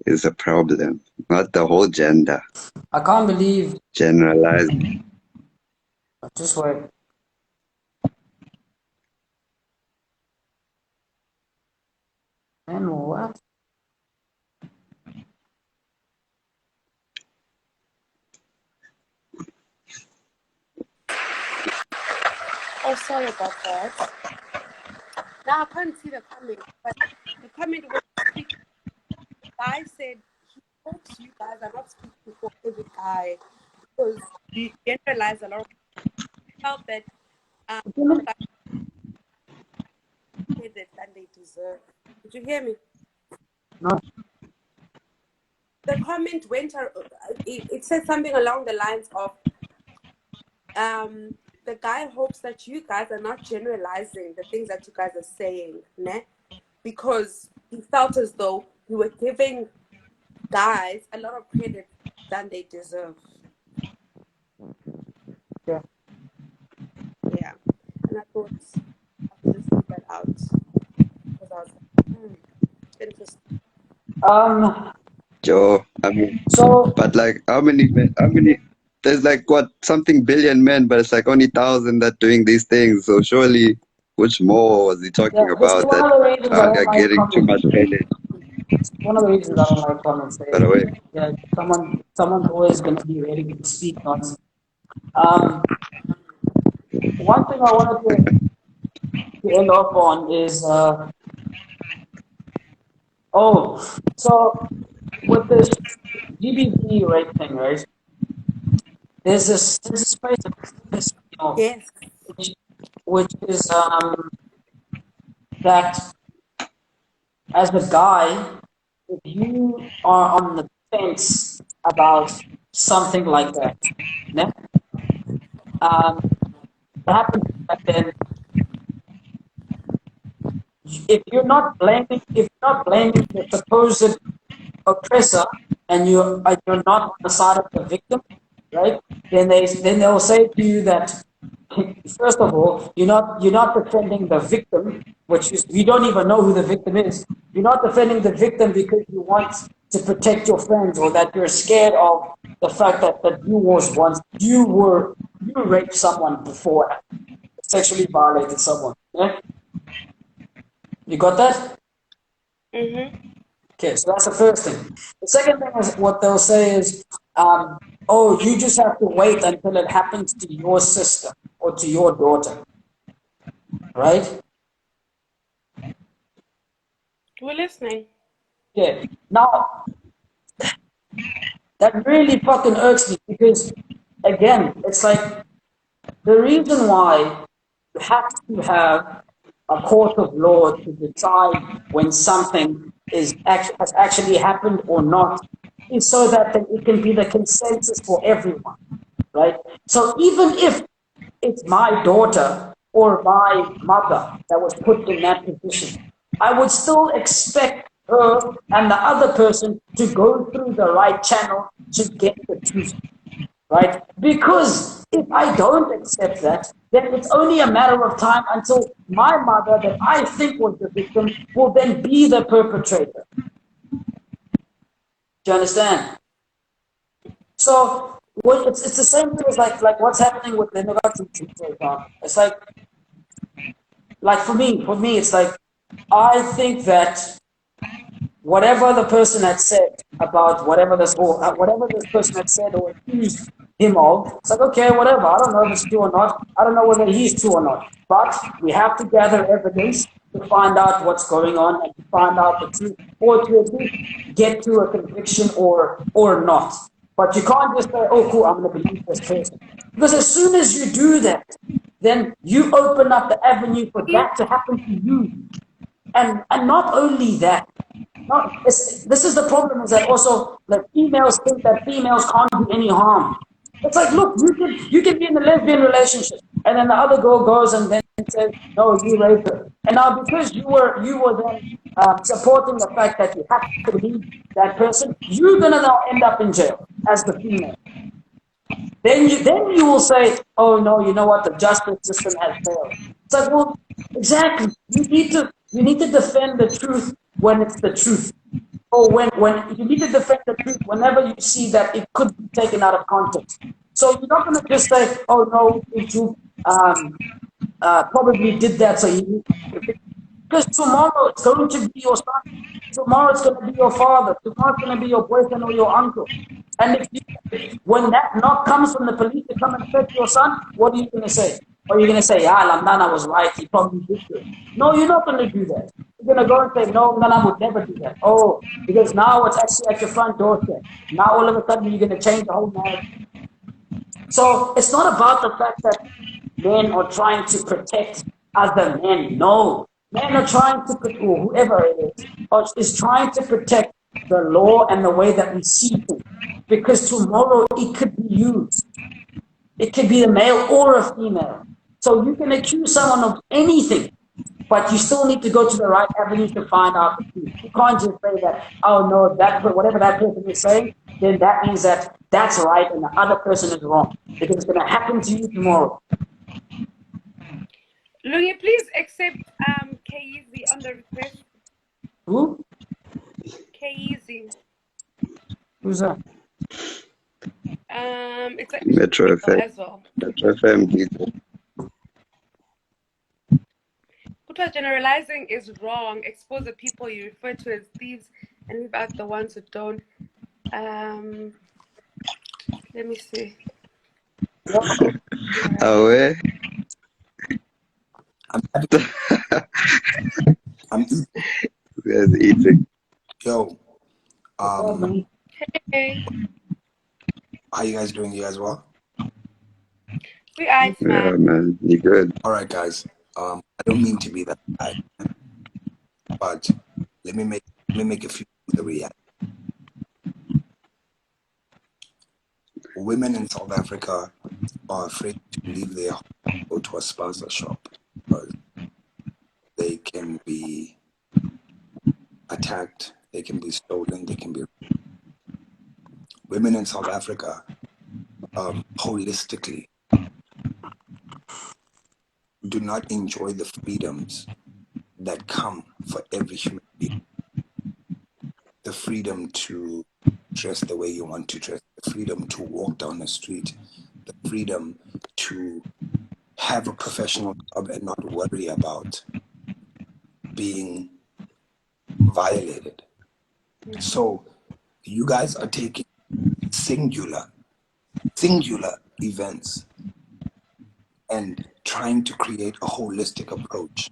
is a problem, not the whole gender. I can't believe. Generalize. Just wait. And what? Oh, sorry about that. Now I can't see the comment, but the comment was the guy said he hopes you guys are not speaking for every guy because we generalize a lot of people. Felt that than they deserve. Did you hear me? No. The comment went. It said something along the lines of the guy hopes that you guys are not generalizing the things that you guys are saying, ne? Because he felt as though you were giving guys a lot of credit than they deserve. Yeah. Yeah. And I thought I could just leave that out. Because I was like, interesting. Joe, I mean, So but like, how many men? How many? There's like what something billion men, but it's like only 1,000 that doing these things. So surely, which more was he yeah, talking this is about one that of the reasons I don't are like getting too much comments. credit? One of the reasons I don't like comments. By the way, Yeah, someone's always going to be ready to speak nonsense. One thing I wanted to end off on is so with this GBV rate thing, right? There's this phrase that Yes. which is that as a guy, if you are on the fence about something like that, ne? What happens is that then if you're not blaming the supposed oppressor and you're not on the side of the victim, right? Then they'll say to you that first of all, you're not defending the victim, which is you don't even know who the victim is. You're not defending the victim because you want to protect your friends or that you're scared of the fact that you raped someone before, sexually violated someone. Yeah? You got that? Mm-hmm. Okay, so that's the first thing. The second thing is what they'll say is, oh, you just have to wait until it happens to your sister or to your daughter, right? We're listening. Yeah. Now, that really fucking irks me because, again, it's like the reason why you have to have a court of law to decide when something has actually happened or not is so that it can be the consensus for everyone, right? So even if it's my daughter or my mother that was put in that position, I would still expect her and the other person to go through the right channel to get the truth, right? Because if I don't accept that, then it's only a matter of time until my mother, that I think was the victim, will then be the perpetrator. Do you understand? So it's the same thing as like what's happening with the Inequality, for example. It's like for me, it's like I think that whatever the person had said about whatever this person had said or accused him of, it's like, okay, whatever. I don't know if it's true or not. I don't know whether he's true or not. But we have to gather evidence to find out what's going on and to find out the truth, or to at least get to a conviction or not. But you can't just say, oh, cool, I'm going to believe this person. Because as soon as you do that, then you open up the avenue for that to happen to you. And not only that, this is the problem, is that also like females think that females can't do any harm. It's like, look, you can be in a lesbian relationship, and then the other girl goes and then says, no, you raped her. And now because you were then supporting the fact that you have to believe that person, you're gonna now end up in jail as the female. Then you will say, oh no, you know what, the justice system has failed. It's like, well, exactly. You need to defend the truth when it's the truth. Or when you need to defend the truth whenever you see that it could be taken out of context. So you're not gonna just say, oh no, you probably did that, so you because tomorrow it's going to be your son. Tomorrow it's going to be your father. Tomorrow it's going to be your boyfriend or your uncle. And when that knock comes from the police to come and fetch your son, what are you going to say? Or are you going to say, yeah, Lamdana was right, he probably did it. No, you're not going to do that. You're going to go and say, no, Lamdana would never do that. Oh, because now it's actually at your front doorstep. Now all of a sudden you're going to change the whole narrative. So it's not about the fact that men are trying to protect other men. No. Men are trying to protect, or whoever it is trying to protect the law and the way that we see things. Because tomorrow it could be used. It could be a male or a female. So you can accuse someone of anything, but you still need to go to the right avenues to find out the truth. You can't just say that, oh no, whatever that person is saying, then that means that that's right and the other person is wrong. Because it's going to happen to you tomorrow. Lungi, please accept K-Easy on the request. Who? K-Easy. Who's that? It's like Metro FM. as well. Metro FM people. Kuta, generalizing is wrong. Expose the people you refer to as thieves and leave out the ones who don't. Let me see. Away. I'm eating. There's eating. Yo, Hey, how you guys doing? You guys well? we are, Yeah, man. man. You good? All right, guys. I don't mean to be that guy, but let me make a few the reality. Women in South Africa are afraid to leave their home and go to a spaza shop because they can be attacked, they can be stolen, they can be. Women in South Africa, holistically, do not enjoy the freedoms that come for every human being. The freedom to dress the way you want to dress, the freedom to walk down the street, the freedom to have a professional job and not worry about being violated. So you guys are taking singular events and trying to create a holistic approach.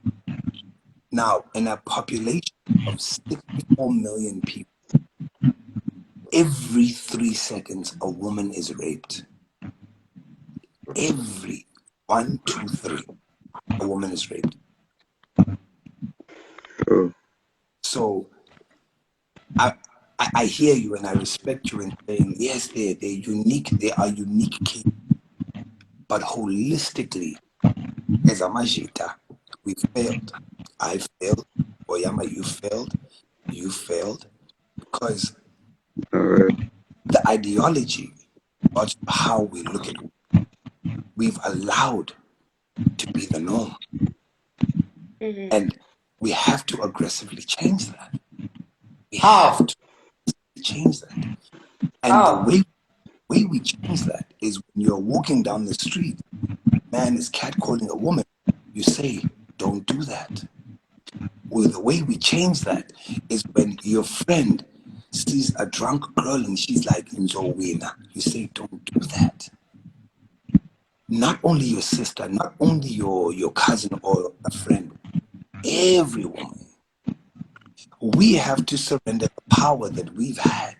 Now, in a population of 64 million people, every 3 seconds a woman is raped. Every 1, 2, 3, a woman is raped. Oh. So I hear you and I respect you in saying, yes, they're unique, they are unique cases. But holistically, as a Majita, we failed. I failed. Oyama, you failed. You failed. Because All right. the ideology of how we look at it, we've allowed to be the norm. And we have to aggressively change that. We have to change that. And the way we change that is when you're walking down the street, man is catcalling a woman, you say, don't do that. Well, the way we change that is when your friend sees a drunk girl and she's like, Nzowina, you say, don't do that. Not only your sister, not only your cousin or a friend, every woman. We have to surrender the power that we've had.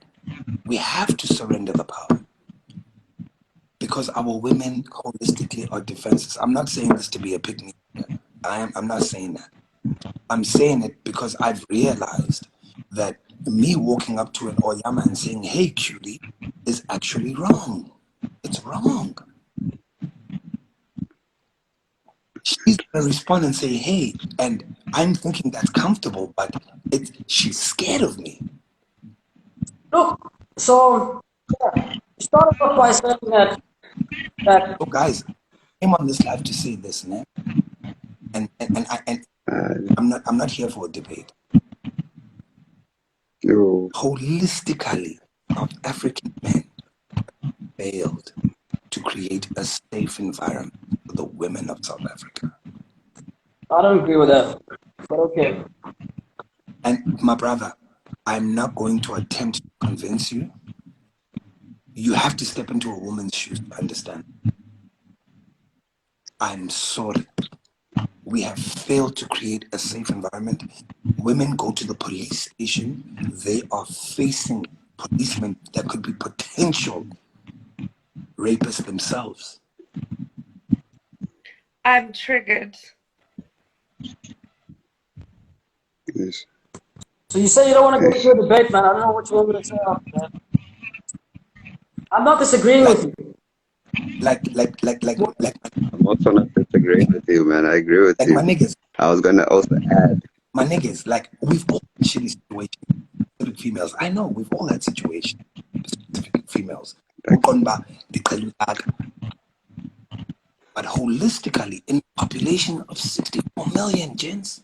We have to surrender the power. Because our women holistically are defenseless. I'm not saying this to be a pick-me. I'm not saying that. I'm saying it because I've realized that me walking up to an Oyama and saying, hey, cutie, is actually wrong. It's wrong. She's going to respond and say, hey, and I'm thinking that's comfortable, but she's scared of me. Look, so you started off by saying that So guys, I came on this live to say this, man. And I'm not here for a debate. No. Holistically, South African men failed to create a safe environment for the women of South Africa. I don't agree with that, but okay. And my brother, I'm not going to attempt to convince you. You have to step into a woman's shoes to understand. I'm sorry. We have failed to create a safe environment. Women go to the police station. They are facing policemen that could be potential rapists themselves. I'm triggered. Yes. So you say you don't want to go through a debate, man. I don't know what you want me to say after that. I'm not disagreeing with you. I'm also not disagreeing with you, man. I agree with you. My niggas. I was gonna also add. My niggas, like we've all had shitty situations. Specific females. I know we've all had situations. Specific females. But holistically, in a population of 64 million, gents,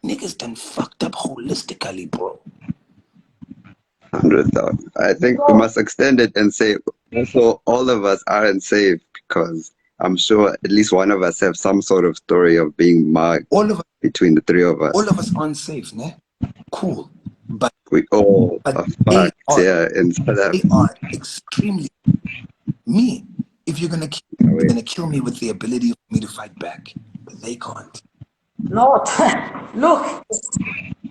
niggas done fucked up holistically, bro. 100,000. I think we must extend it and say also all of us aren't safe because I'm sure at least one of us have some sort of story of being marked between the three of us. All of us aren't safe, ne? Cool. But we all are fucked here in South Africa. They are extremely me. If you're gonna kill me with the ability for me to fight back, they can't. No, look.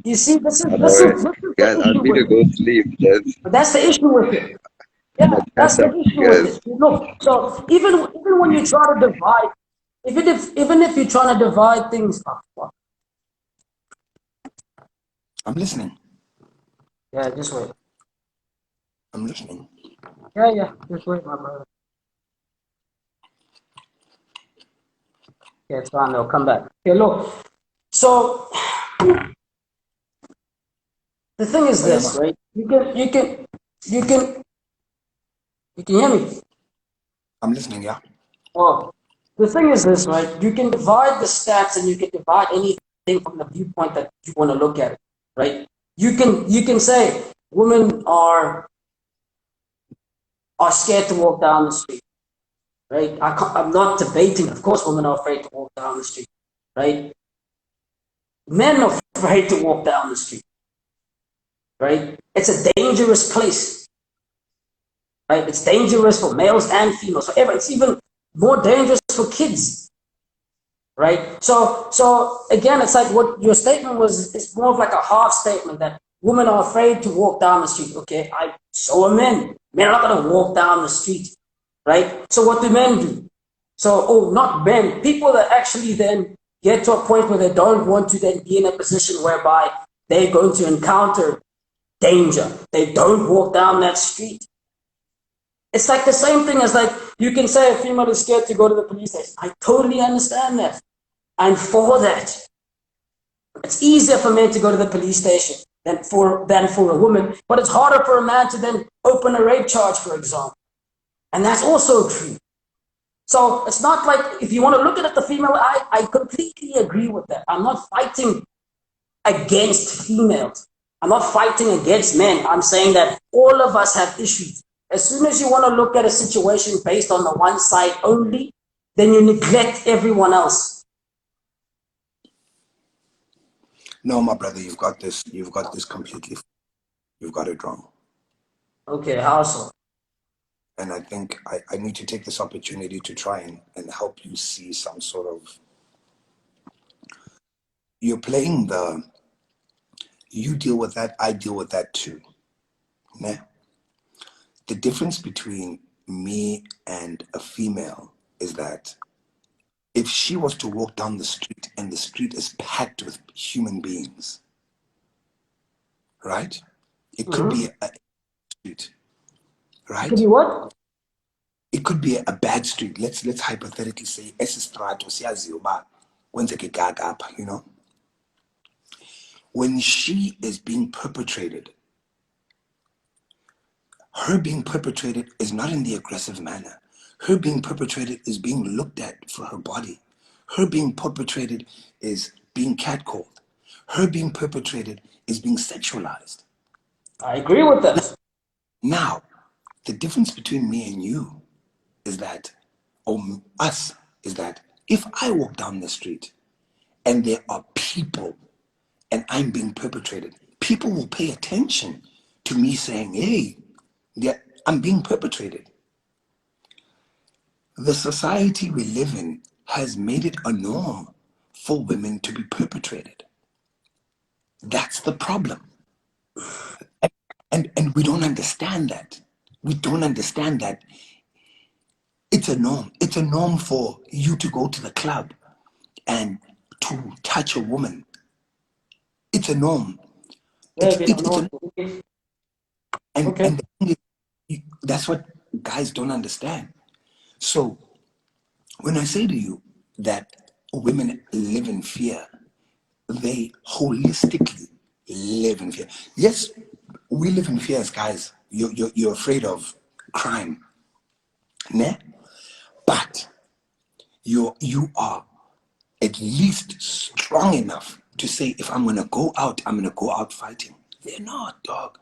You see, this is guys, I need to go sleep. But that's the issue with it. Yeah, that's the issue with it. Look, so even when you try to divide, even if you're trying to divide things, I'm listening. Yeah, just wait. I'm listening. Yeah, just wait, my brother. Yeah, it's fine. They'll come back. Okay, look. So the thing is this, right? You can hear me? I'm listening, yeah. Oh, the thing is this, right? You can divide the stats and you can divide anything from the viewpoint that you want to look at it, right? You can say women are scared to walk down the street, right? I'm not debating. Of course, women are afraid to walk down the street, right? Men are afraid to walk down the street, right? It's a dangerous place, right? It's dangerous for males and females. Forever, it's even more dangerous for kids, right? So again, it's like what your statement was. It's more of like a half statement that women are afraid to walk down the street. Okay, so are men. Men are not going to walk down the street, right? So what do men do? So, not men. People that actually then get to a point where they don't want to then be in a position whereby they're going to encounter danger. They don't walk down that street. It's like the same thing as like you can say a female is scared to go to the police station. I totally understand that. I'm for that. It's easier for men to go to the police station than for a woman, but it's harder for a man to then open a rape charge, for example. And that's also true. So it's not like, if you want to look at it, the female, I completely agree with that. I'm not fighting against females. I'm not fighting against men. I'm saying that all of us have issues. As soon as you want to look at a situation based on the one side only, then you neglect everyone else. No, my brother, you've got this completely. You've got it wrong. Okay, how so? And I think I need to take this opportunity to try and help you see some sort of. You're playing you deal with that, I deal with that too. Now, the difference between me and a female is that if she was to walk down the street and the street is packed with human beings, right? It could be a street, right? It could be what? It could be a bad street. Let's hypothetically say Esistrato Siazioba, you know. When she is being perpetrated, her being perpetrated is not in the aggressive manner. Her being perpetrated is being looked at for her body. Her being perpetrated is being catcalled. Her being perpetrated is being sexualized. I agree with that. Now, the difference between me and you is that, or us, is that if I walk down the street and there are people and I'm being perpetrated, people will pay attention to me saying, hey, I'm being perpetrated. The society we live in has made it a norm for women to be perpetrated. That's the problem. And we don't understand that. We don't understand that it's a norm. It's a norm for you to go to the club and to touch a woman. It's a norm. It's a norm. And the thing is, that's what guys don't understand. So when I say to you that women live in fear, they holistically live in fear. Yes, we live in fear as guys. You're afraid of crime, ne? But you are at least strong enough to say, if I'm gonna go out, I'm gonna go out fighting. They're not, dog.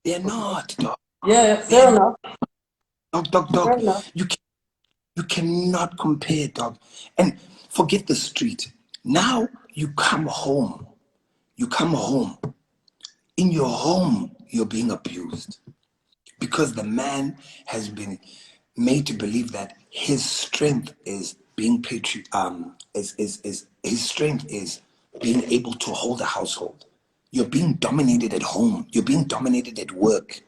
They're not, dog. Yeah, fair enough. Fair Dog. enough. You cannot compare, dog. And forget the street. Now you come home. You come home. In your home, you're being abused because the man has been made to believe that his strength is being his strength is being able to hold a household. You're being dominated at home. You're being dominated at work.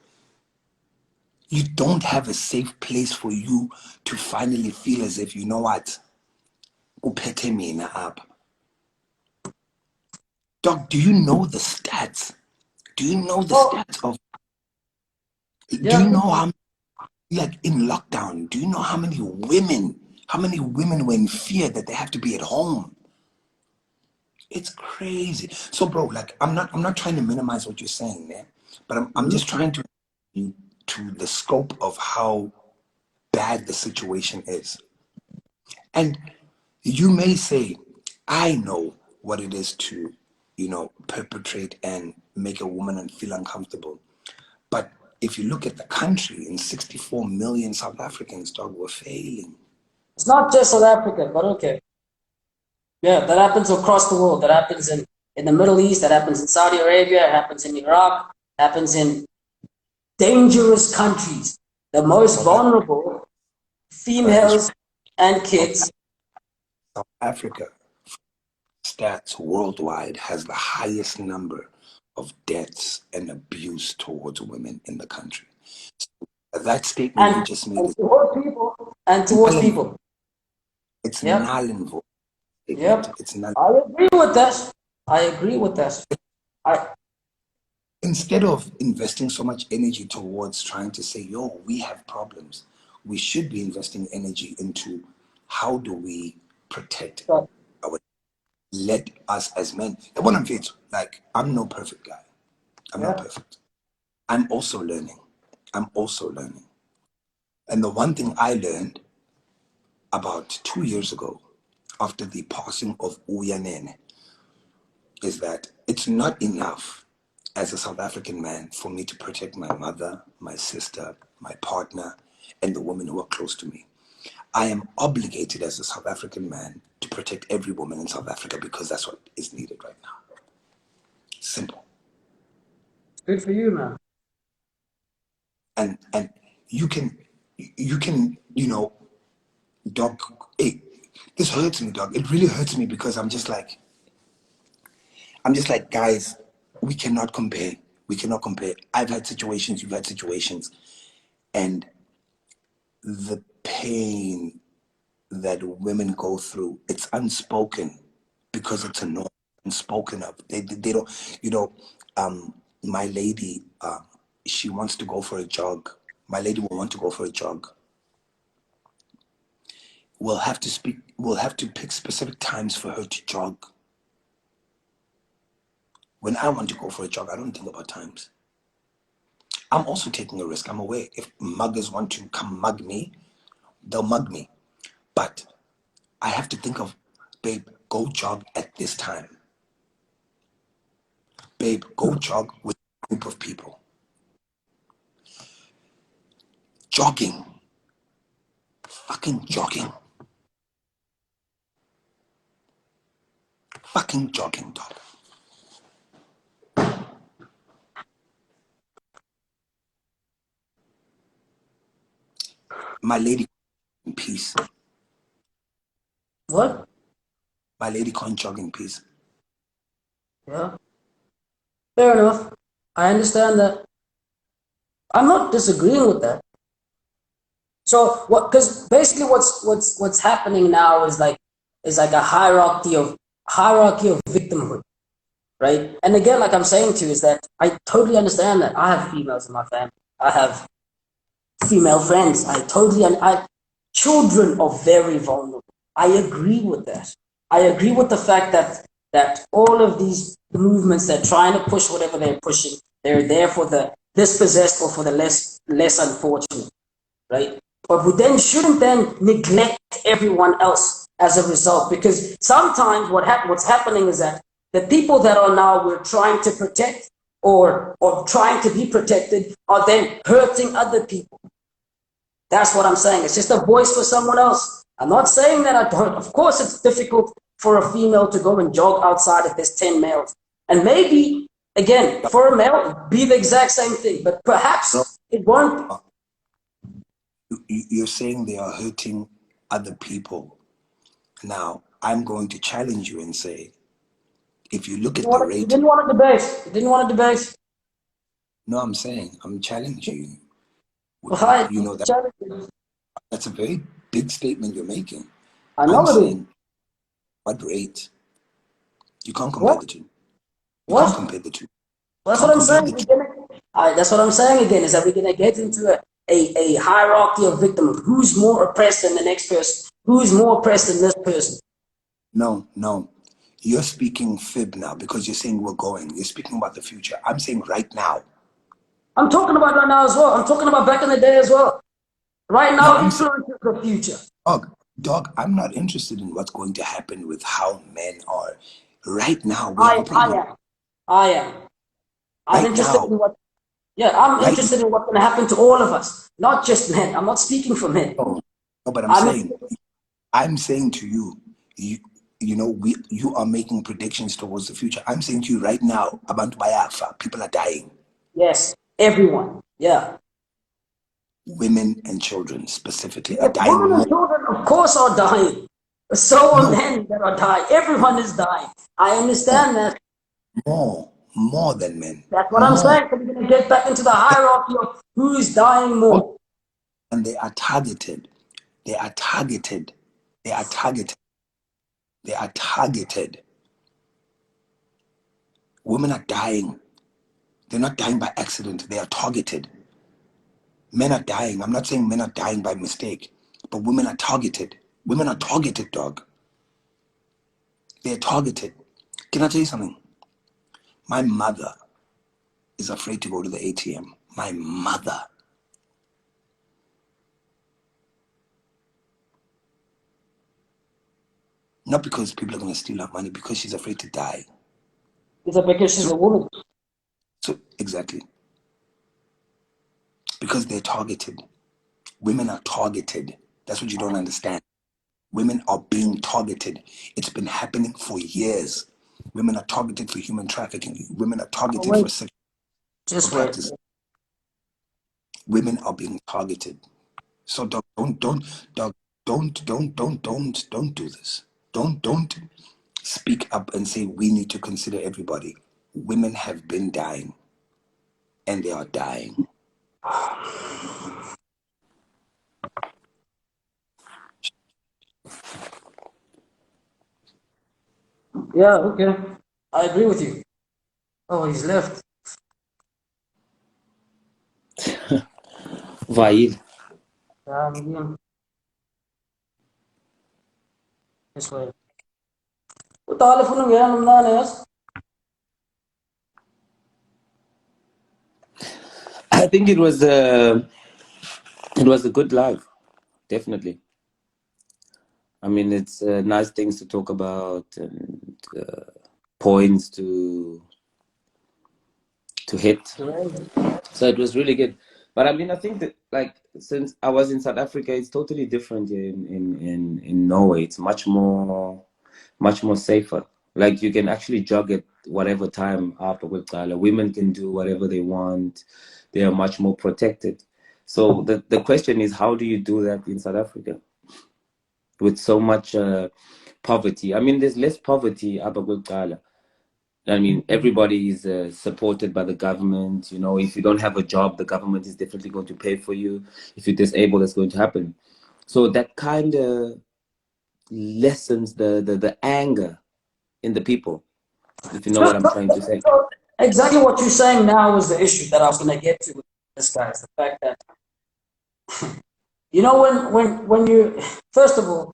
You don't have a safe place for you to finally feel as if, you know what, uphethe mina apha. Doc, do you know the stats? Do you know the stats of? Do you know how, like in lockdown? Do you know how many women were in fear that they have to be at home? It's crazy. So, bro, like I'm not trying to minimize what you're saying, man, but I'm just trying to the scope of how bad the situation is. And you may say, I know what it is to, perpetrate and make a woman feel uncomfortable. But if you look at the country, in 64 million South Africans, dog, were failing. It's not just South Africa, but okay. Yeah, that happens across the world. That happens in the Middle East. That happens in Saudi Arabia. It happens in Iraq. It happens in dangerous countries. The most vulnerable, females and kids. South Africa, stats worldwide, has the highest number of deaths and abuse towards women in the country. So that statement you just made is towards people. It's null and void. Yep. It's null. I agree with that. Instead of investing so much energy towards trying to say, yo, we have problems, we should be investing energy into how do we protect our, let us as men. Like, I'm no perfect guy. I'm not perfect. I'm also learning. And the one thing I learned about 2 years ago, after the passing of Uyanene, is that it's not enough as a South African man for me to protect my mother, my sister, my partner, and the women who are close to me. I am obligated as a South African man to protect every woman in South Africa because that's what is needed right now. Simple. Good for you, man. And you can, dog, hey, this hurts me, dog. It really hurts me because I'm just like, guys, we cannot compare. I've had situations, you've had situations, and the pain that women go through, it's unspoken because it's a norm, unspoken of. They don't, my lady, she wants to go for a jog. My lady will want to go for a jog. We'll have to pick specific times for her to jog. When I want to go for a jog, I don't think about times. I'm also taking a risk. I'm aware if muggers want to come mug me, they'll mug me. But I have to think of, babe, go jog at this time. Babe, go jog with a group of people. Jogging. Fucking jogging. Fucking jogging, dog. My lady in peace. What? My lady can't jog in peace. Yeah. Fair enough. I understand that. I'm not disagreeing with that. So what? Because basically, what's happening now is like a hierarchy of victimhood, right? And again, like I'm saying to you, is that I totally understand that. I have females in my family. I have female friends. I children are very vulnerable. I agree with that. I agree with the fact that all of these movements, they're trying to push whatever they're pushing, they're there for the dispossessed or for the less unfortunate, right? But we then shouldn't then neglect everyone else as a result, because sometimes what's happening is that the people that are now we're trying to protect or trying to be protected are then hurting other people. That's what I'm saying. It's just a voice for someone else. I'm not saying that I don't. Of course, it's difficult for a female to go and jog outside if there's 10 males. And maybe, again, for a male, it'd be the exact same thing. But perhaps it won't. You're saying they are hurting other people. Now, I'm going to challenge you and say, if you look at the rate... You didn't want to debate. You didn't want to debate. No, I'm saying, I'm challenging you. Well, you know, that's a very big statement you're making. I know I'm it saying, what rate? You can't compare the two. You can't compare the two. That's what I'm saying. That's what I'm saying again, is that we're going to get into a hierarchy of victim. Who's more oppressed than the next person? Who's more oppressed than this person? No. You're speaking fib now because you're saying we're going. You're speaking about the future. I'm saying right now. I'm talking about right now as well. I'm talking about back in the day as well. Right now, influences the future. Dog, I'm not interested in what's going to happen with how men are. Right now, we have a problem. I am. I'm interested in what... Yeah, I'm interested in what's going to happen to all of us, not just men. I'm not speaking for men. No, but I'm saying to you, you are making predictions towards the future. I'm saying to you right now, abantu bayafa, people are dying. Yes, everyone. Yeah. Women and children specifically are dying. Women and children, of course, are dying. So are men that are dying. Everyone is dying. I understand that. More than men. That's what I'm saying. So we're going to get back into the hierarchy of who's dying more. And they are targeted. They are targeted. They are targeted. They are targeted. Women are dying. They're not dying by accident. They are targeted. Men are dying. I'm not saying men are dying by mistake, but women are targeted. Women are targeted, dog. They're targeted. Can I tell you something? My mother is afraid to go to the ATM. My mother. Not because people are going to steal her money, because she's afraid to die. Is it because she's a woman? So, exactly. Because they're targeted. Women are targeted. That's what you don't understand. Women are being targeted. It's been happening for years. Women are targeted for human trafficking. Women are targeted for sexual practice. Women are being targeted. So don't do this. Don't speak up and say we need to consider everybody. Women have been dying, and they are dying. Yeah, okay. I agree with you. Oh, he's left. Vail. This way. O telephone yan, yes. I think it was a good live, definitely. I mean, it's nice things to talk about and points to hit. So it was really good. But I mean, I think that like since I was in South Africa, it's totally different in Norway. It's much more safer. Like you can actually jog at whatever time after Wikala. Women can do whatever they want. They are much more protected. So the question is, how do you do that in South Africa with so much poverty? I mean, there's less poverty after Wikala. I mean, everybody is supported by the government. You know, if you don't have a job, the government is definitely going to pay for you. If you're disabled, that's going to happen. So that kind of lessens the anger in the people, if you know what I'm trying to say. Exactly what you're saying now is the issue that I was going to get to with this guy. Is the fact that You know, when you, first of all,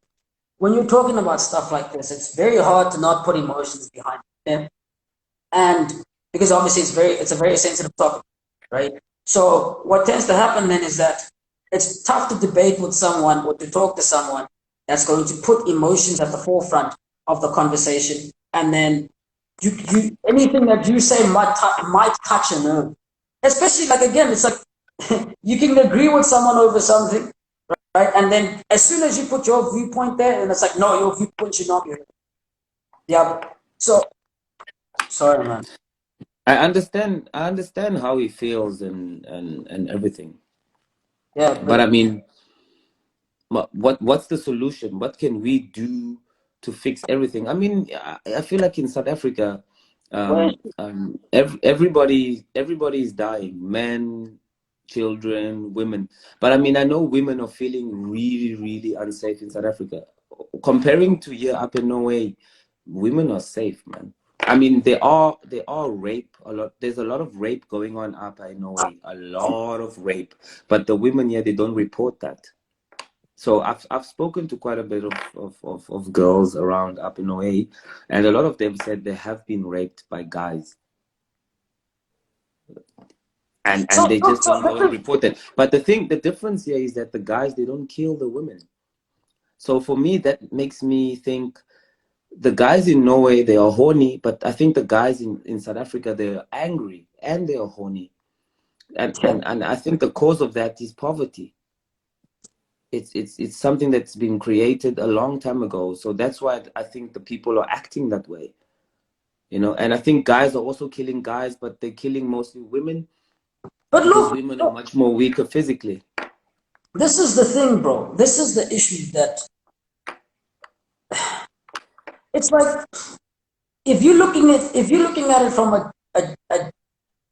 when you're talking about stuff like this, it's very hard to not put emotions behind them. And because obviously it's a very sensitive topic, right? So what tends to happen then is that it's tough to debate with someone or to talk to someone that's going to put emotions at the forefront of the conversation, and then you anything that you say might touch a nerve. Especially, like, again, it's like you can agree with someone over something, right? And then as soon as you put your viewpoint there, and it's like, no, your viewpoint should not be heard. Yeah. So sorry, man. I understand how he feels and everything. Yeah, But I mean, what's the solution? What can we do to fix everything? I mean, I feel like in South Africa, everybody is dying, men, children, women. But I mean, I know women are feeling really, really unsafe in South Africa. Comparing to here up in Norway, women are safe, man. I mean, they are rape a lot. There's a lot of rape going on up in Norway, a lot of rape. But the women here, they don't report that. So I've spoken to quite a bit of girls around up in Norway, and a lot of them said they have been raped by guys. And they just don't go and report it. But the difference here is that the guys, they don't kill the women. So for me, that makes me think the guys in Norway, they are horny, but I think the guys in South Africa, they're angry and they are horny. And I think the cause of that is poverty. It's something that's been created a long time ago. So that's why I think the people are acting that way. You know, and I think guys are also killing guys, but they're killing mostly women. But because women are much more weaker physically. This is the thing, bro. This is the issue, that it's like if you're looking at it from a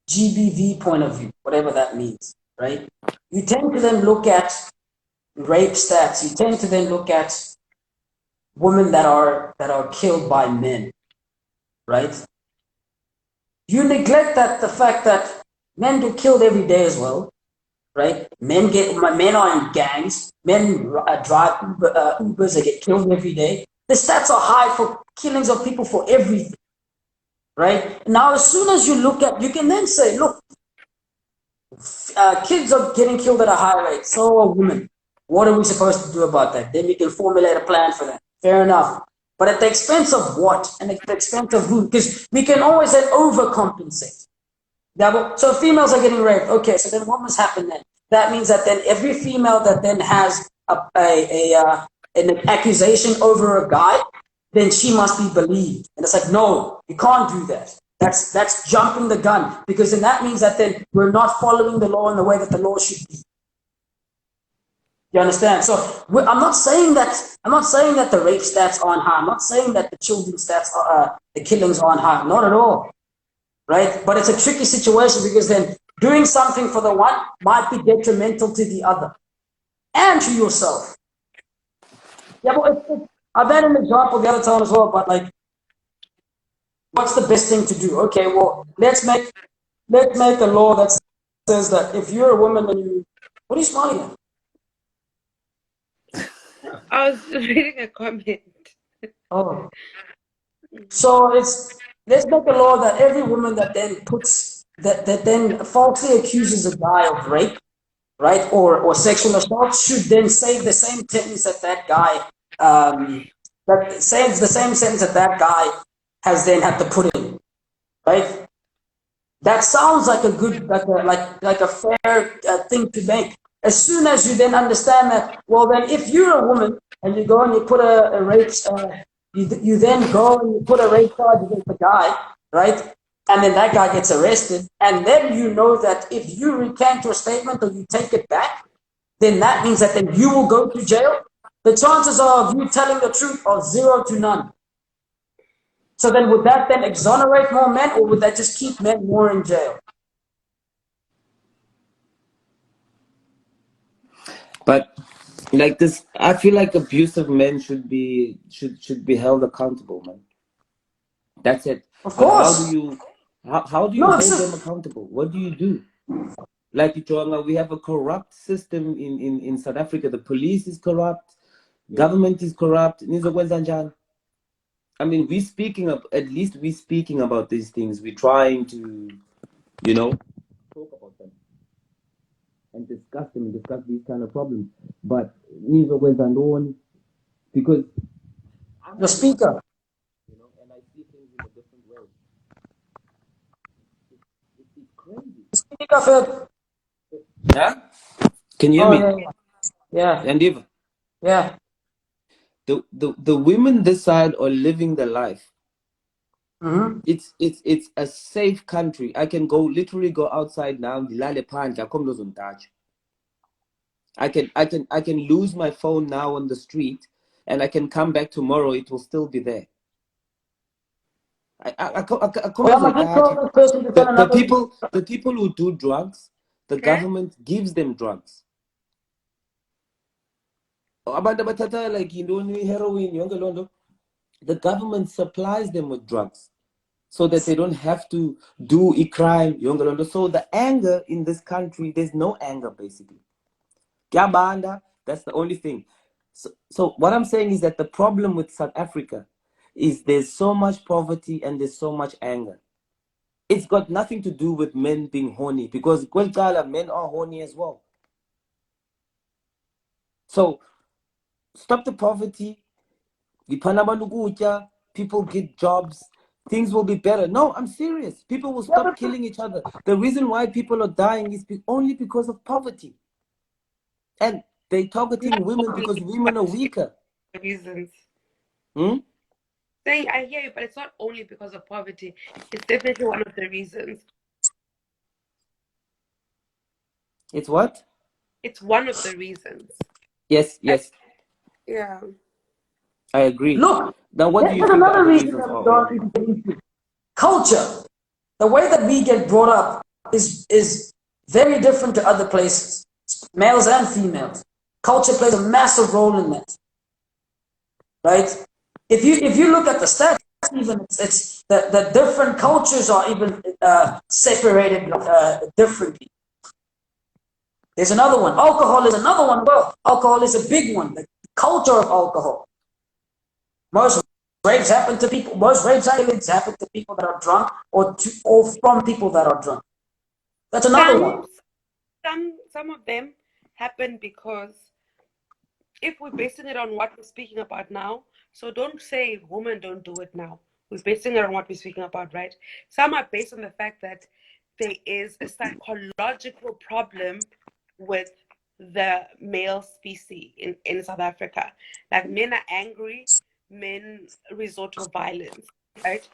GBV point of view, whatever that means, right? You tend to then look at rape stats. You tend to then look at women that are killed by men, right? You neglect the fact that men get killed every day as well, right? Men are in gangs. Men drive Ubers. They get killed every day. The stats are high for killings of people for everything, right? Now, as soon as you look at, you can then say, look, kids are getting killed at a high rate. So are women. What are we supposed to do about that? Then we can formulate a plan for that. Fair enough. But at the expense of what? And at the expense of who? Because we can always then overcompensate. So females are getting raped. Okay, so then what must happen then? That means that then every female that then has an accusation over a guy, then she must be believed. And it's like, no, you can't do that. That's jumping the gun, because then that means that then we're not following the law in the way that the law should be. You understand? So I'm not saying that the rape stats aren't high. I'm not saying that the children's stats are the killings aren't high. Not at all. Right? But it's a tricky situation, because then doing something for the one might be detrimental to the other and to yourself. Yeah, but I've had an example the other time as well, but like, what's the best thing to do? Okay, well, let's make a law that says that if you're a woman and what are you smiling at? I was reading a comment. Oh. So let's make a law that every woman that then then falsely accuses a guy of rape, right, or sexual assault, should then save the same sentence that guy that saves the same sentence that guy has then had to put in, right? That sounds like a good, like a fair thing to make. As soon as you then understand that, well, then if you're a woman and you go and you put a rape, you then go and you put a rape charge against the guy, right? And then that guy gets arrested. And then you know that if you recant your statement or you take it back, then that means that then you will go to jail. The chances of you telling the truth are 0 to none. So then would that then exonerate more men, or would that just keep men more in jail? But like this, I feel like abusive men should be held accountable, man. That's it. Of course. But how do you hold them accountable? What do you do? Like we have a corrupt system in South Africa. The police is corrupt, government is corrupt. I mean, at least we're speaking about these things. We're trying to, talk about them and discuss these kind of problems. But because The speaker. and I see things in a different way. It's crazy. Speaker, Phil. Yeah? Can you hear Oh, me? yeah. And if Yeah. the women this side are living their life. Mm-hmm. It's a safe country. I can literally go outside now. I can lose my phone now on the street, and I can come back tomorrow. It will still be there. Well, I did call this person to send another. The people who do drugs, the government gives them drugs. Abantu abathatha like heroin, the government supplies them with drugs so that they don't have to do a crime. So the anger in this country, there's no anger basically. That's the only thing. So what I'm saying is that the problem with South Africa is there's so much poverty and there's so much anger. It's got nothing to do with men being horny, because men are horny as well. So stop the poverty. People get jobs. Things will be better. No, I'm serious. People will stop killing each other. The reason why people are dying is only because of poverty. And they're targeting women because women are weaker. Reasons. Saying I hear you, but it's not only because of poverty. It's definitely one of the reasons. It's what? It's one of the reasons. Yes. Yeah. I agree. Look, now what do you there's think another the reason reasons that we are? don't even get into. Culture. The way that we get brought up is very different to other places, males and females. Culture plays a massive role in that, right? If you look at the stats, even it's the different cultures are even separated differently. There's another one. Alcohol is another one. Well, alcohol is a big one. The culture of alcohol. Most rapes happen to people. Most rapes happen to people that are drunk, or from people that are drunk. That's another one. Some of them happen because if we're basing it on what we're speaking about now, so don't say women don't do it now. We're basing it on what we're speaking about, right? Some are based on the fact that there is a psychological problem with the male species in South Africa. Like, men are angry, men resort to violence, right?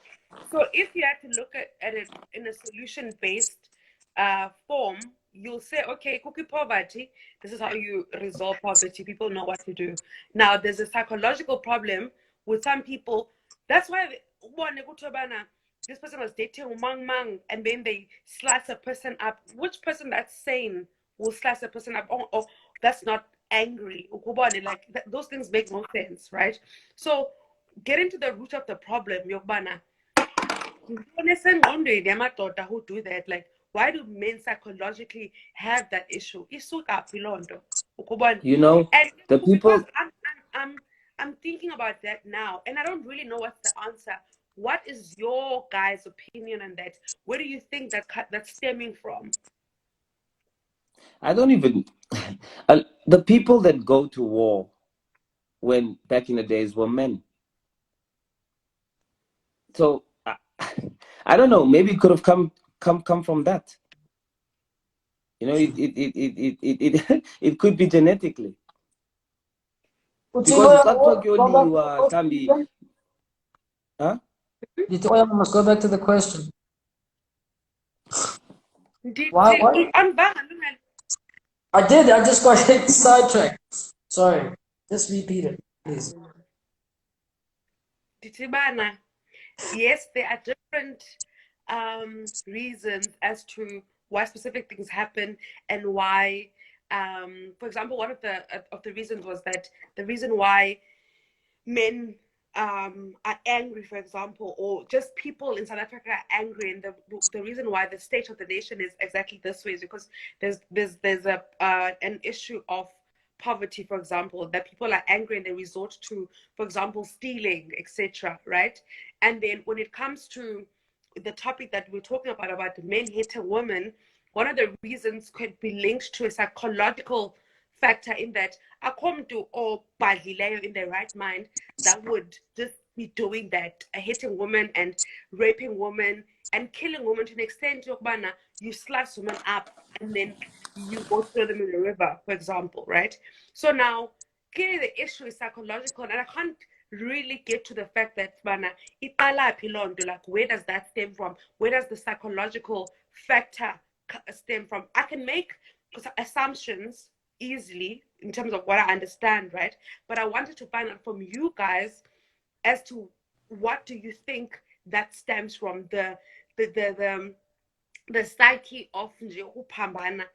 So if you had to look at it in a solution-based form, you'll say, okay, cookie poverty, this is how you resolve poverty. People know what to do. Now, there's a psychological problem with some people. That's why this person was dating Mang, and then they slice a person up. Which person that's sane will slice a person up? Oh, that's not angry. Like, those things make no sense, right? So get into the root of the problem, Yobana. Who do that? Like, why do men psychologically have that issue? And the people. I'm thinking about that now, and I don't really know what's the answer. What is your guys' opinion on that? Where do you think that's stemming from? I don't even. The people that go to war, when back in the days, were men. So I don't know. Maybe it could have come from that. It could be genetically. Because huh? Must go back to the question. Why? I did. I just got sidetracked. Sorry. Just repeat it, please. Yes, there are different reasons as to why specific things happen and why. For example, one of the reasons was that the reason why men are angry, for example, or just people in South Africa are angry, and the reason why the state of the nation is exactly this way is because there's a an issue of poverty, for example, that people are angry and they resort to, for example, stealing, etc. Right? And then when it comes to the topic that we're talking about men hating women, one of the reasons could be linked to a psychological factor in that akomdu or badlileyo in their right mind that would just be doing that, hitting women and raping women and killing women to an extent you slice women up and then you go throw them in the river, for example, right? So now clearly the issue is psychological, and I can't really get to the fact that like where does that stem from? Where does the psychological factor stem from? I can make assumptions easily in terms of what I understand, right? But I wanted to find out from you guys as to what do you think that stems from the psyche of nje ukuphambana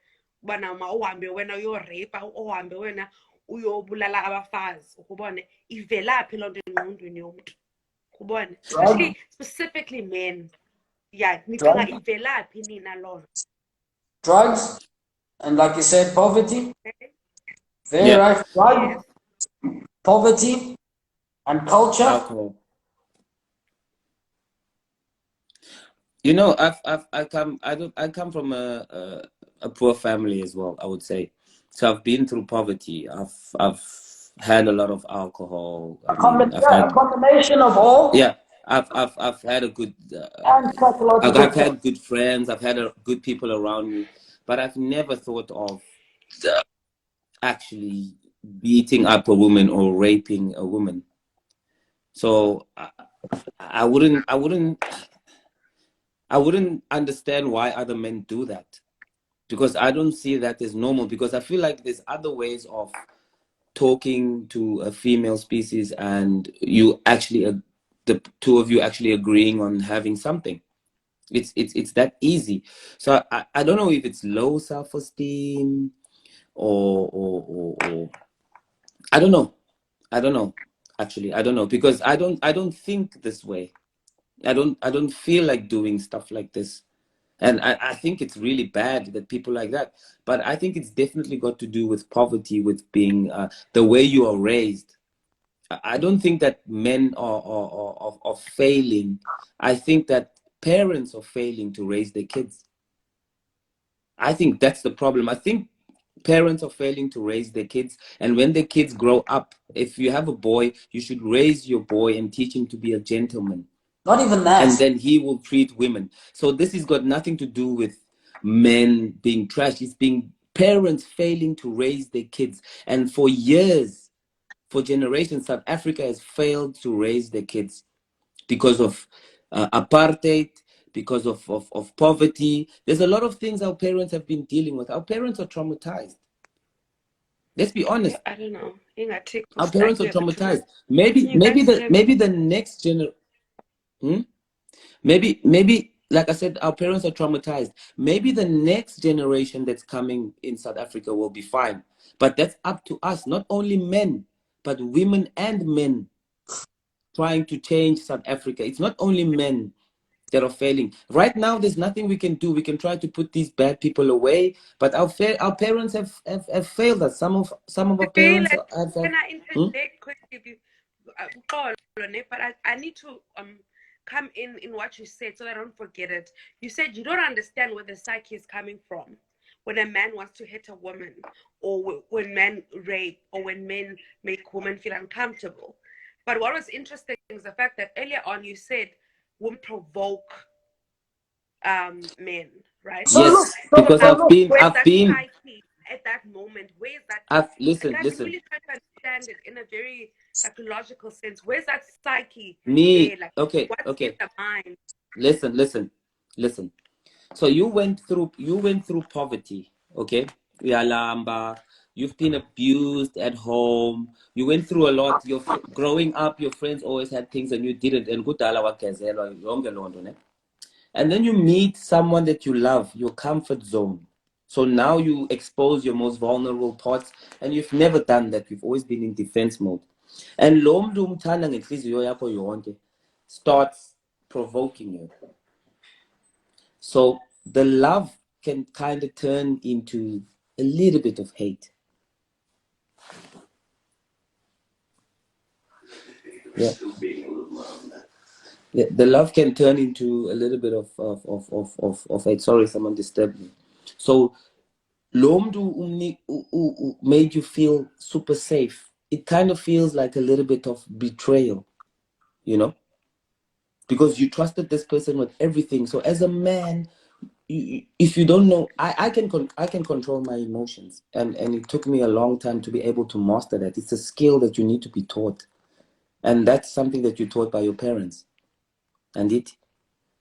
bana mawuhambe wena uyorape uhambe wena uyobulala abafazi ukubone ivelaphi loo nto engqondweni yomntu ukubone especially specifically men. Yeah, nicinga ivelaphi nina loo nto? Drugs, and like you said, poverty. Okay. Very right. Drugs, poverty, and culture. Alcohol. You know, I come from a poor family as well, I would say. So I've been through poverty. I've had a lot of alcohol. A combination of all. Yeah, I've had a good. I've had good friends. I've had good people around me, but I've never thought of actually beating up a woman or raping a woman. So I wouldn't understand why other men do that, because I don't see that as normal, because I feel like there's other ways of talking to a female species and you actually the two of you actually agreeing on having something. It's that easy. So I don't know if it's low self-esteem or I don't know actually. I don't know, because I don't think this way. I don't feel like doing stuff like this. And I think it's really bad that people like that. But I think it's definitely got to do with poverty, with being the way you are raised. I don't think that men are failing. I think that parents are failing to raise their kids. I think that's the problem. I think parents are failing to raise their kids. And when their kids grow up, if you have a boy, you should raise your boy and teach him to be a gentleman. Not even that. And then he will treat women. So this has got nothing to do with men being trash. It's being parents failing to raise their kids. And for years, for generations, South Africa has failed to raise their kids because of apartheid, because of poverty. There's a lot of things our parents have been dealing with. Our parents are traumatized. Let's be honest. I don't know. Our parents are traumatized. Maybe the next generation. Maybe like I said, our parents are traumatized. Maybe the next generation that's coming in South Africa will be fine. But that's up to us, not only men, but women and men trying to change South Africa. It's not only men that are failing. Right now, there's nothing we can do. We can try to put these bad people away, but our parents have failed us. Some of our parents have. Can I interject quickly? But I need to come in what you said so that I don't forget it. You said you don't understand where the psyche is coming from when a man wants to hit a woman, or when men rape, or when men make women feel uncomfortable. But what was interesting is the fact that earlier on you said women provoke men, right? Yes, because I've been psyche at that moment. Where is that? Listen. Really try to understand it in a very psychological sense. Where's that psyche? There? Like, okay. What's in the mind? Listen. So you went through poverty, okay? Yalamba. You've been abused at home. You went through a lot. Growing up, your friends always had things and you didn't. And then you meet someone that you love, your comfort zone. So now you expose your most vulnerable parts, and you've never done that. You've always been in defense mode. And lo mntu umthanda ngenhliziyo yakho yonke starts provoking you. So the love can kind of turn into a little bit of hate. Yeah. Yeah, the love can turn into a little bit of hate. Sorry, someone disturbed me. So lo mntu made you feel super safe. It kind of feels like a little bit of betrayal, you know, because you trusted this person with everything. So as a man, if you don't know, I can control my emotions, and it took me a long time to be able to master that. It's a skill that you need to be taught, and that's something that you're taught by your parents. And it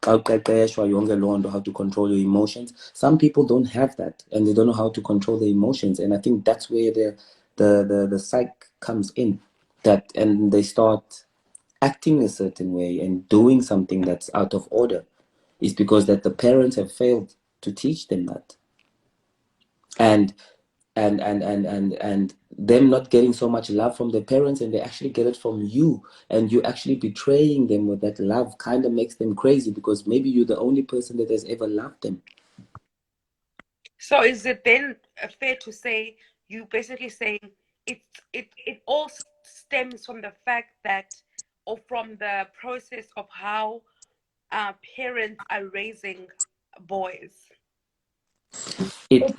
how to control your emotions. Some people don't have that, and they don't know how to control their emotions, and I think that's where the psych comes in, that and they start acting a certain way and doing something that's out of order. Is because that the parents have failed to teach them that, and them not getting so much love from their parents, and they actually get it from you, and you actually betraying them with that love kind of makes them crazy, because maybe you're the only person that has ever loved them. So is it then fair to say you basically saying it all stems from the fact that, or from the process of how parents are raising boys? It's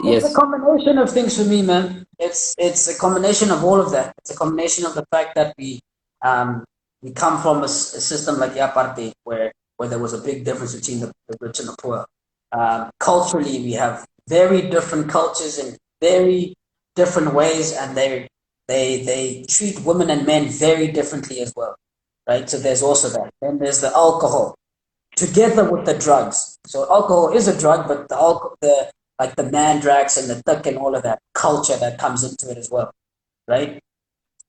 Yes. a combination of things for me, man. It's a combination of all of that. It's a combination of the fact that we come from a system like the apartheid, where there was a big difference between the rich and the poor. Culturally, we have very different cultures in very different ways, and they treat women and men very differently as well, right? So there's also that. Then there's the alcohol, together with the drugs. So alcohol is a drug, but the mandrax and the thik and all of that culture that comes into it as well, right?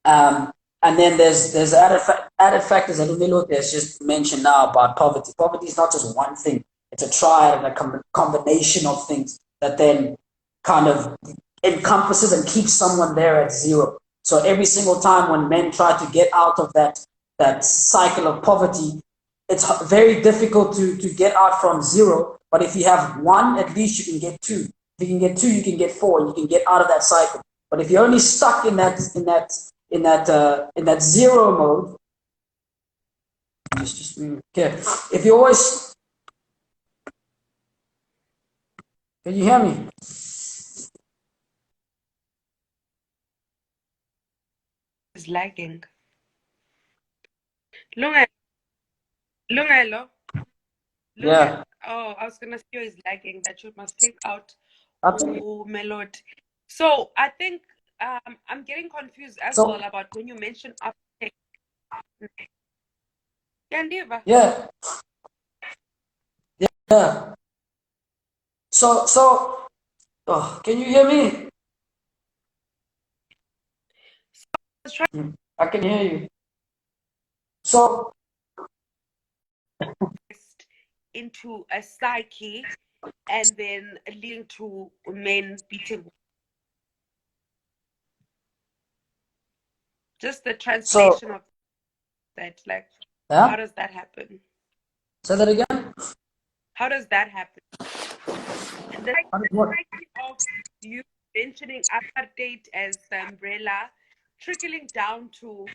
And then there's added factors that Umilo has just mentioned now about poverty. Poverty is not just one thing; it's a triad and a combination of things that then kind of encompasses and keeps someone there at zero. So every single time when men try to get out of that cycle of poverty, it's very difficult to get out from zero. But if you have one, at least you can get two. If you can get two, you can get four. You can get out of that cycle. But if you're only stuck in that zero mode, okay. If you always, can you hear me? It's lagging. Lungelo. Yeah. Oh, I was gonna say is lagging, that you must take out Okay. melody. So I think I'm getting confused as well about when you mention uptake. Yeah. Yeah. So can you hear me? I can hear you. So into a psyche and then leading to men beating. Just the translation of that, like, how does that happen? Say that again. How does that happen? The psyche of you mentioning apartheid as the umbrella, trickling down to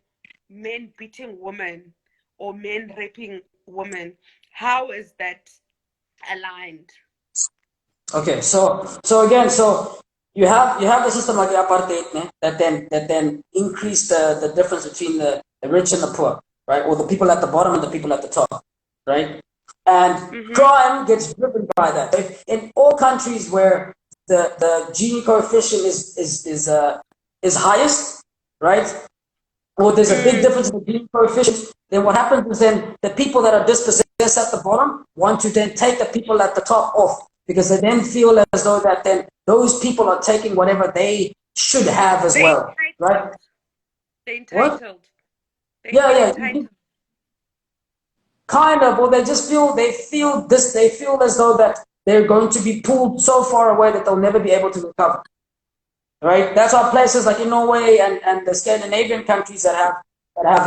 men beating women or men raping women. How is that aligned? Okay, so again, you have the system like the apartheid, that then increase the difference between the rich and the poor, right? Or the people at the bottom and the people at the top, right? And crime gets driven by that. In all countries where the Gini coefficient is highest, right? Or there's a big difference in the Gini coefficient, then what happens is then the people that are dispossessed at the bottom want to then take the people at the top off, because they then feel as though that then those people are taking whatever they should have as well, right? They're entitled. What? Yeah. Kind of, or they feel as though that they're going to be pulled so far away that they'll never be able to recover. right? That's why places like in Norway and the Scandinavian countries that have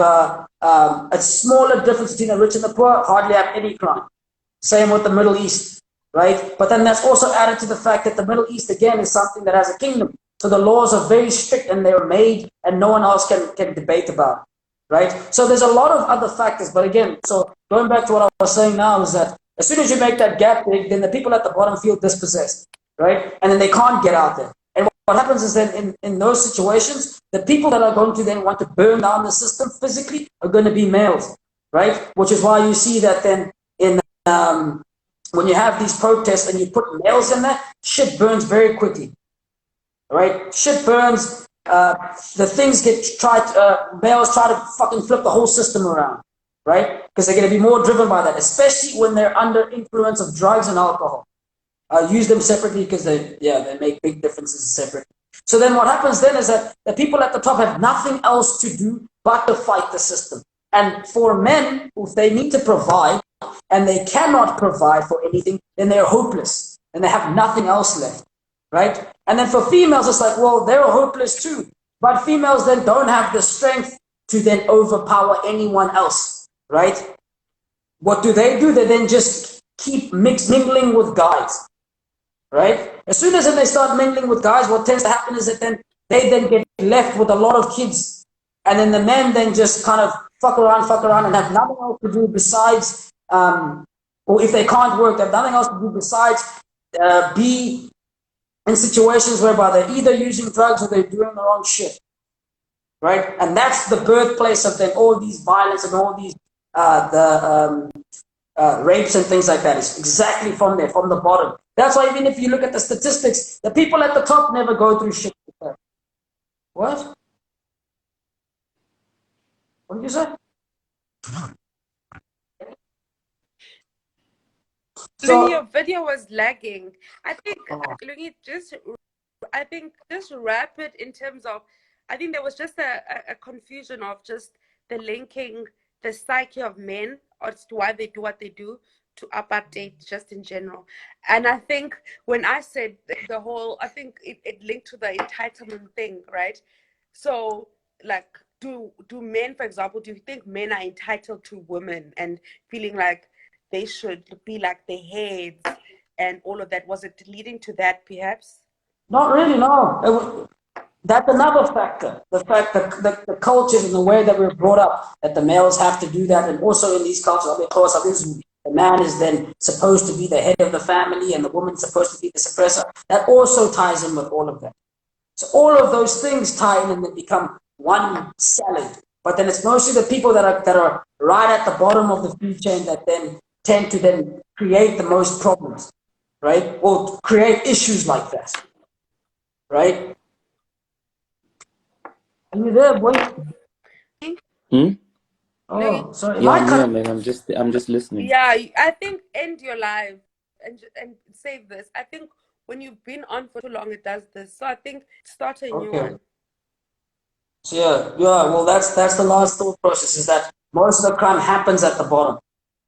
a smaller difference between the rich and the poor hardly have any crime. Same with the Middle East, right? But then that's also added to the fact that the Middle East, again, is something that has a kingdom. So the laws are very strict and they're made and no one else can debate about it, right? So there's a lot of other factors. But again, so going back to what I was saying now is that as soon as you make that gap big, then the people at the bottom feel dispossessed, right? And then they can't get out there. And what happens is then in those situations, the people that are going to then want to burn down the system physically are going to be males, right? Which is why you see that then in when you have these protests and you put males in there, shit burns very quickly, right? Shit burns. The things get males try to fucking flip the whole system around, right? Because they're going to be more driven by that, especially when they're under influence of drugs and alcohol. Use them separately because they make big differences separately. So then what happens then is that the people at the top have nothing else to do but to fight the system. And for men, if they need to provide and they cannot provide for anything, then they're hopeless and they have nothing else left, right? And then for females, it's like, well, they're hopeless too. But females then don't have the strength to then overpower anyone else, right? What do? They then just keep mingling with guys, right? As soon as they start mingling with guys, what tends to happen is that then they then get left with a lot of kids. And then the men then just kind of fuck around and have nothing else to do besides, or if they can't work, they have nothing else to do besides be in situations whereby they're either using drugs or they're doing the wrong shit, right? And that's the birthplace of then all these violence and all these rapes and things like that. It's exactly from there, from the bottom. That's why even if you look at the statistics, the people at the top never go through shit like that. What? What did you say? So your video was lagging. I think just wrap it in terms of, I think there was just a confusion of just the linking the psyche of men as to why they do what they do to apartheid just in general. And I think when I said the whole, I think it linked to the entitlement thing, right? So like, do men, for example, do you think men are entitled to women and feeling like they should be like the heads and all of that? Was it leading to that perhaps? Not really, no. That's another factor. The fact that the cultures and the way that we're brought up, that the males have to do that. And also in these cultures, because the man is then supposed to be the head of the family and the woman's supposed to be the suppressor. That also ties in with all of that. So all of those things tie in and then become one salad. But then it's mostly the people that are right at the bottom of the food chain that then tend to then create the most problems, right? Or create issues like that, right? Are you there, boy? Oh, sorry. Yeah, I'm here, man. I'm just listening. Yeah, I think end your live and save this. I think when you've been on for too long, it does this. So I think start a new one. So yeah. Well, that's the last thought process, is that most of the crime happens at the bottom.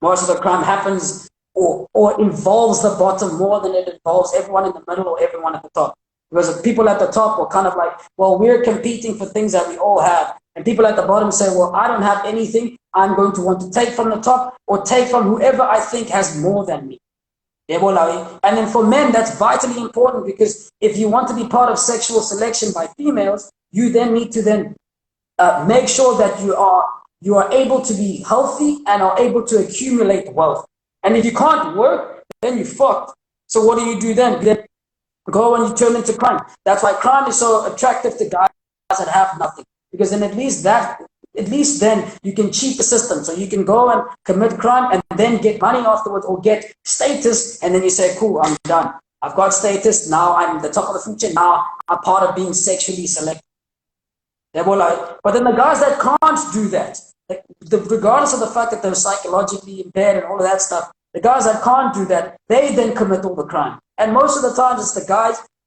Most of the crime happens or involves the bottom more than it involves everyone in the middle or everyone at the top. Because the people at the top were kind of like, well, we're competing for things that we all have. And people at the bottom say, well, I don't have anything. I'm going to want to take from the top or take from whoever I think has more than me. And then for men, that's vitally important, because if you want to be part of sexual selection by females, you then need to then make sure that you are able to be healthy and are able to accumulate wealth. And if you can't work, then you're fucked. So what do you do then? You then go and you turn into crime. That's why crime is so attractive to guys that have nothing, because then at least then you can cheat the system. So you can go and commit crime and then get money afterwards or get status, and then you say, cool, I'm done. I've got status, now I'm the top of the food chain, now I'm part of being sexually selected. But then the guys that can't do that, regardless of the fact that they're psychologically impaired and all of that stuff, the guys that can't do that, they then commit all the crime. And most of the times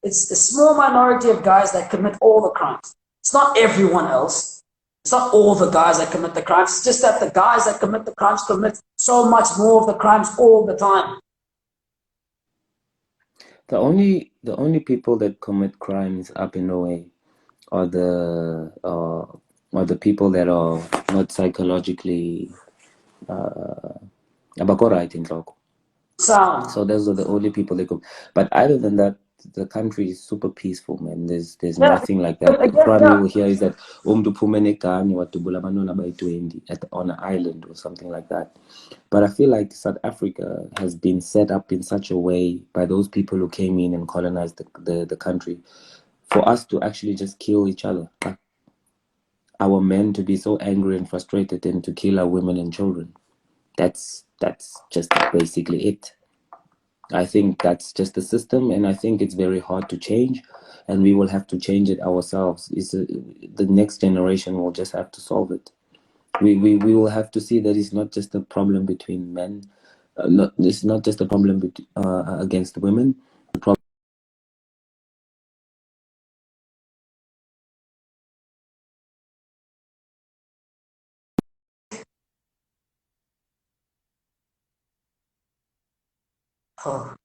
it's a small minority of guys that commit all the crimes. It's not everyone else. It's not all the guys that commit the crimes. It's just that the guys that commit the crimes commit so much more of the crimes all the time. The only people that commit crimes up in Norway are the people that are not psychologically abakorayit inhloko. Sound. So those are the only people they go. But other than that, the country is super peaceful, man. There's Yeah, nothing like that. but The again, crime you yeah. will hear is that on an island or something like that. But I feel like South Africa has been set up in such a way by those people who came in and colonized the country for us to actually just kill each other. Our men to be so angry and frustrated and to kill our women and children. That's just basically it. I think that's just the system, and I think it's very hard to change, and we will have to change it ourselves. The next generation will just have to solve it. We will have to see that it's not just a problem between men. It's not just a problem against women. The problem Oh.